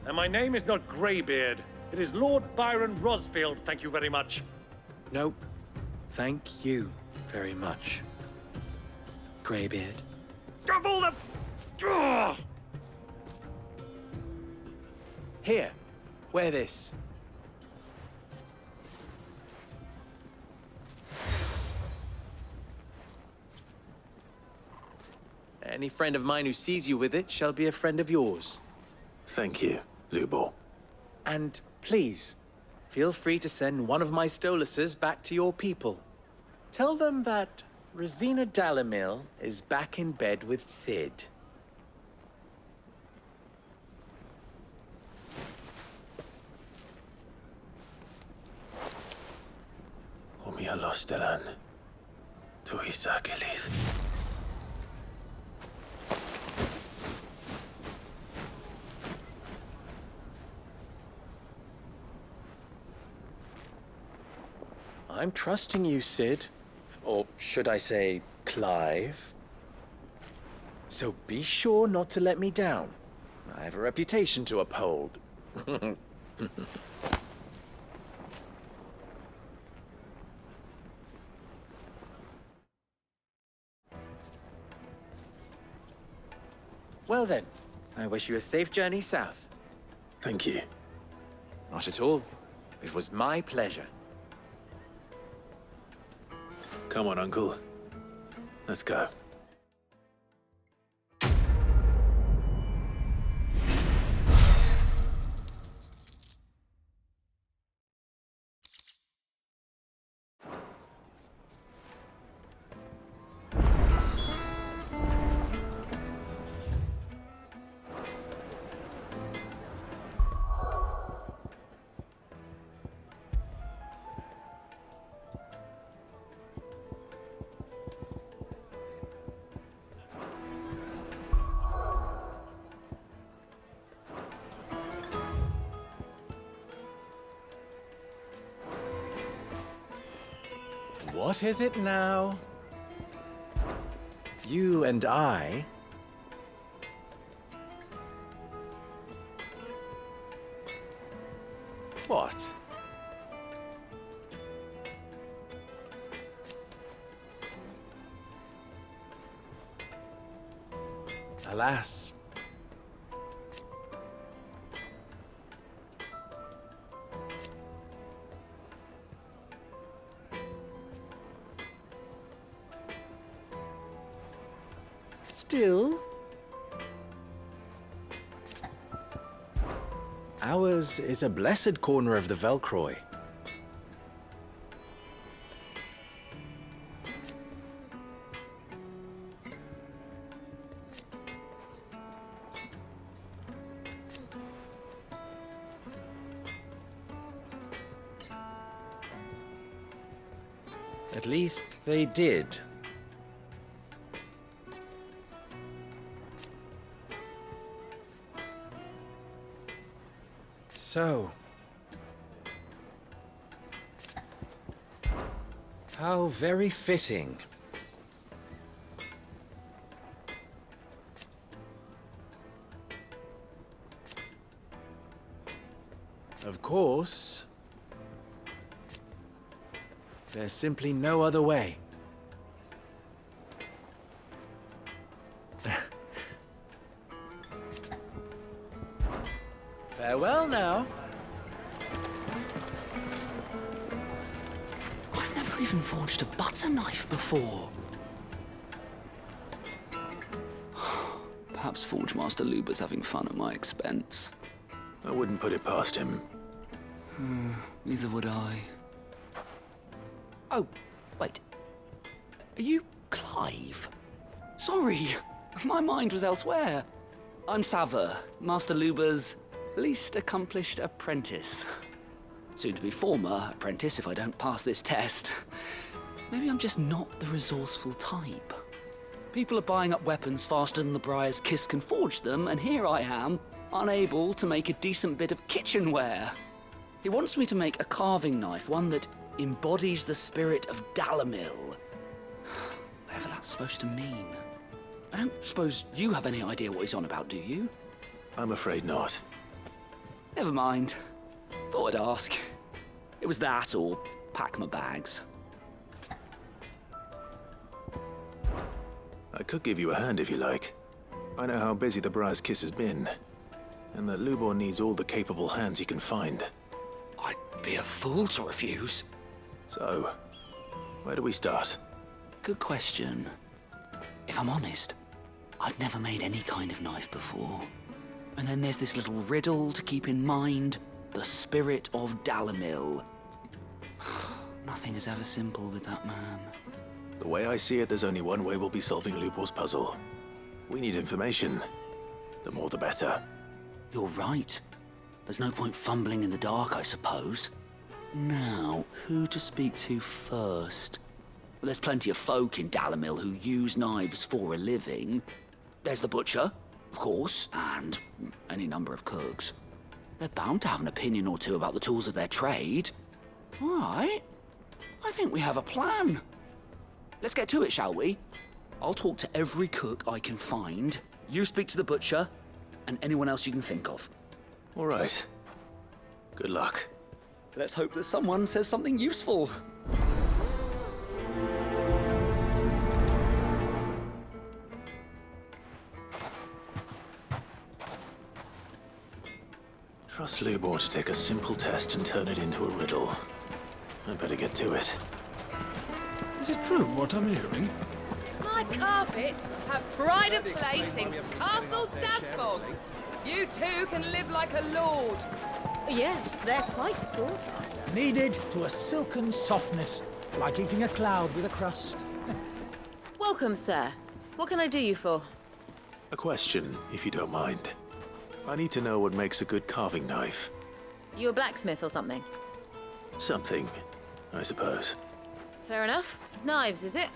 And my name is not Greybeard. It is Lord Byron Rosfield, thank you very much. Nope. Thank you very much, Greybeard. Of all the... Ugh! Here, wear this. Any friend of mine who sees you with it shall be a friend of yours. Thank you, Lubor. And please, feel free to send one of my Stoluses back to your people. Tell them that Rosina Dalamil is back in bed with Sid. Umialos Delan. Tuisa Gelith. I'm trusting you, Sid. Or should I say, Clive? So be sure not to let me down. I have a reputation to uphold. Well then, I wish you a safe journey south. Thank you. Not at all. It was my pleasure. Come on, Uncle. Let's go. What is it now? You and I... What? Alas. Still, ours is a blessed corner of the Velcroy. At least they did. So, how very fitting. Of course, there's simply no other way. Farewell now. I've never even forged a butter knife before. Perhaps Forge Master Luber's having fun at my expense. I wouldn't put it past him. Neither would I. Oh, wait. Are you Clive? Sorry, my mind was elsewhere. I'm Sava, Master Luber's least accomplished apprentice. Soon to be former apprentice if I don't pass this test. Maybe I'm just not the resourceful type. People are buying up weapons faster than the Briar's Kiss can forge them, and here I am, unable to make a decent bit of kitchenware. He wants me to make a carving knife, one that embodies the spirit of Dalamil. Whatever that's supposed to mean. I don't suppose you have any idea what he's on about, do you? I'm afraid not. Never mind. Thought I'd ask. It was that or pack my bags. I could give you a hand if you like. I know how busy the Briar's Kiss has been, and that Lubor needs all the capable hands he can find. I'd be a fool to refuse. So, where do we start? Good question. If I'm honest, I've never made any kind of knife before. And then there's this little riddle to keep in mind. The spirit of Dalamil. Nothing is ever simple with that man. The way I see it, there's only one way we'll be solving Lubor's puzzle. We need information. The more the better. You're right. There's no point fumbling in the dark, I suppose. Now, who to speak to first? Well, there's plenty of folk in Dalamil who use knives for a living. There's the butcher, of course, and any number of cooks. They're bound to have an opinion or two about the tools of their trade. All right. I think we have a plan. Let's get to it, shall we? I'll talk to every cook I can find. You speak to the butcher, and anyone else you can think of. All right. Good luck. Let's hope that someone says something useful. Trust Lubor to take a simple test and turn it into a riddle. I better get to it. Is it true what I'm hearing? My carpets have pride of place in Castle Dasbog. You too can live like a lord. Yes, they're quite sought after. Kneaded to a silken softness, like eating a cloud with a crust. Welcome, sir. What can I do you for? A question, if you don't mind. I need to know what makes a good carving knife. You a blacksmith or something? Something, I suppose. Fair enough. Knives, is it?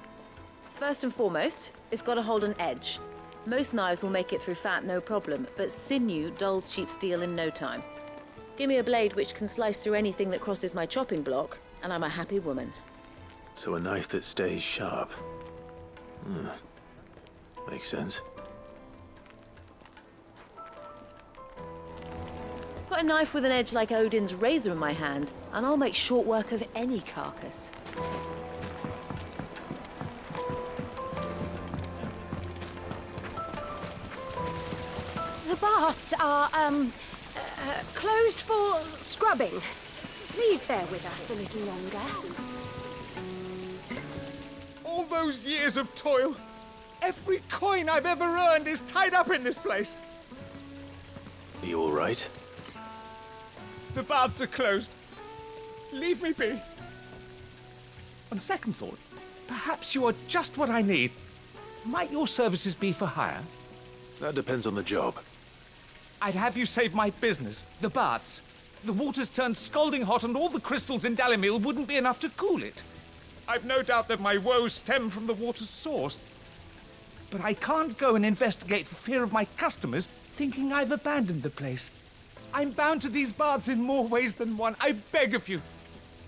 First and foremost, it's got to hold an edge. Most knives will make it through fat, no problem, but sinew dulls cheap steel in no time. Give me a blade which can slice through anything that crosses my chopping block, and I'm a happy woman. So a knife that stays sharp. Makes sense. Put a knife with an edge like Odin's razor in my hand, and I'll make short work of any carcass. The baths are, closed for scrubbing. Please bear with us a little longer. All those years of toil, every coin I've ever earned is tied up in this place. Are you all right? The baths are closed. Leave me be. On second thought, perhaps you are just what I need. Might your services be for hire? That depends on the job. I'd have you save my business, the baths. The water's turned scalding hot and all the crystals in Dalimil wouldn't be enough to cool it. I've no doubt that my woes stem from the water's source. But I can't go and investigate for fear of my customers thinking I've abandoned the place. I'm bound to these baths in more ways than one. I beg of you,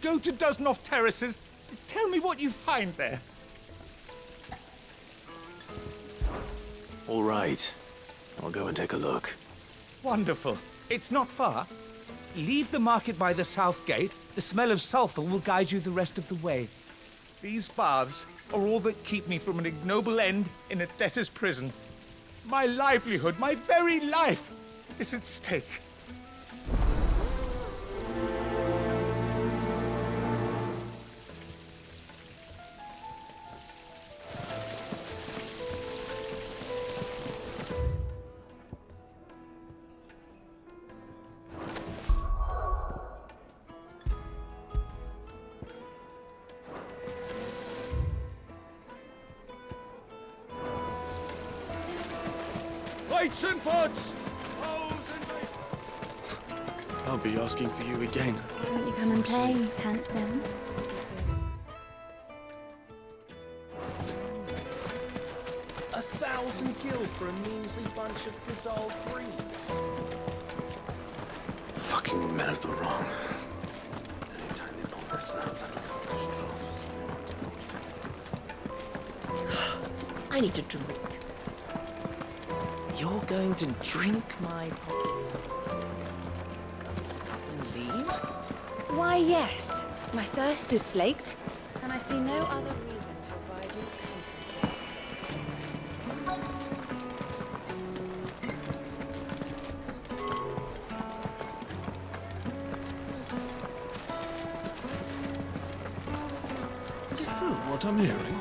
go to Dusnoff Terraces. Tell me what you find there. All right. I'll go and take a look. Wonderful. It's not far. Leave the market by the south gate. The smell of sulphur will guide you the rest of the way. These baths are all that keep me from an ignoble end in a debtor's prison. My livelihood, my very life, is at stake. Plates and pots! I'll be asking for you again. Won't you come and play, handsome? 1,000 gil for a measly bunch of dissolved greens. Fucking men of the wrong. Anytime they pull their snouts out of Cook's trough is when they want to. I need a drink. You're going to drink my pots and leave? Why, yes. My thirst is slaked, and I see no other reason to abide your Is it true what I'm hearing?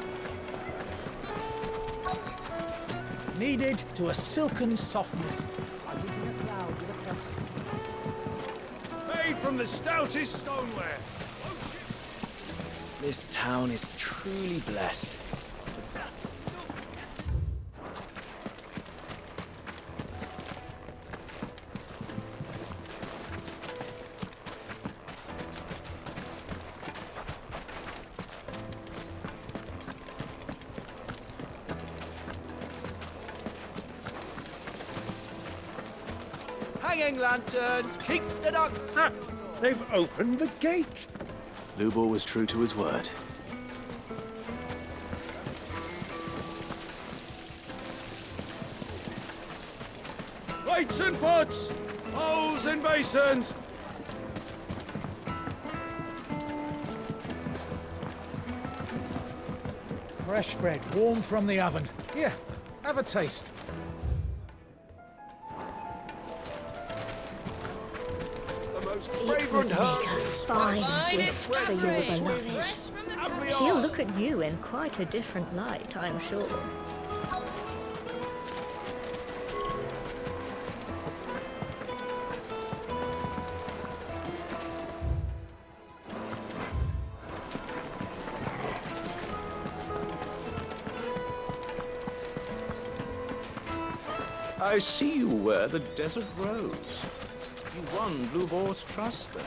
Kneaded to a silken softness. Made from the stoutest stoneware. This town is truly blessed. Hanging lanterns, keep the duck. Ah, they've opened the gate. Lubor was true to his word. Plates and pots! Bowls and basins! Fresh bread, warm from the oven. Here, have a taste. Fragrant herbs. Fine gift for your beloved. She'll look at you in quite a different light, I'm sure. I see you wear the desert rose. You won Bluebor's trust, then.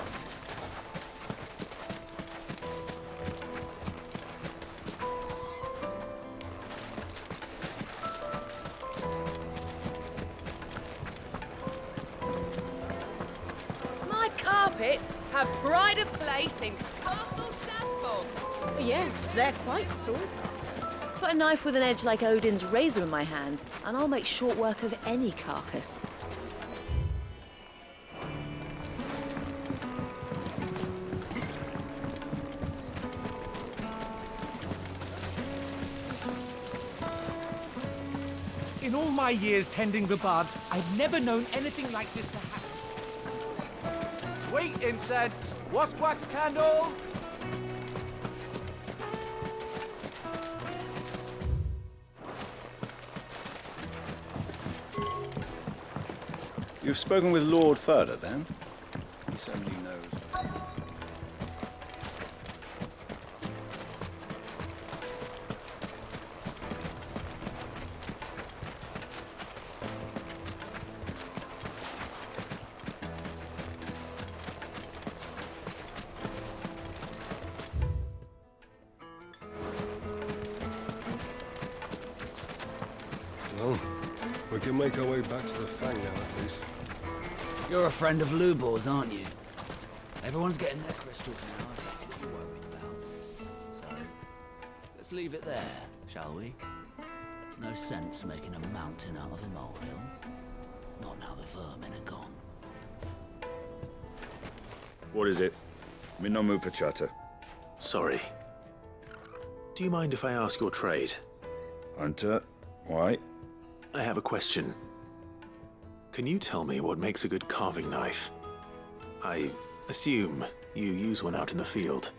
My carpets have pride of place in Castle Dasbog. Yes, they're quite sought after. Put a knife with an edge like Odin's razor in my hand, and I'll make short work of any carcass. In all my years tending the baths, I've never known anything like this to happen. Sweet incense, wax candle. You've spoken with Lord Furder, then? He certainly knows. Well, we can make our way back to the Fang now, at least. You're a friend of Lubor's, aren't you? Everyone's getting their crystals now, if that's what you're worried about. So, let's leave it there, shall we? No sense making a mountain out of a molehill. Not now the vermin are gone. What is it? I'm in no mood for chatter. Sorry. Do you mind if I ask your trade? Hunter, why? I have a question. Can you tell me what makes a good carving knife? I assume you use one out in the field.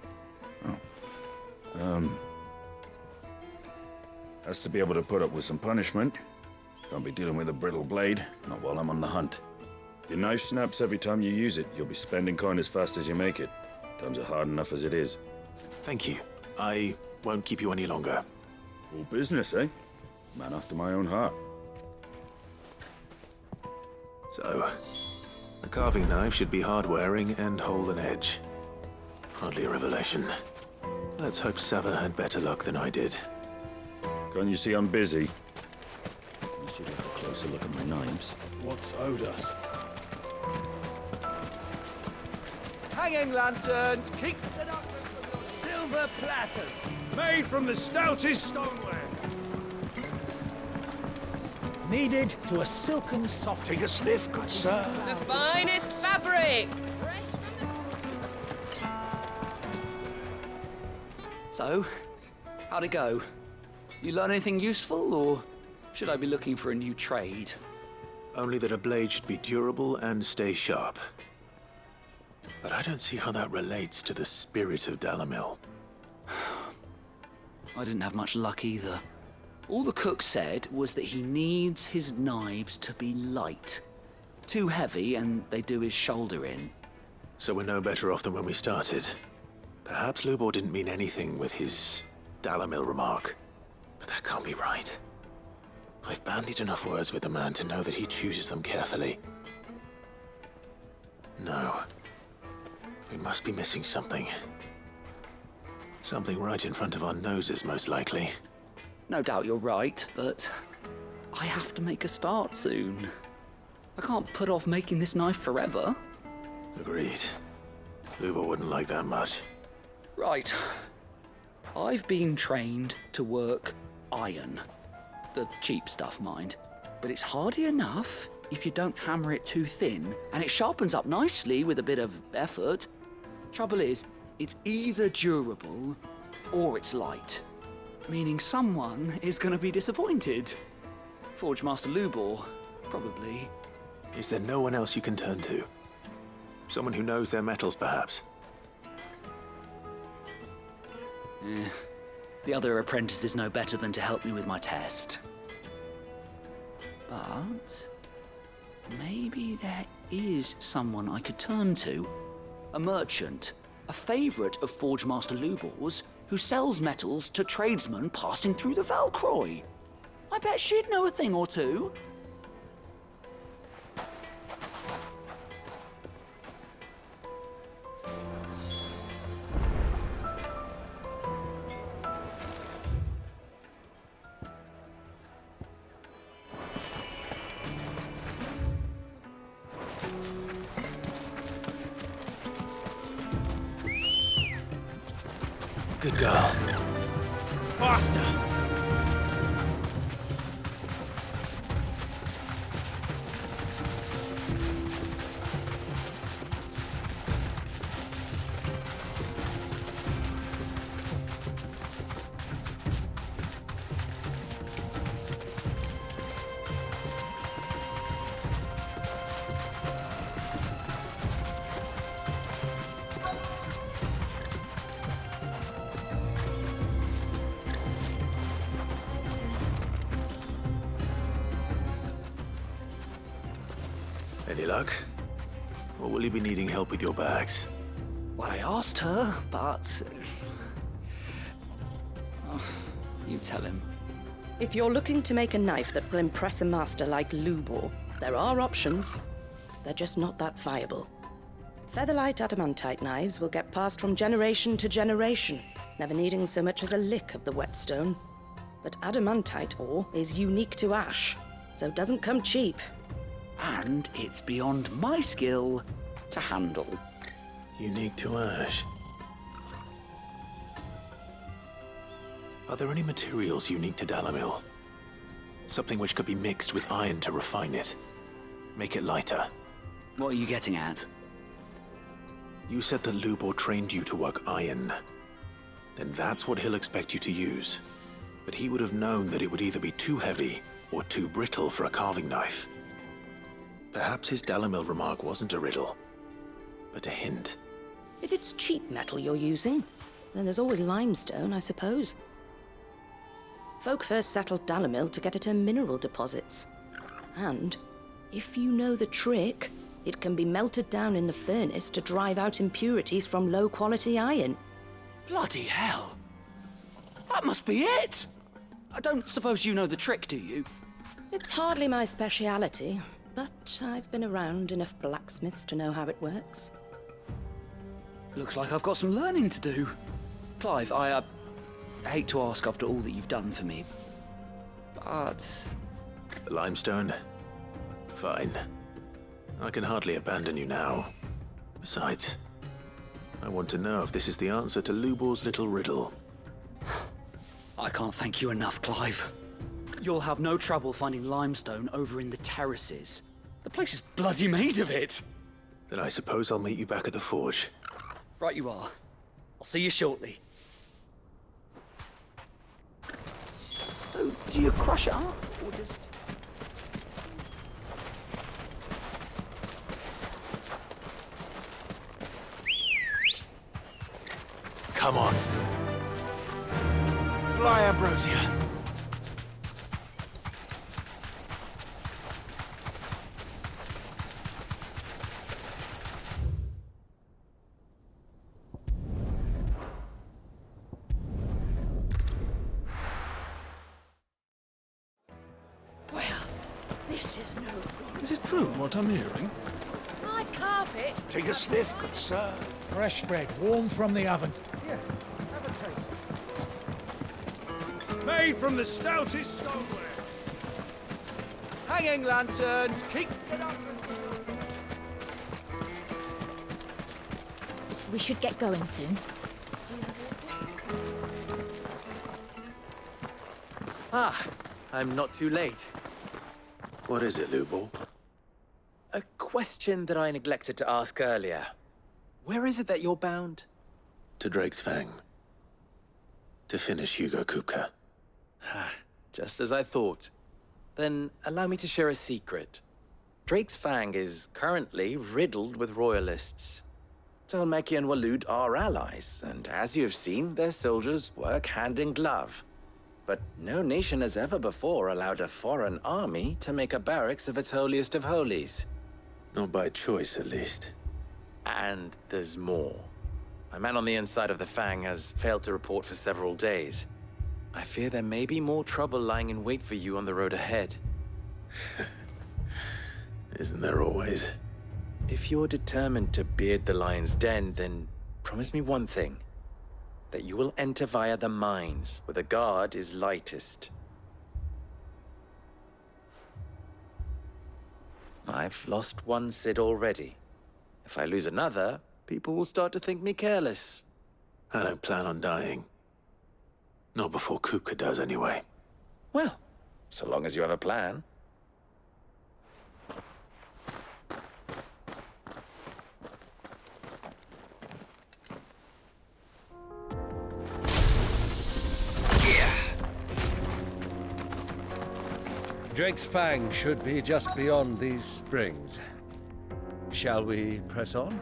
Has to be able to put up with some punishment. Can't be dealing with a brittle blade, not while I'm on the hunt. Your knife snaps every time you use it. You'll be spending coin as fast as you make it. Times are hard enough as it is. Thank you. I won't keep you any longer. All business, eh? Man after my own heart. So, a carving knife should be hard-wearing and hold an edge. Hardly a revelation. Let's hope Sava had better luck than I did. Can't you see I'm busy? You should have a closer look at my knives. What's owed us? Hanging lanterns, keep the darkness from your silver platters, made from the stoutest stoneware. Needed to a silken soft. Take a sniff, good sir. The finest fabrics! So, how'd it go? You learn anything useful, or should I be looking for a new trade? Only that a blade should be durable and stay sharp. But I don't see how that relates to the spirit of Dalamil. I didn't have much luck either. All the cook said was that he needs his knives to be light. Too heavy and they do his shoulder in. So we're no better off than when we started. Perhaps Lubor didn't mean anything with his Dalamil remark. But that can't be right. I've bandied enough words with the man to know that he chooses them carefully. No. We must be missing something. Something right in front of our noses, most likely. No doubt you're right, but I have to make a start soon. I can't put off making this knife forever. Agreed. Lubor wouldn't like that much. Right. I've been trained to work iron. The cheap stuff, mind. But it's hardy enough if you don't hammer it too thin, and it sharpens up nicely with a bit of effort. Trouble is, it's either durable or it's light. Meaning someone is going to be disappointed. Forge Master Lubor, probably. Is there no one else you can turn to? Someone who knows their metals, perhaps? The other apprentices know better than to help me with my test. But maybe there is someone I could turn to. A merchant, a favourite of Forge Master Lubor's, who sells metals to tradesmen passing through the Valcroy. I bet she'd know a thing or two. Good girl. Faster! Any luck? Or will you be needing help with your bags? Well, I asked her, but... Oh, you tell him. If you're looking to make a knife that will impress a master like Lubor, there are options. They're just not that viable. Featherlight adamantite knives will get passed from generation to generation, never needing so much as a lick of the whetstone. But adamantite ore is unique to ash, so it doesn't come cheap. And it's beyond my skill to handle. Unique to ash. Are there any materials unique to Dalamil? Something which could be mixed with iron to refine it. Make it lighter. What are you getting at? You said that Lubor trained you to work iron. Then that's what he'll expect you to use. But he would have known that it would either be too heavy or too brittle for a carving knife. Perhaps his Dalamil remark wasn't a riddle, but a hint. If it's cheap metal you're using, then there's always limestone, I suppose. Folk first settled Dalamil to get at her mineral deposits. And, if you know the trick, it can be melted down in the furnace to drive out impurities from low-quality iron. Bloody hell! That must be it! I don't suppose you know the trick, do you? It's hardly my speciality, but I've been around enough blacksmiths to know how it works. Looks like I've got some learning to do. Clive, I hate to ask after all that you've done for me, but... The limestone? Fine. I can hardly abandon you now. Besides, I want to know if this is the answer to Lubor's little riddle. I can't thank you enough, Clive. You'll have no trouble finding limestone over in the terraces. The place is bloody made of it. Then I suppose I'll meet you back at the forge. Right you are. I'll see you shortly. So, do you crush it up, or just... Come on. Fly, Ambrosia. This is no good. Is it true what I'm hearing? My carpet. Take a sniff, good sir. Fresh bread, warm from the oven. Here, have a taste. Made from the stoutest stoneware. Hanging lanterns, keep it up. We should get going soon. Ah, I'm not too late. What is it, Lubor? A question that I neglected to ask earlier. Where is it that you're bound? To Drake's Fang. To finish Hugo Kupka. Just as I thought. Then allow me to share a secret. Drake's Fang is currently riddled with royalists. Talmeki and Waloed are allies, and as you have seen, their soldiers work hand in glove. But no nation has ever before allowed a foreign army to make a barracks of its holiest of holies. Not by choice, at least. And there's more. My man on the inside of the Fang has failed to report for several days. I fear there may be more trouble lying in wait for you on the road ahead. Isn't there always? If you're determined to beard the lion's den, then promise me one thing. That you will enter via the mines, where the guard is lightest. I've lost one Cid already. If I lose another, people will start to think me careless. I don't plan on dying. Not before Kupka does, anyway. Well, so long as you have a plan. Drake's Fang should be just beyond these springs. Shall we press on?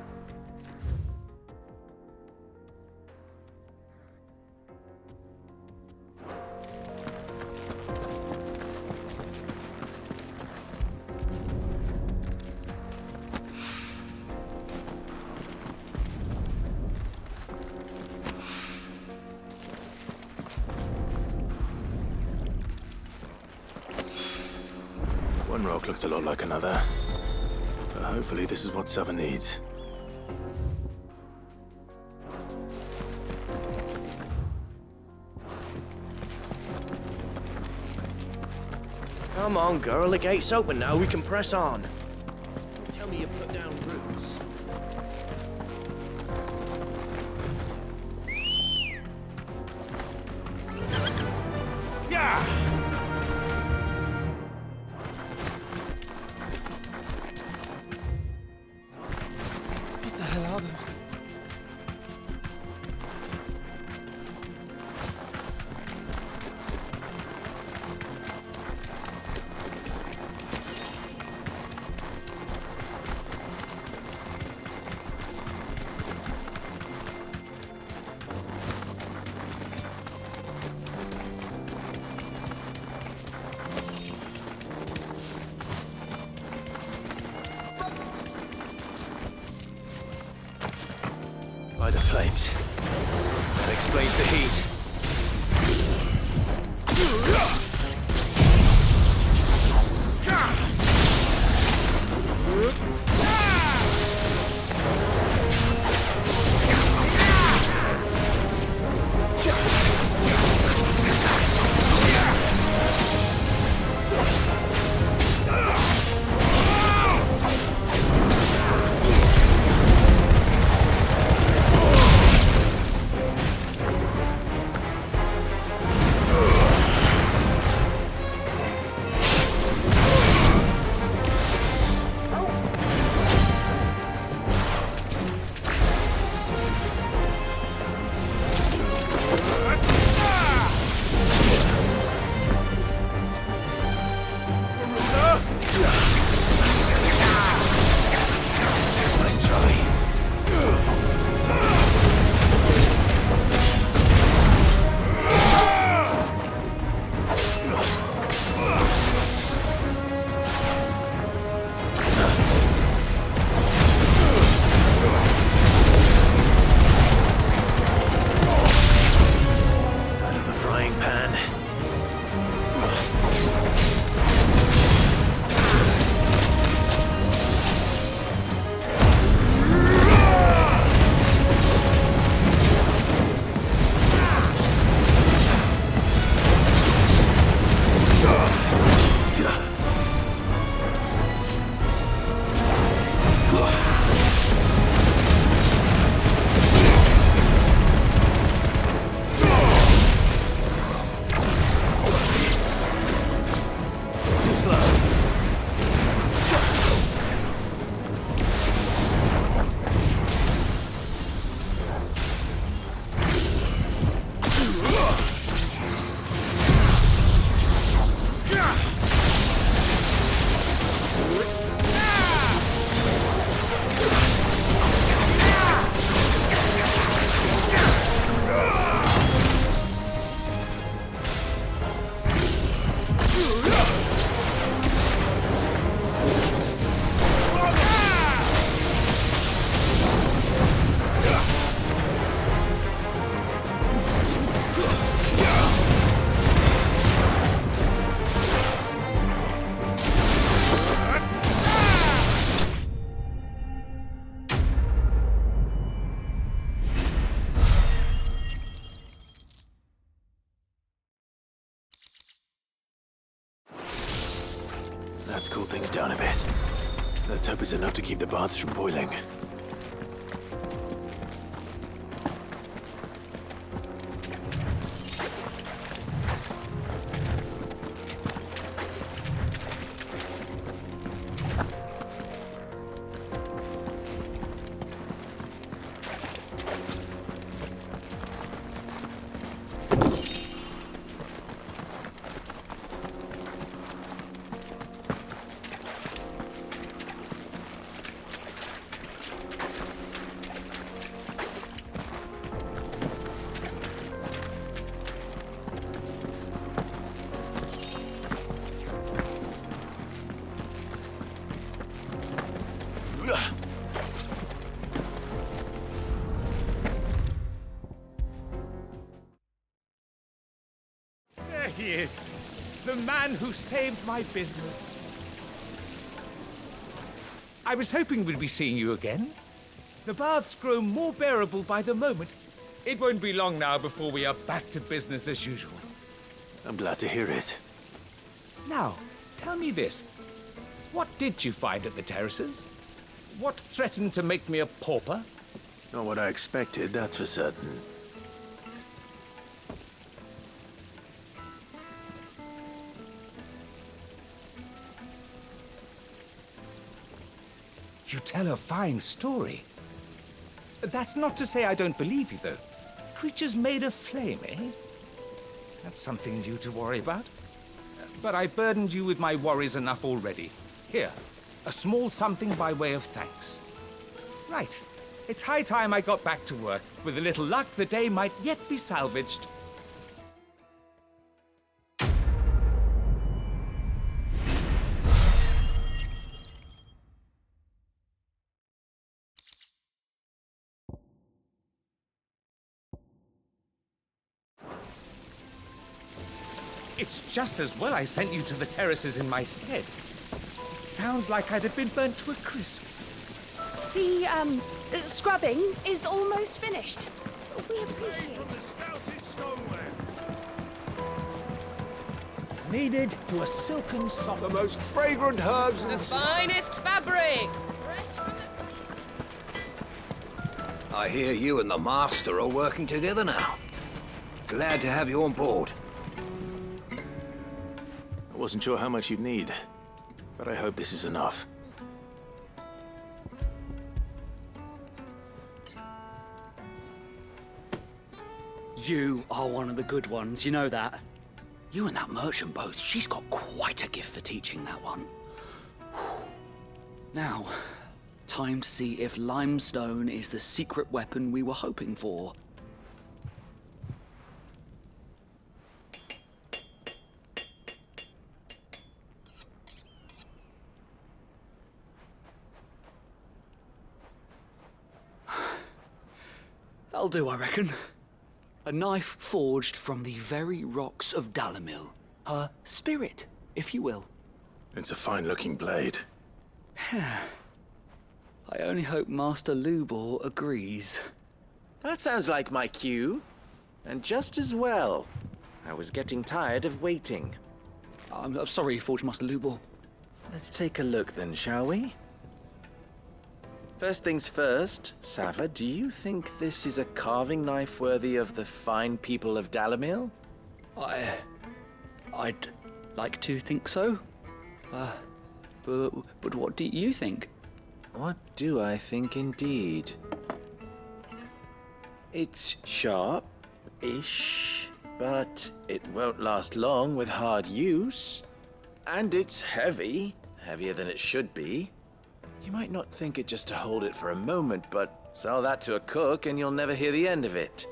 One rock looks a lot like another. But hopefully this is what Sava needs. Come on, girl, the gate's open now, we can press on. Don't tell me you put down roots. Yeah! What the hell are those? By the flames. That explains the heat. Nice try. Out of the frying pan. Too slow. Let's cool things down a bit. Let's hope it's enough to keep the baths from boiling. There he is. The man who saved my business. I was hoping we'd be seeing you again. The baths grow more bearable by the moment. It won't be long now before we are back to business as usual. I'm glad to hear it. Now, tell me this. What did you find at the terraces? What threatened to make me a pauper? Not what I expected, that's for certain. You tell a fine story. That's not to say I don't believe you, though. Creatures made of flame, eh? That's something new to worry about. But I burdened you with my worries enough already. Here, a small something by way of thanks. Right. It's high time I got back to work. With a little luck, the day might yet be salvaged. It's just as well I sent you to the terraces in my stead. It sounds like I'd have been burnt to a crisp. The, scrubbing is almost finished. We appreciate it. Kneaded to a silken soft. The most fragrant herbs and... The finest fabrics! I hear you and the Master are working together now. Glad to have you on board. I wasn't sure how much you'd need, but I hope this is enough. You are one of the good ones, you know that. You and that merchant both, she's got quite a gift for teaching that one. Now, time to see if limestone is the secret weapon we were hoping for. That'll do, I reckon. A knife forged from the very rocks of Dalimil. Her spirit, if you will. It's a fine-looking blade. I only hope Master Lubor agrees. That sounds like my cue. And just as well. I was getting tired of waiting. I'm sorry, Forge Master Lubor. Let's take a look then, shall we? First things first, Sava, do you think this is a carving knife worthy of the fine people of Dalimil? I'd like to think so. But what do you think? What do I think indeed? It's sharp-ish, but it won't last long with hard use. And it's heavy, heavier than it should be. You might not think it just to hold it for a moment, but sell that to a cook and you'll never hear the end of it.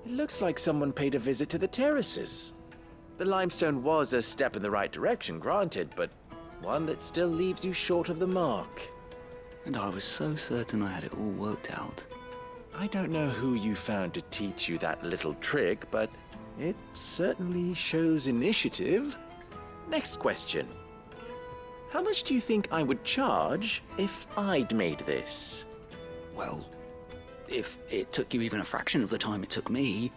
It looks like someone paid a visit to the terraces. The limestone was a step in the right direction, granted, but one that still leaves you short of the mark. And I was so certain I had it all worked out. I don't know who you found to teach you that little trick, but it certainly shows initiative. Next question. How much do you think I would charge if I'd made this? Well, if it took you even a fraction of the time it took me,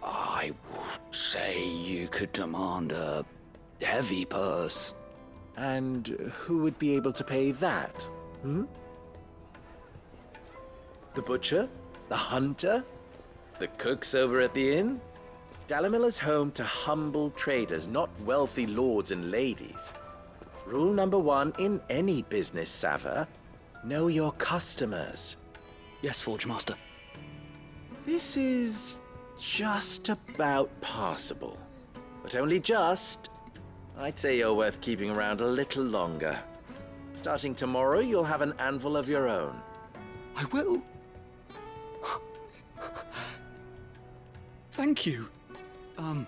I would say you could demand a heavy purse. And who would be able to pay that? The butcher? The hunter? The cooks over at the inn? Dalimil is home to humble traders, not wealthy lords and ladies. Rule number one in any business, Sava, know your customers. Yes, Forge Master. This is just about passable. But only just. I'd say you're worth keeping around a little longer. Starting tomorrow, you'll have an anvil of your own. I will. Thank you. I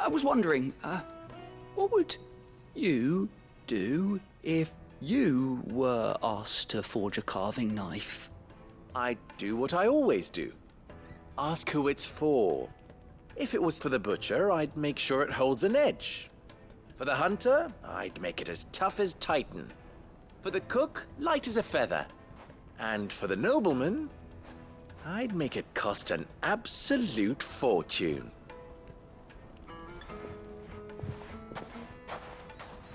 was wondering, what would you do if you were asked to forge a carving knife? I'd do what I always do. Ask who it's for. If it was for the butcher, I'd make sure it holds an edge. For the hunter, I'd make it as tough as Titan. For the cook, light as a feather. And for the nobleman, I'd make it cost an absolute fortune.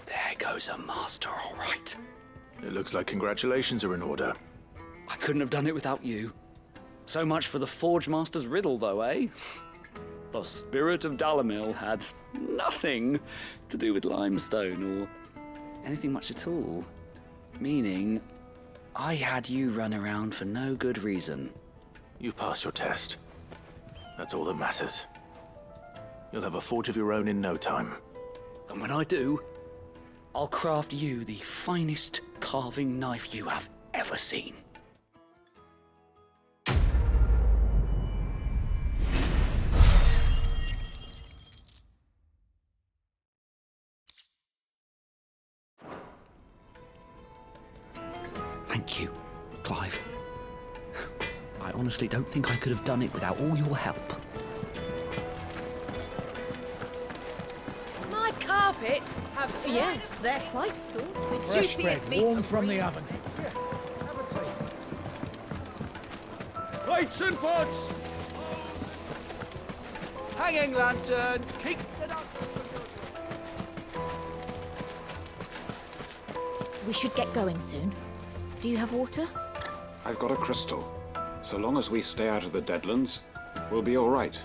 There goes a master, all right. It looks like congratulations are in order. I couldn't have done it without you. So much for the Forge Master's riddle, though, eh? The spirit of Dalamil had nothing to do with limestone or anything much at all. Meaning, I had you run around for no good reason. You've passed your test. That's all that matters. You'll have a forge of your own in no time. And when I do, I'll craft you the finest carving knife you have ever seen. Thank you, Clive. I honestly don't think I could have done it without all your help. My carpets have... Yes, they're quite soft. The Fresh bread, warm from the oven. Plates and pots! Hanging lanterns! Keep it up! We should get going soon. Do you have water? I've got a crystal. So long as we stay out of the Deadlands, we'll be all right.